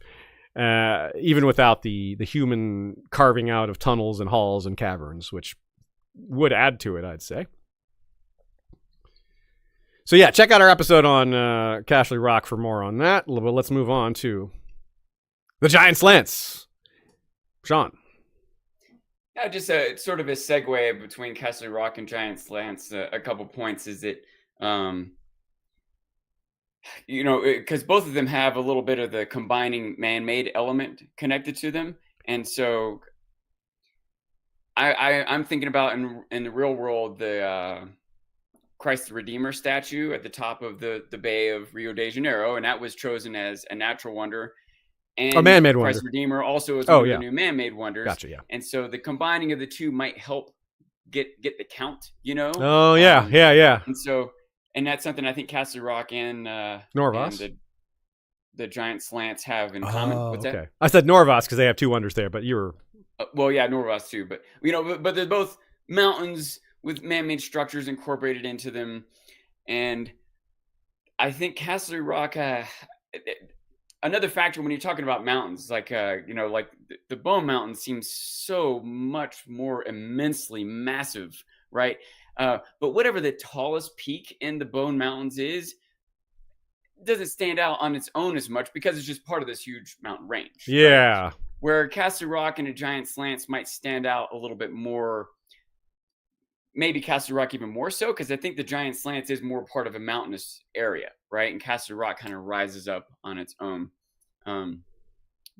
Even without the human carving out of tunnels and halls and caverns, which would add to it, I'd say. So yeah, check out our episode on Castle Rock for more on that. But let's move on to the Giant Slants. Sean. Yeah, just sort of a segue between Castle Rock and Giant Slants. A couple points is that, you know, because both of them have a little bit of the combining man-made element connected to them, and so I'm thinking about in the real world the Christ the Redeemer statue at the top of the bay of Rio de Janeiro, and that was chosen as a natural wonder. And a man-made wonder. Christ the Redeemer also is one of the new man-made wonders. Gotcha, yeah. And so the combining of the two might help get the count, you know? Oh, yeah, yeah. And that's something I think Castle Rock and Norvos. And the Giant Slants have in common. What's okay. that? I said Norvos because they have two wonders there, but you were... well, yeah, Norvos too, but you know, but they're both mountains with man-made structures incorporated into them, and I think Castle Rock. Another factor when you're talking about mountains, like you know, like the Bone Mountain seems so much more immensely massive, right? But whatever the tallest peak in the Bone Mountains is, doesn't stand out on its own as much because it's just part of this huge mountain range. Yeah. Right? Where Castle Rock and the Giant Slants might stand out a little bit more, maybe Castle Rock even more so, because I think the Giant Slants is more part of a mountainous area, right? And Castle Rock kind of rises up on its own.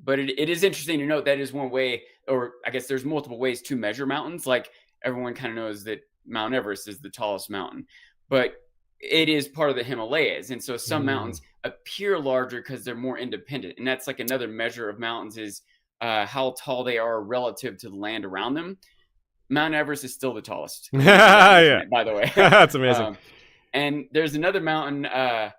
But it is interesting to note that is one way, or I guess there's multiple ways to measure mountains. Like everyone kind of knows that Mount Everest is the tallest mountain. But it is part of the Himalayas. And so some mountains appear larger because they're more independent. And that's like another measure of mountains is how tall they are relative to the land around them. Mount Everest is still the tallest. Yeah. By the way. That's amazing. And there's another mountain, I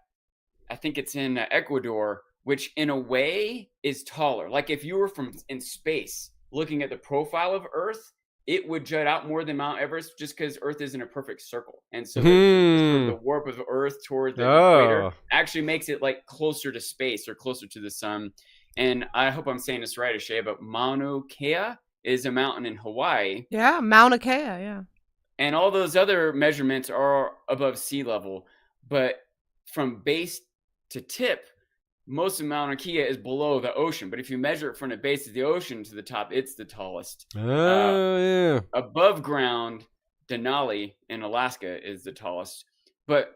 think it's in Ecuador, which in a way is taller. Like if you were from in space looking at the profile of Earth, it would jut out more than Mount Everest just because Earth isn't a perfect circle. And so the warp of Earth toward the equator actually makes it like closer to space or closer to the sun. And I hope I'm saying this right, Ashay, but Mauna Kea is a mountain in Hawaii. Yeah, Mauna Kea, yeah. And all those other measurements are above sea level. But from base to tip, most of Mauna Kea is below the ocean. But if you measure it from the base of the ocean to the top, it's the tallest. Yeah. Above ground, Denali in Alaska is the tallest. But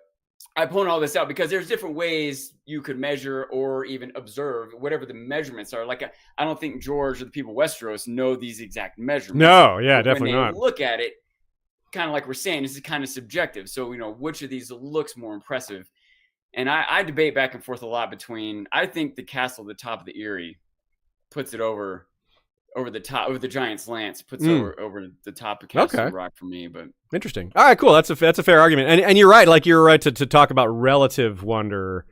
I point all this out because there's different ways you could measure or even observe whatever the measurements are. Like, I don't think George or the people of Westeros know these exact measurements. No, yeah, but definitely when they not. look at it, kind of like we're saying, this is kind of subjective. So, which of these looks more impressive? And I debate back and forth a lot between, I think the castle at the top of the Erie puts it over the top, over the Giant's Lance, puts it over the top of Castle Rock for me. But interesting. All right, cool. That's a fair argument. And you're right. Like, you're right to talk about relative wonder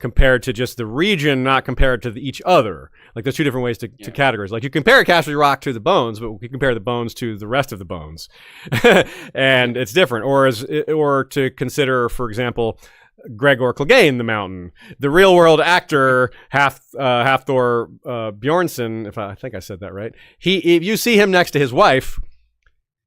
compared to just the region, not compared to each other. Like, there's two different ways to categorize. Like, you compare Castle Rock to the bones, but we compare the bones to the rest of the bones, and it's different. Or to consider, for example, Gregor Clegane, the mountain, the real world actor, Hafthor Bjornsson, if I think I said that right. If you see him next to his wife,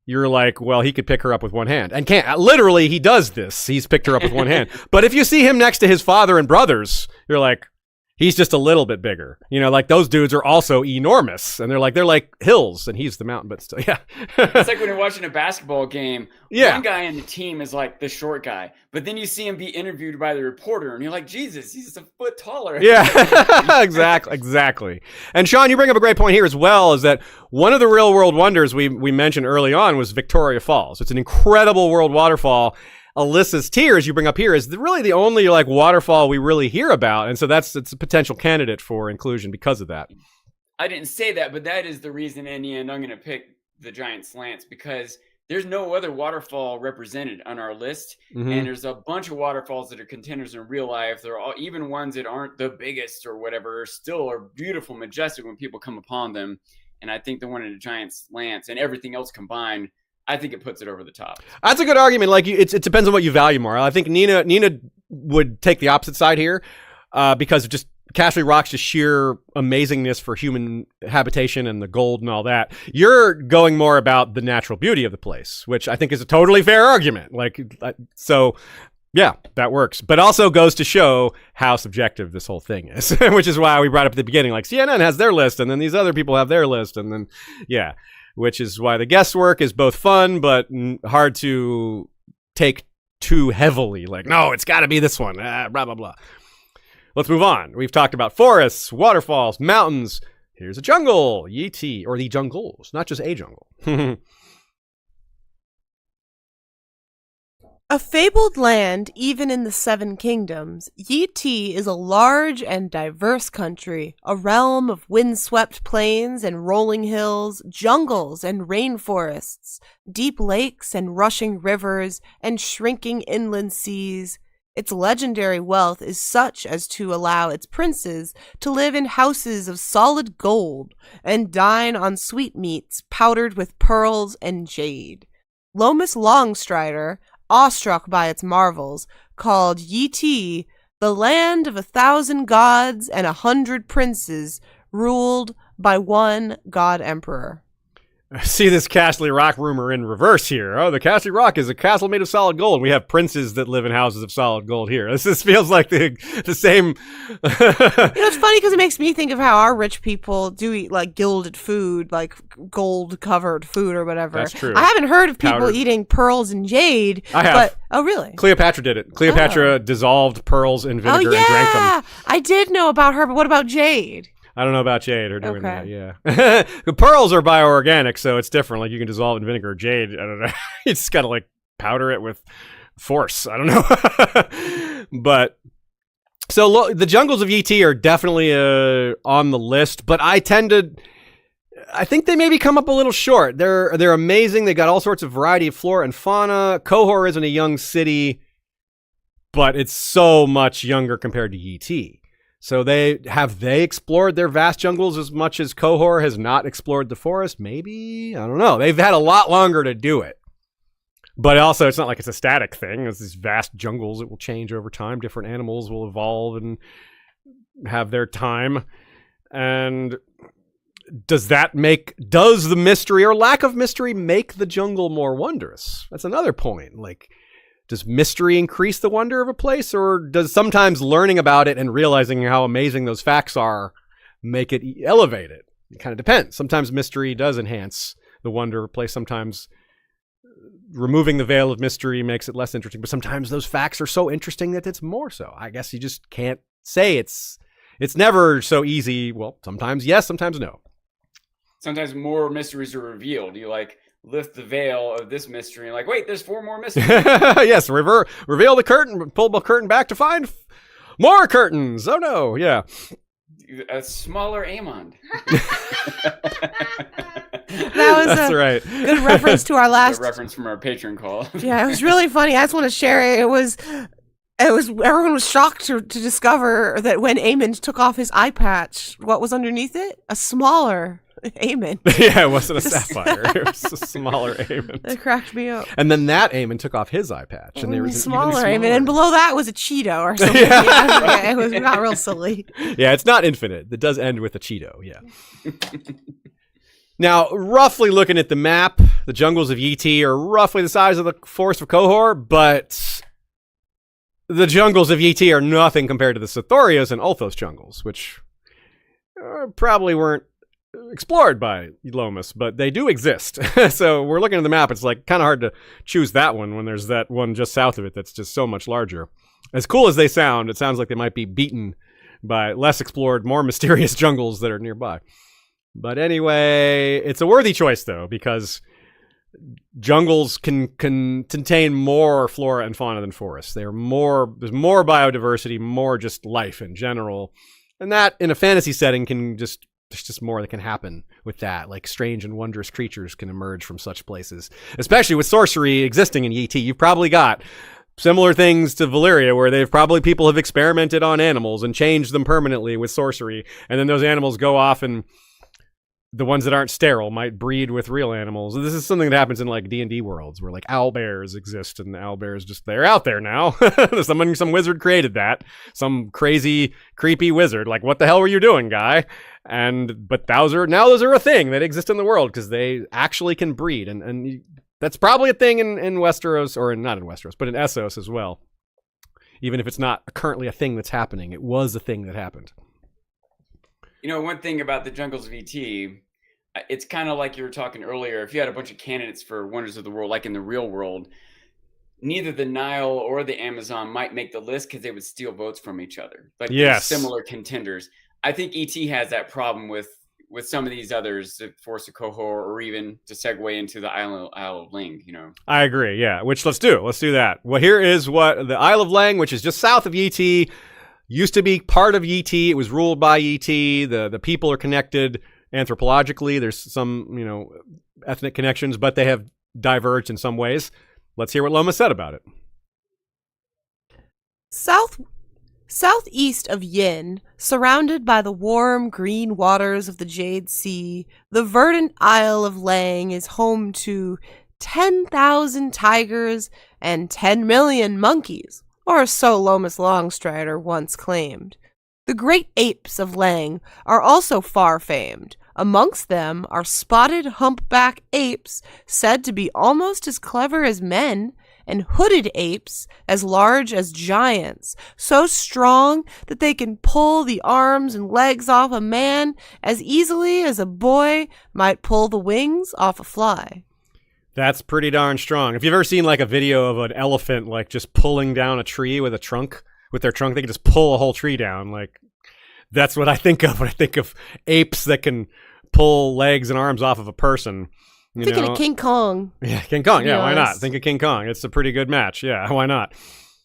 you're like, well, he could pick her up with one hand, and can't. Literally, he does this. He's picked her up with one hand. But if you see him next to his father and brothers, you're like, he's just a little bit bigger. Like those dudes are also enormous, and they're like hills, and he's the mountain, but still, yeah. It's like when you're watching a basketball game. Yeah. One guy in the team is like the short guy, but then you see him be interviewed by the reporter, and you're like, Jesus, he's a foot taller. Yeah, exactly. And Sean, you bring up a great point here as well, is that one of the real world wonders we mentioned early on was Victoria Falls. It's an incredible world waterfall. Alyssa's Tears, you bring up here, is really the only like waterfall we really hear about, and so it's a potential candidate for inclusion because of that. I didn't say that, but that is the reason in the end I'm going to pick the Giant's Lance, because there's no other waterfall represented on our list, and there's a bunch of waterfalls that are contenders in real life. They're all, even ones that aren't the biggest or whatever, still are beautiful, majestic when people come upon them. And I think the one in the Giant's Lance and everything else combined, I think it puts it over the top. That's a good argument. Like, it depends on what you value more. I think Nina would take the opposite side here, because of just Castle Rock's just sheer amazingness for human habitation and the gold and all that. You're going more about the natural beauty of the place, which I think is a totally fair argument. Like, so yeah, that works. But also goes to show how subjective this whole thing is, which is why we brought up at the beginning, like CNN has their list and then these other people have their list, and then, yeah. Which is why the guesswork is both fun, but hard to take too heavily. Like, no, it's got to be this one. Blah, blah, blah. Let's move on. We've talked about forests, waterfalls, mountains. Here's a jungle. Yee-Tee, or the jungles, not just a jungle. A fabled land, even in the Seven Kingdoms, Yee-Tee is a large and diverse country, a realm of windswept plains and rolling hills, jungles and rainforests, deep lakes and rushing rivers, and shrinking inland seas. Its legendary wealth is such as to allow its princes to live in houses of solid gold and dine on sweetmeats powdered with pearls and jade. Lomas Longstrider, awestruck by its marvels, called Yee-Tee the land of 1,000 gods and 100 princes, ruled by one god emperor. See this Castle Rock rumor in reverse here. Oh, the Castle Rock is a castle made of solid gold. We have princes that live in houses of solid gold here. This feels like the same. It's funny because it makes me think of how our rich people do eat like gilded food, like gold covered food or whatever. That's true. I haven't heard of people eating pearls and jade. I have. But, oh, really? Cleopatra did it. Cleopatra dissolved pearls in vinegar and drank them. I did know about her, but what about jade? I don't know about jade or doing that, yeah. The pearls are bioorganic, so it's different. Like, you can dissolve in vinegar. Jade, I don't know. You just got to, like, powder it with force. I don't know. But so the jungles of ET are definitely on the list, but I think they maybe come up a little short. They're amazing. They got all sorts of variety of flora and fauna. Khor isn't a young city, but it's so much younger compared to ET. So they explored their vast jungles as much as Khor has not explored the forest? Maybe? I don't know. They've had a lot longer to do it. But also, it's not like it's a static thing. It's these vast jungles. It will change over time. Different animals will evolve and have their time. And does the mystery or lack of mystery make the jungle more wondrous? That's another point. Like, does mystery increase the wonder of a place, or does sometimes learning about it and realizing how amazing those facts are make it elevate it? It kind of depends. Sometimes mystery does enhance the wonder of a place. Sometimes removing the veil of mystery makes it less interesting, but sometimes those facts are so interesting that it's more so. I guess you just can't say it's never so easy. Well, sometimes yes, sometimes no. Sometimes more mysteries are revealed. You lift the veil of this mystery and wait, there's 4 more mysteries. Yes, reveal the curtain, pull the curtain back to find more curtains. Oh no, yeah. A smaller Aemond. That's right. Good reference to our last reference from our Patreon call. Yeah, it was really funny. I just want to share it. It was everyone was shocked to discover that when Aemond took off his eye patch, what was underneath it? A smaller Aemond. Yeah, it wasn't a sapphire. It was a smaller Aemond. It cracked me up. And then that Aemond took off his eye patch, and there was smaller Aemond, and below that was a Cheeto or something. Yeah, it was not real silly. Yeah, it's not infinite. It does end with a Cheeto. Yeah. Now, roughly looking at the map, the jungles of ET are roughly the size of the forest of Khor, but the jungles of ET are nothing compared to the Sithorias and Ulthos jungles, which probably weren't explored by Lomas, but they do exist. So we're looking at the map. It's kind of hard to choose that one when there's that one just south of it that's just so much larger. As cool as they sound, it sounds like they might be beaten by less explored, more mysterious jungles that are nearby. But anyway, it's a worthy choice, though, because jungles can contain more flora and fauna than forests. There's more biodiversity, more just life in general. And that, in a fantasy setting, there's just more that can happen with that. Like strange and wondrous creatures can emerge from such places. Especially with sorcery existing in ET. You've probably got similar things to Valyria, where people have experimented on animals and changed them permanently with sorcery. And then those animals go off and the ones that aren't sterile might breed with real animals. This is something that happens in D&D worlds where owlbears exist, and the owlbears they're out there now. Some wizard created that. Some crazy, creepy wizard. What the hell were you doing, guy? But those are a thing that exist in the world because they actually can breed. And that's probably a thing in Westeros, or not in Westeros, but in Essos as well. Even if it's not currently a thing that's happening, it was a thing that happened. One thing about the jungles of ET, it's kind of like you were talking earlier. If you had a bunch of candidates for Wonders of the World, like in the real world, neither the Nile or the Amazon might make the list because they would steal votes from each other. Yes. Similar contenders. I think ET has that problem with some of these others, the Forest of Khor, or even to segue into the Isle of Ling, I agree, yeah. Which let's do that. Well, here is what the Isle of Ling, which is just south of ET, used to be part of ET. It was ruled by ET. The people are connected anthropologically. There's some, ethnic connections, but they have diverged in some ways. Let's hear what Loma said about it. Southeast of Yin, surrounded by the warm green waters of the Jade Sea, the verdant Isle of Lang is home to 10,000 tigers and 10 million monkeys. Or so Lomas Longstrider once claimed. The great apes of Lang are also far famed. Amongst them are spotted humpback apes said to be almost as clever as men, and hooded apes as large as giants, so strong that they can pull the arms and legs off a man as easily as a boy might pull the wings off a fly. That's pretty darn strong. If you've ever seen a video of an elephant just pulling down a tree with their trunk, they can just pull a whole tree down. That's what I think of when I think of apes that can pull legs and arms off of a person. Thinking of King Kong. Yeah, King Kong. Yeah, why not? Think of King Kong. It's a pretty good match. Yeah, why not?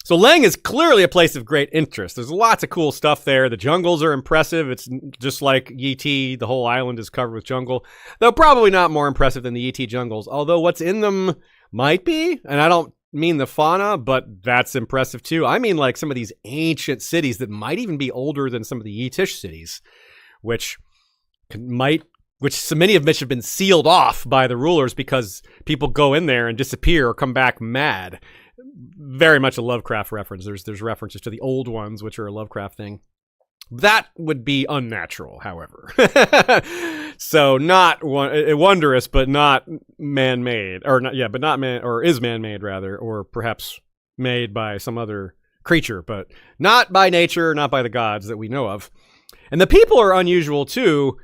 So Leng is clearly a place of great interest. There's lots of cool stuff there. The jungles are impressive. It's just like Yi, the whole island is covered with jungle, though probably not more impressive than the Yi jungles, although what's in them might be, and I don't mean the fauna, but that's impressive too. I mean like some of these ancient cities that might even be older than some of the Yitish cities, which so many of which have been sealed off by the rulers because people go in there and disappear or come back mad. Very much a Lovecraft reference. There's references to the old ones, which are a Lovecraft thing. That would be unnatural, however. So not wondrous, but not man-made, or not. Yeah, but not man, or is man-made rather, or perhaps made by some other creature, but not by nature, not by the gods that we know of. And the people are unusual too.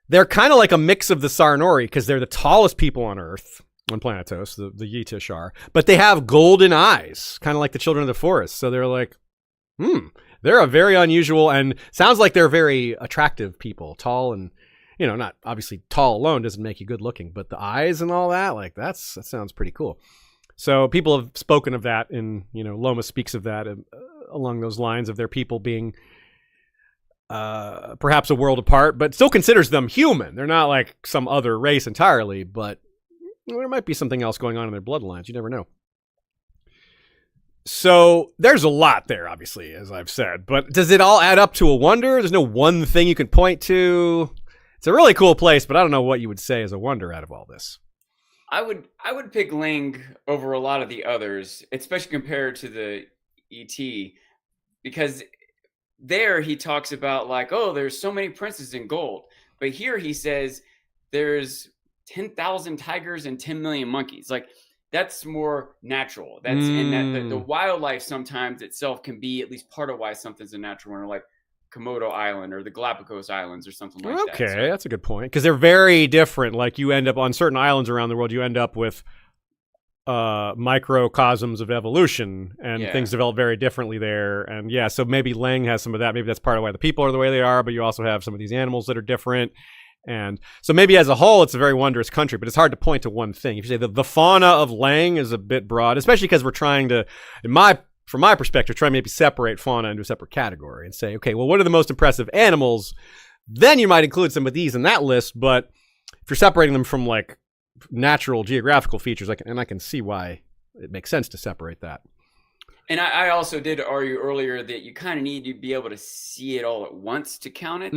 They're kind of like a mix of the Sarnori because they're the tallest people on Earth, on Planetos, the Yitish are, but they have golden eyes, kind of like the children of the forest. So they're like, they're a very unusual and sounds like they're very attractive people, tall and, not obviously tall alone doesn't make you good looking, but the eyes and all that, like that sounds pretty cool. So people have spoken of that Lomas speaks of that along those lines of their people being perhaps a world apart, but still considers them human. They're not like some other race entirely, but there might be something else going on in their bloodlines. You never know. So there's a lot there, obviously, as I've said, but does it all add up to a wonder? There's no one thing you can point to. It's a really cool place, but I don't know what you would say is a wonder out of all this. I would pick Ling over a lot of the others, especially compared to the ET, because there he talks about like, oh, there's so many princes in gold. But here he says there's 10,000 tigers and 10 million monkeys. Like that's more natural. That's in that the wildlife sometimes itself can be at least part of why something's a natural wonder, like Komodo Island or the Galapagos Islands or something like that. Okay, so that's a good point. Because they're very different. Like you end up on certain islands around the world, you end up with microcosms of evolution and things develop very differently there. And so maybe Leng has some of that. Maybe that's part of why the people are the way they are, but you also have some of these animals that are different. And so maybe as a whole, it's a very wondrous country, but it's hard to point to one thing. If you say the fauna of Leng is a bit broad, especially because we're trying to, from my perspective, try to maybe separate fauna into a separate category and say, okay, well, what are the most impressive animals? Then you might include some of these in that list, but if you're separating them from like natural geographical features, I can see why it makes sense to separate that. And I also did argue earlier that you kind of need to be able to see it all at once to count it.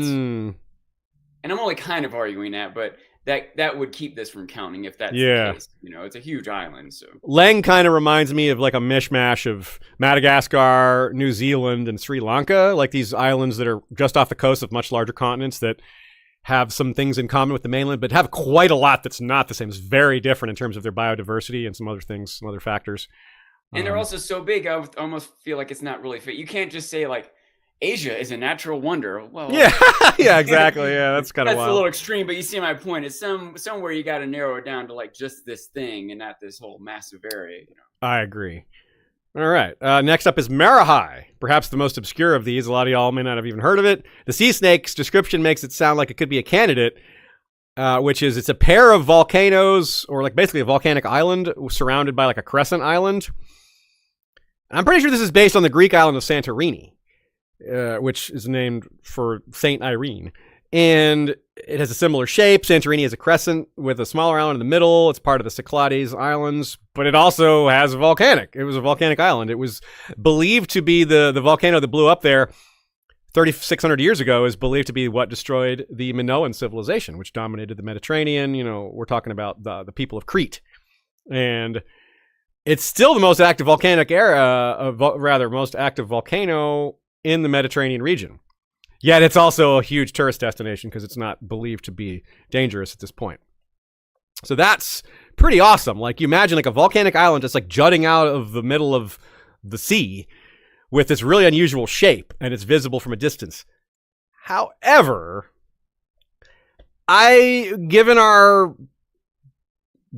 And I'm only kind of arguing that, but that would keep this from counting if that's the case. It's a huge island. So Leng kind of reminds me of like a mishmash of Madagascar, New Zealand, and Sri Lanka, like these islands that are just off the coast of much larger continents that have some things in common with the mainland, but have quite a lot that's not the same. It's very different in terms of their biodiversity and some other things, some other factors. And they're also so big, I almost feel like it's not really fit. You can't just say like, Asia is a natural wonder. Well, yeah, exactly. Yeah, that's kind of wild. That's a little extreme, but you see my point. It's somewhere you got to narrow it down to like just this thing and not this whole massive area. I agree. All right. Next up is Marahai, perhaps the most obscure of these. A lot of y'all may not have even heard of it. The sea snake's description makes it sound like it could be a candidate, which is it's a pair of volcanoes, or like basically a volcanic island surrounded by like a crescent island. I'm pretty sure this is based on the Greek island of Santorini. Which is named for Saint Irene. And it has a similar shape. Santorini is a crescent with a smaller island in the middle. It's part of the Cyclades Islands, but it also has it was a volcanic island. It was believed to be the volcano that blew up there 3,600 years ago is believed to be what destroyed the Minoan civilization, which dominated the Mediterranean. We're talking about the people of Crete. And it's still the most active volcanic most active volcano in the Mediterranean region. Yet it's also a huge tourist destination because it's not believed to be dangerous at this point. So that's pretty awesome. Like you imagine like a volcanic island just like jutting out of the middle of the sea with this really unusual shape, and it's visible from a distance. However, given our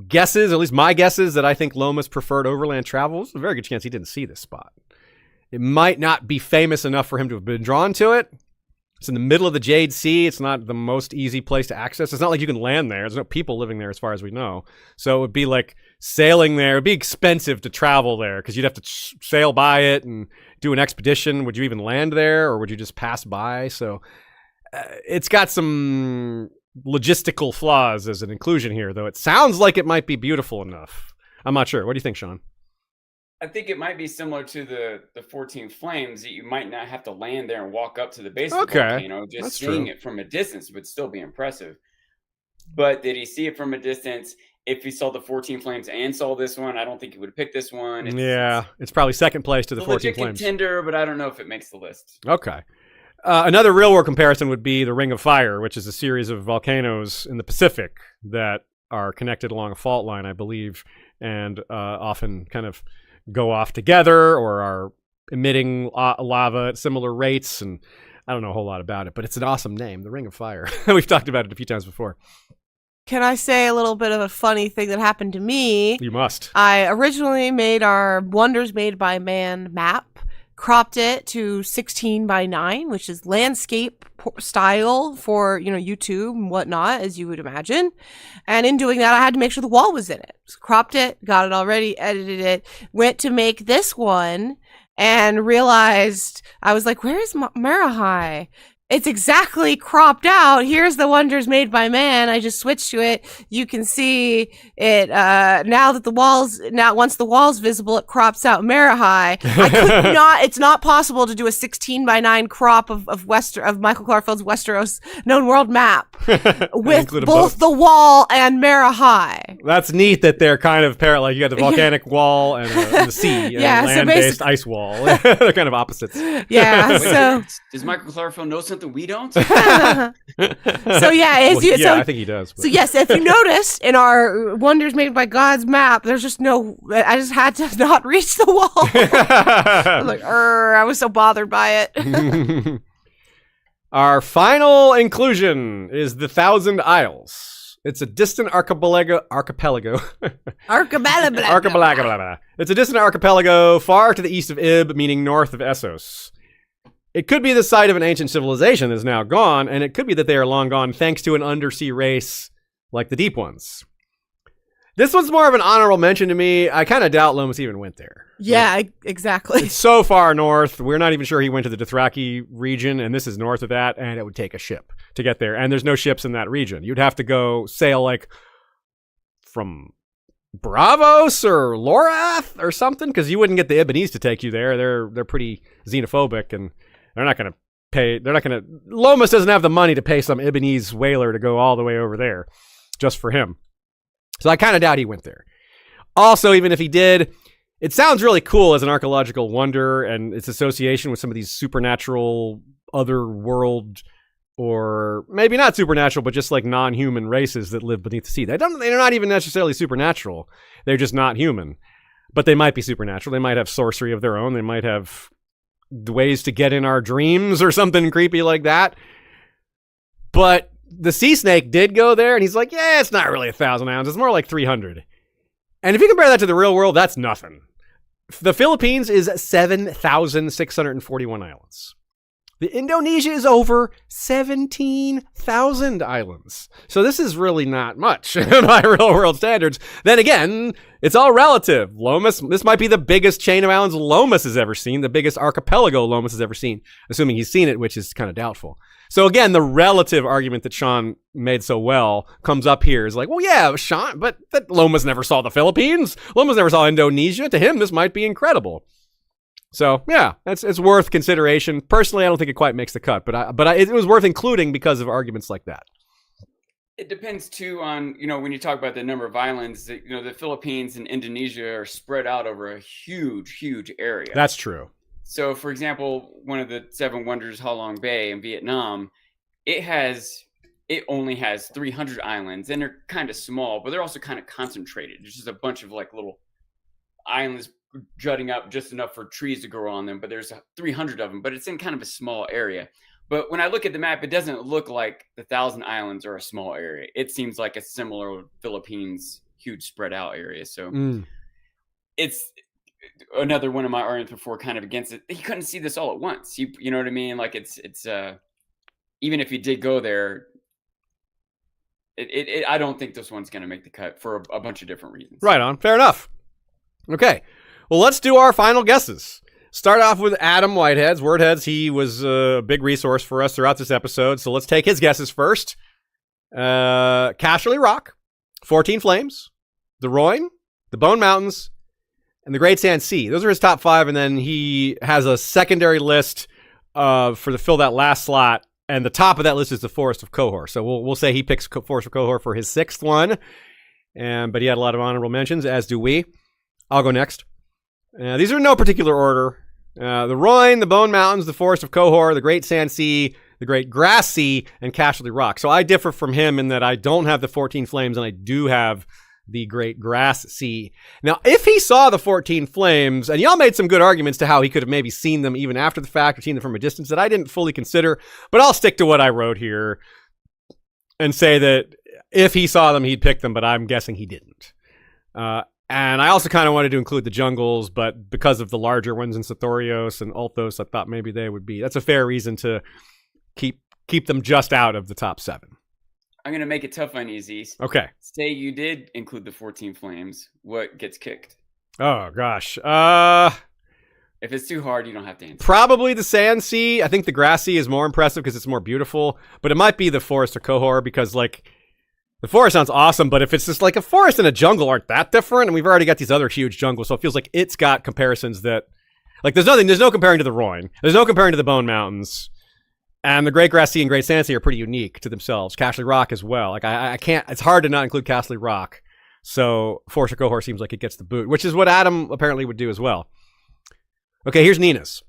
guesses, at least my guesses, that I think Lomas preferred overland travel, there's a very good chance he didn't see this spot. It might not be famous enough for him to have been drawn to it. It's in the middle of the Jade Sea. It's not the most easy place to access. It's not like you can land there. There's no people living there as far as we know. So it would be like sailing there. It'd be expensive to travel there because you'd have to sail by it and do an expedition. Would you even land there, or would you just pass by? So it's got some logistical flaws as an inclusion here, though it sounds like it might be beautiful enough. I'm not sure. What do you think, Sean? I think it might be similar to the 14 Flames, that you might not have to land there and walk up to the base of the volcano. Just That's seeing true. it from a distance would still be impressive. But did he see it from a distance? If he saw the 14 Flames and saw this one, I don't think he would have picked this one. It's probably second place to the 14 legit Flames. Contender, but I don't know if it makes the list. Okay. Another real-world comparison would be the Ring of Fire, which is a series of volcanoes in the Pacific that are connected along a fault line, I believe, and often kind of go off together or are emitting lava at similar rates. And I don't know a whole lot about it, but it's an awesome name, the Ring of Fire. We've talked about it a few times before. Can I say a little bit of a funny thing that happened to me? You must. I originally made our Wonders Made by Man map, cropped it to 16 by 9, which is landscape style for, YouTube and whatnot, as you would imagine. And in doing that, I had to make sure the wall was in it. So cropped it, got it already, edited it, went to make this one, and realized, I was like, where is Marahai? It's exactly cropped out. Here's the Wonders Made by Man. I just switched to it. You can see it now that once the wall's visible, it crops out Marahai. I could not. It's not possible to do a 16 by 9 crop of Michael Clarfield's Westeros known world map with both the wall and Marahai. That's neat that they're kind of parallel. Like you got the volcanic wall and the sea, and land-based ice wall. They're kind of opposites. Yeah. So does Michael Clarfield know something we don't? So yeah, I think he does. But. So yes, if you notice in our Wonders Made by God's map, there's just no. I just had to not reach the wall. I was like, I was so bothered by it. Our final inclusion is the Thousand Isles. It's a distant archipelago. It's a distant archipelago far to the east of Ib, meaning north of Essos. It could be the site of an ancient civilization that is now gone, and it could be that they are long gone thanks to an undersea race like the Deep Ones. This one's more of an honorable mention to me. I kind of doubt Lomas even went there. Yeah, exactly. It's so far north. We're not even sure he went to the Dothraki region, and this is north of that, and it would take a ship to get there. And there's no ships in that region. You'd have to go sail like from Bravos or Lorath or something, because you wouldn't get the Ibbenese to take you there. They're pretty xenophobic, and they're not going to pay. Lomas doesn't have the money to pay some Ibbenese whaler to go all the way over there just for him. So I kind of doubt he went there. Also, even if he did, it sounds really cool as an archaeological wonder and its association with some of these supernatural other world, or maybe not supernatural, but just like non-human races that live beneath the sea. They're not even necessarily supernatural. They're just not human. But they might be supernatural. They might have sorcery of their own. They might have ways to get in our dreams or something creepy like that. But the sea snake did go there, and he's like, yeah, it's not really 1,000 islands. It's more like 300. And if you compare that to the real world, that's nothing. The Philippines is 7,641 islands. The Indonesia is over 17,000 islands. So this is really not much by real world standards. Then again, it's all relative. This might be the biggest chain of islands Lomas has ever seen, the biggest archipelago Lomas has ever seen, assuming he's seen it, which is kind of doubtful. So again, the relative argument that Sean made so well comes up here is like, well, yeah, Sean, but that Lomas never saw the Philippines. Lomas never saw Indonesia. To him, this might be incredible. So yeah, it's worth consideration. Personally, I don't think it quite makes the cut, but it was worth including because of arguments like that. It depends too on, when you talk about the number of islands, the Philippines and Indonesia are spread out over a huge, huge area. That's true. So, for example, one of the Seven Wonders, Ha Long Bay in Vietnam, it only has 300 islands, and they're kind of small, but they're also kind of concentrated. It's just a bunch of like little islands jutting up just enough for trees to grow on them, but there's 300 of them, but it's in kind of a small area. But when I look at the map, it doesn't look like the 1,000 islands are a small area. It seems like a similar Philippines huge spread out area. So it's another one of my arguments before kind of against it. He couldn't see this all at once. You know what I mean? Like it's even if he did go there, I don't think this one's going to make the cut for a bunch of different reasons. Right on. Fair enough. Okay. Well, let's do our final guesses. Start off with Adam Whitehead's. Wordheads, he was a big resource for us throughout this episode, so let's take his guesses first. Casterly Rock, 14 Flames, the Royne, the Bone Mountains, and the Great Sand Sea. Those are his top 5, and then he has a secondary list to fill that last slot, and the top of that list is the Forest of Khor. So we'll say he picks Forest of Khor for his 6th one, but he had a lot of honorable mentions, as do we. I'll go next. These are in no particular order. The Royne, the Bone Mountains, the Forest of Khor, the Great Sand Sea, the Great Grass Sea, and Casterly Rock. So I differ from him in that I don't have the 14 Flames, and I do have the Great Grass Sea. Now, if he saw the 14 Flames, and y'all made some good arguments to how he could have maybe seen them even after the fact or seen them from a distance that I didn't fully consider, but I'll stick to what I wrote here and say that if he saw them, he'd pick them, but I'm guessing he didn't. And I also kind of wanted to include the jungles, but because of the larger ones in Sithorios and Ulthos, I thought maybe they would be. That's a fair reason to keep them just out of the top 7. I'm going to make it tough on you, Zeus. Okay. Say you did include the 14 Flames. What gets kicked? Oh, gosh. If it's too hard, you don't have to answer. Probably the Sand Sea. I think the Grass Sea is more impressive because it's more beautiful, but it might be the Forest of Khor because, like, the forest sounds awesome, but if it's just like a forest and a jungle aren't that different, and we've already got these other huge jungles, so it feels like it's got comparisons that, like, there's no comparing to the Royne. There's no comparing to the Bone Mountains. And the Great Grass Sea and Great Sand Sea are pretty unique to themselves. Casterly Rock as well. Like, I can't, it's hard to not include Casterly Rock. So Forest of Khor seems like it gets the boot, which is what Adam apparently would do as well. Okay, here's Nina's.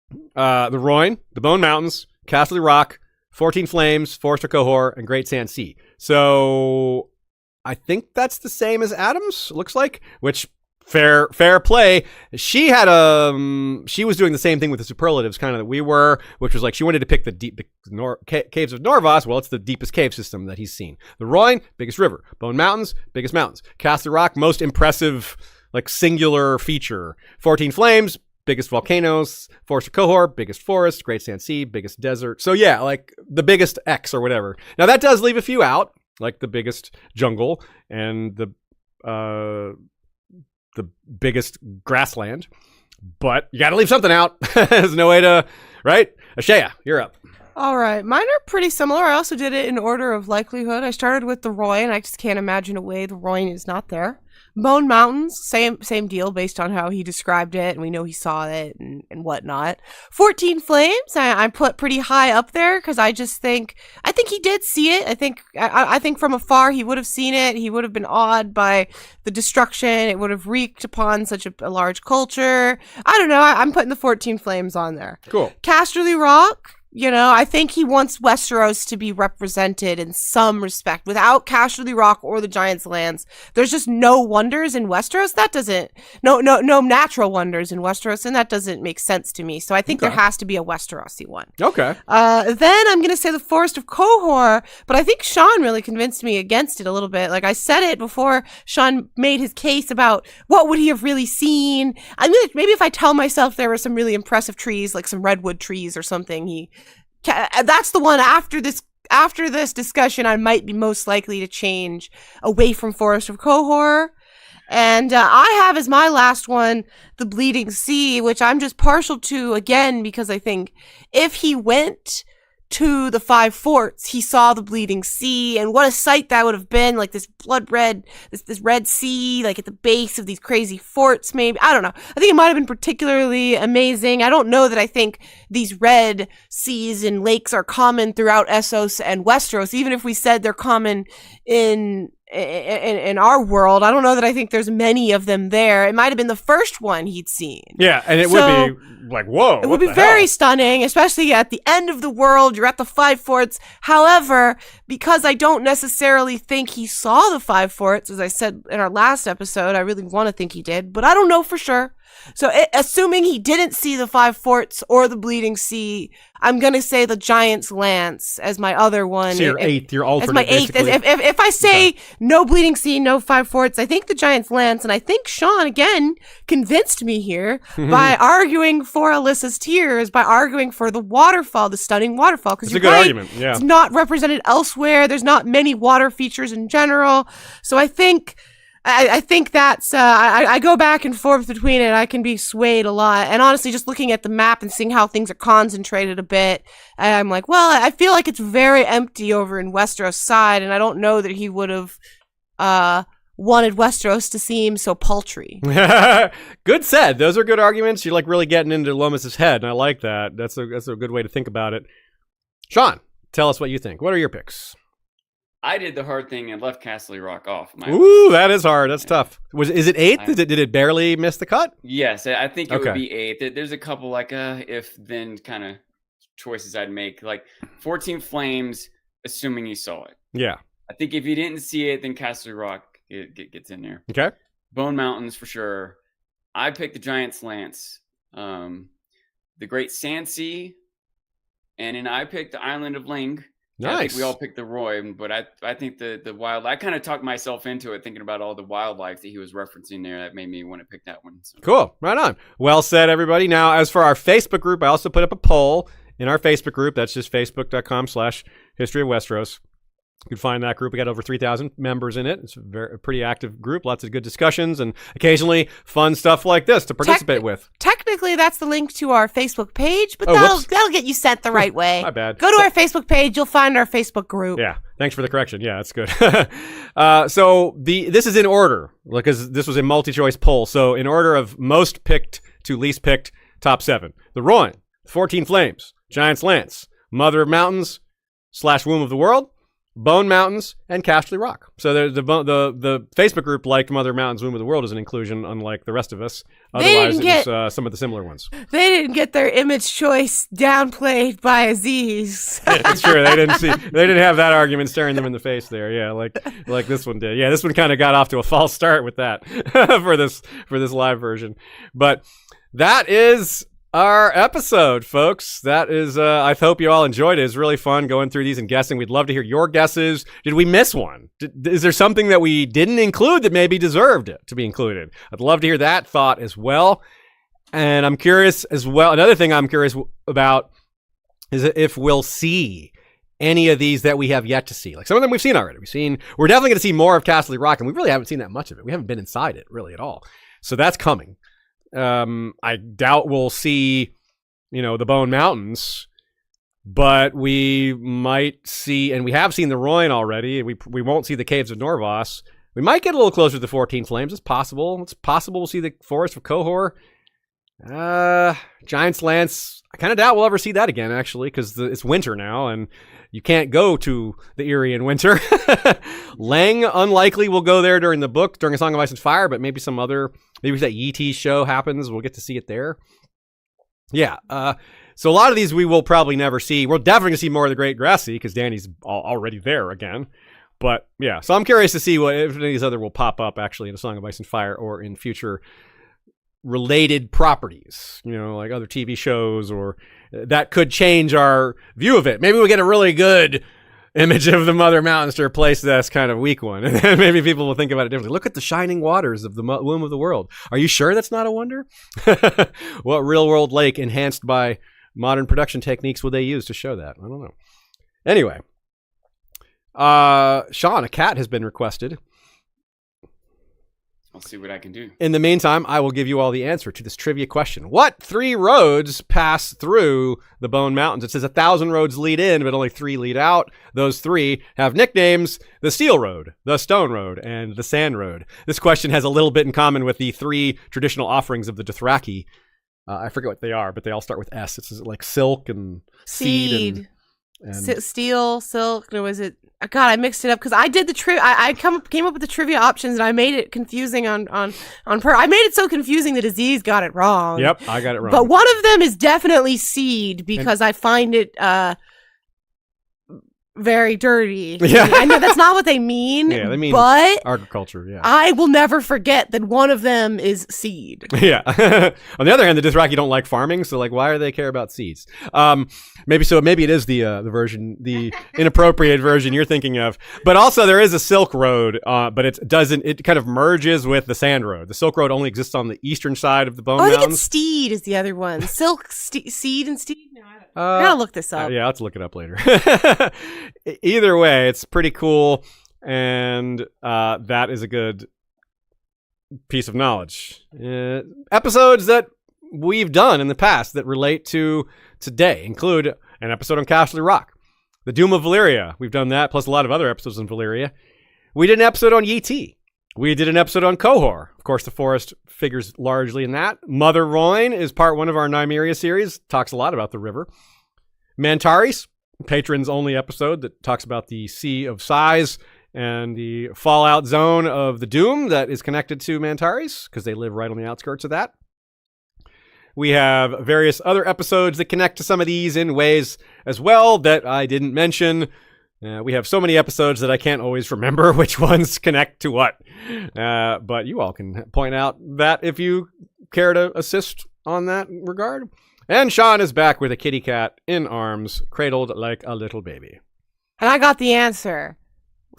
The Royne, the Bone Mountains, Casterly Rock, 14 Flames, Forest of Khor, and Great Sand Sea. So I think that's the same as Adam's, looks like, which fair play. She had she was doing the same thing with the superlatives kind of that we were, which was like she wanted to pick the caves of Norvos. Well, it's the deepest cave system that he's seen. The Royne, biggest river. Bone Mountains, biggest mountains. Casterly Rock, most impressive, like, singular feature. 14 Flames, biggest volcanoes. Forest of Khor, biggest forest. Great Sand Sea, biggest desert. So yeah, like the biggest X or whatever. Now that does leave a few out, like the biggest jungle and the biggest grassland. But you got to leave something out. There's no way to, right? Ashaya, you're up. All right. Mine are pretty similar. I also did it in order of likelihood. I started with the Royne. I just can't imagine a way the Royne is not there. Bone Mountains, same deal based on how he described it, and we know he saw it and whatnot. 14 Flames, I put pretty high up there because I think he did see it. I think from afar he would have seen it. He would have been awed by the destruction. It would have wreaked upon such a large culture. I don't know. I'm putting the 14 Flames on there. Cool. Casterly Rock. You know, I think he wants Westeros to be represented in some respect. Without Casterly Rock or the Giants' Lands, there's just no wonders in Westeros. That doesn't, no natural wonders in Westeros, and that doesn't make sense to me. So I think there has to be a Westerosi one. Okay. Then I'm going to say the Forest of Khor, but I think Sean really convinced me against it a little bit. Like I said it before Sean made his case about what would he have really seen. I mean, maybe if I tell myself there were some really impressive trees, like some redwood trees or something, that's the one after this discussion I might be most likely to change away from Forest of Khor. And I have as my last one the Bleeding Sea, which I'm just partial to again because I think if he went to the 5 forts, he saw the Bleeding Sea, and what a sight that would have been, like this blood red, this red sea, like at the base of these crazy forts, maybe. I don't know. I think it might have been particularly amazing. I don't know that I think these red seas and lakes are common throughout Essos and Westeros, even if we said they're common in our world. I don't know that I think there's many of them there. It might have been the first one he'd seen. Yeah, and it would be like, whoa. It would be very stunning, especially at the end of the world. You're at the 5 forts. However, because I don't necessarily think he saw the 5 forts, as I said in our last episode, I really want to think he did, but I don't know for sure. So assuming he didn't see the Five Forts or the Bleeding Sea, I'm going to say the Giant's Lance as my other one. So your eighth, your alternate. As my eighth. If I say no Bleeding Sea, no Five Forts, I think the Giant's Lance, and I think Sean, again, convinced me here by arguing for Alyssa's Tears, by arguing for the waterfall, the stunning waterfall. Because it's a good argument, yeah. It's not represented elsewhere. There's not many water features in general. So I think that's, I go back and forth between it. I can be swayed a lot. And honestly, just looking at the map and seeing how things are concentrated a bit, I'm like, well, I feel like it's very empty over in Westeros' side, and I don't know that he would have wanted Westeros to seem so paltry. Good said. Those are good arguments. You're like really getting into Lomas's head, and I like that. That's a good way to think about it. Sean, tell us what you think. What are your picks? I did the hard thing and left Castle Rock off. Ooh, that is hard. That's tough. Is it eighth? Did it barely miss the cut? Yes, I think it would be eighth. There's a couple like if then kind of choices I'd make, like 14 Flames, assuming you saw it. Yeah. I think if you didn't see it, then Castle Rock gets in there. Okay. Bone Mountains for sure. I picked the Giant's Lance, the Great Sand Sea, and then I picked the Island of Ling. Nice. I think we all picked the Roy, but I think the wild. I kind of talked myself into it, thinking about all the wildlife that he was referencing there. That made me want to pick that one. So. Cool. Right on. Well said, everybody. Now, as for our Facebook group, I also put up a poll in our Facebook group. That's just facebook.com/History of Westeros. You can find that group. We got over 3,000 members in it. It's a pretty active group. Lots of good discussions and occasionally fun stuff like this to participate with. Technically, that's the link to our Facebook page, but that'll get you sent the right way. My bad. Go to our Facebook page. You'll find our Facebook group. Yeah. Thanks for the correction. Yeah, that's good. So this is in order because this was a multi-choice poll. So in order of most picked to least picked, top 7. The Royne, 14 Flames, Giant's Lance, Mother of Mountains / Womb of the World, Bone Mountains, and Casterly Rock. So the Facebook group liked Mother Mountains, Womb of the World as an inclusion, unlike the rest of us. Otherwise, it was some of the similar ones. They didn't get their image choice downplayed by Aziz. It's true. They didn't have that argument staring them in the face there. Yeah, like this one did. Yeah, this one kind of got off to a false start with that for this live version. But that is our episode, folks. That is, I hope you all enjoyed it. It's really fun going through these and guessing. We'd love to hear your guesses. Did we miss one? Is there something that we didn't include that maybe deserved it to be included? I'd love to hear that thought as well. And I'm curious as well. Another thing I'm curious about is if we'll see any of these that we have yet to see. Like some of them we've seen already. We're definitely going to see more of Casterly Rock, and we really haven't seen that much of it. We haven't been inside it really at all. So that's coming. I doubt we'll see, the Bone Mountains, but we might see, and we have seen the Royne already. We won't see the Caves of Norvos. We might get a little closer to the 14 Flames. It's possible. It's possible we'll see the Forest of Khor. Giant's Lance. I kind of doubt we'll ever see that again, actually, because it's winter now, and you can't go to the Eyrie in winter. Lang, unlikely we'll go there during the book, during A Song of Ice and Fire, but maybe if that Yee show happens, we'll get to see it there. Yeah, so a lot of these we will probably never see. We're definitely going to see more of the Great Grassy, because Dany's already there again. But yeah, so I'm curious to see if any of these other will pop up, actually, in A Song of Ice and Fire, or in future related properties, like other TV shows, or that could change our view of it. Maybe we'll get a really good image of the Mother Mountains to replace this kind of weak one. And then maybe people will think about it differently. Look at the shining waters of the womb of the world. Are you sure that's not a wonder? What real world lake enhanced by modern production techniques would they use to show that? I don't know. Anyway, Sean, a cat has been requested. I'll see what I can do. In the meantime, I will give you all the answer to this trivia question. What 3 roads pass through the Bone Mountains? It says 1,000 roads lead in, but only 3 lead out. Those 3 have nicknames: the Steel Road, the Stone Road, and the Sand Road. This question has a little bit in common with the 3 traditional offerings of the Dothraki. I forget what they are, but they all start with S. It's like silk and seed and steel, silk. Or was it? God, I mixed it up because I did the trivia. I came up with the trivia options, and I made it confusing on I made it so confusing that Aziz got it wrong. Yep, I got it wrong. But one of them is definitely seed because I find it very dirty. Yeah. I know that's not what they mean. Yeah, they mean but agriculture. Yeah. I will never forget that one of them is seed. Yeah. On the other hand, the Dothraki don't like farming, so like, why do they care about seeds? Maybe it is the inappropriate version you're thinking of. But also, there is a Silk Road, but it kind of merges with the Sand Road. The Silk Road only exists on the eastern side of the Bone I think Mountains. it's Steed is the other one. Silk, Seed, and Steed. No, I gotta look this up. Yeah, I'll have to look it up later. Either way, it's pretty cool, and that is a good piece of knowledge. Episodes that we've done in the past that relate to today include an episode on Castle Rock, the Doom of Valyria. We've done that, plus a lot of other episodes on Valyria. We did an episode on Yee. We did an episode on Khor. Of course, the forest figures largely in that. Mother Royne is part one of our Nymeria series. Talks a lot about the river. Mantaris, patrons only episode that talks about the Sea of Sighs and the fallout zone of the Doom that is connected to Mantaris because they live right on the outskirts of that. We have various other episodes that connect to some of these in ways as well that I didn't mention. We have so many episodes that I can't always remember which ones connect to what. But you all can point out that if you care to assist on that regard. And Sean is back with a kitty cat in arms, cradled like a little baby. And I got the answer.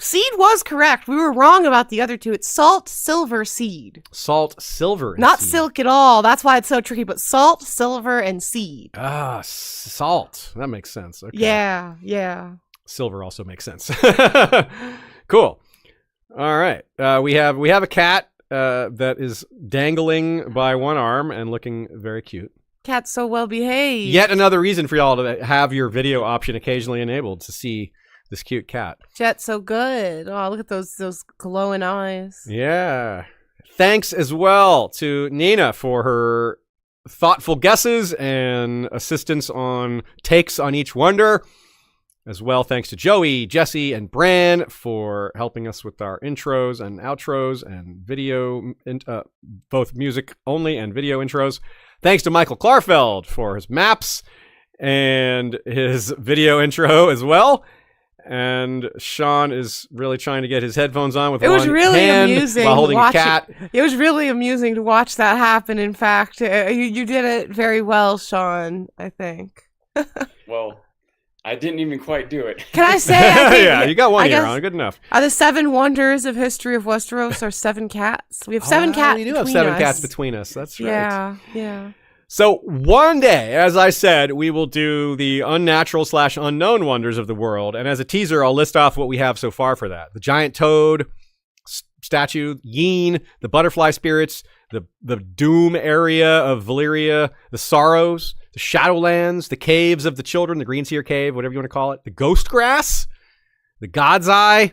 Seed was correct. We were wrong about the other two. It's salt, silver, seed. Salt, silver, and Not seed. silk at all. That's why it's so tricky. But salt, silver, and seed. Ah, salt. That makes sense. Okay. Yeah. Silver also makes sense. Cool. All right. We have a cat that is dangling by one arm and looking very cute. Cat's so well behaved. Yet another reason for y'all to have your video option occasionally enabled to see this cute cat. Jet's so good. Oh, look at those glowing eyes. Yeah. Thanks as well to Nina for her thoughtful guesses and assistance on takes on each wonder. As well, thanks to Joey, Jesse, and Bran for helping us with our intros and outros and video, both music only and video intros. Thanks to Michael Klarfeld for his maps and his video intro as well. And Sean is really trying to get his headphones on with one hand while holding a cat. It was really amusing to watch that happen. In fact, you did it very well, Sean, I think. Well, I didn't even quite do it. Can I say? I think, yeah, you got one ear on. Good enough. Are the 7 wonders of history of Westeros are 7 cats? We have 7 cats. We do have 7 cats between us. That's right. Yeah. So one day, as I said, we will do the unnatural/unknown wonders of the world. And as a teaser, I'll list off what we have so far for that. The giant toad statue, Yeen, the butterfly spirits, the Doom area of Valyria, the Sorrows, the Shadowlands, the caves of the children, the Greenseer Cave, whatever you want to call it, the Ghost Grass, the God's Eye,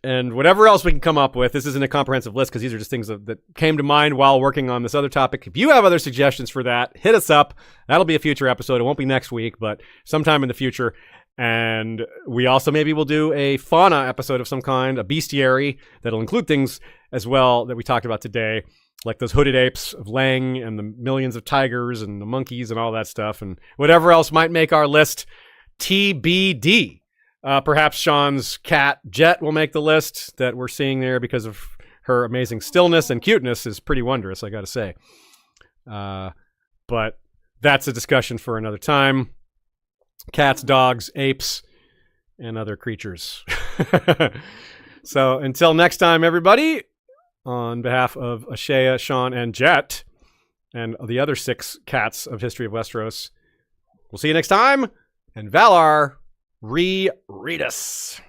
and whatever else we can come up with. This isn't a comprehensive list because these are just things that came to mind while working on this other topic. If you have other suggestions for that, hit us up. That'll be a future episode. It won't be next week, but sometime in the future. And we also maybe will do a fauna episode of some kind, a bestiary that'll include things as well that we talked about today, like those hooded apes of Lang and the millions of tigers and the monkeys and all that stuff, and whatever else might make our list TBD. Perhaps Sean's cat Jet will make the list that we're seeing there because of her amazing stillness and cuteness is pretty wondrous, I gotta say. But that's a discussion for another time. Cats, dogs, apes, and other creatures. So until next time, everybody, on behalf of Ashea, Sean, and Jet, and the other 6 cats of History of Westeros, we'll see you next time, and Valar, read us.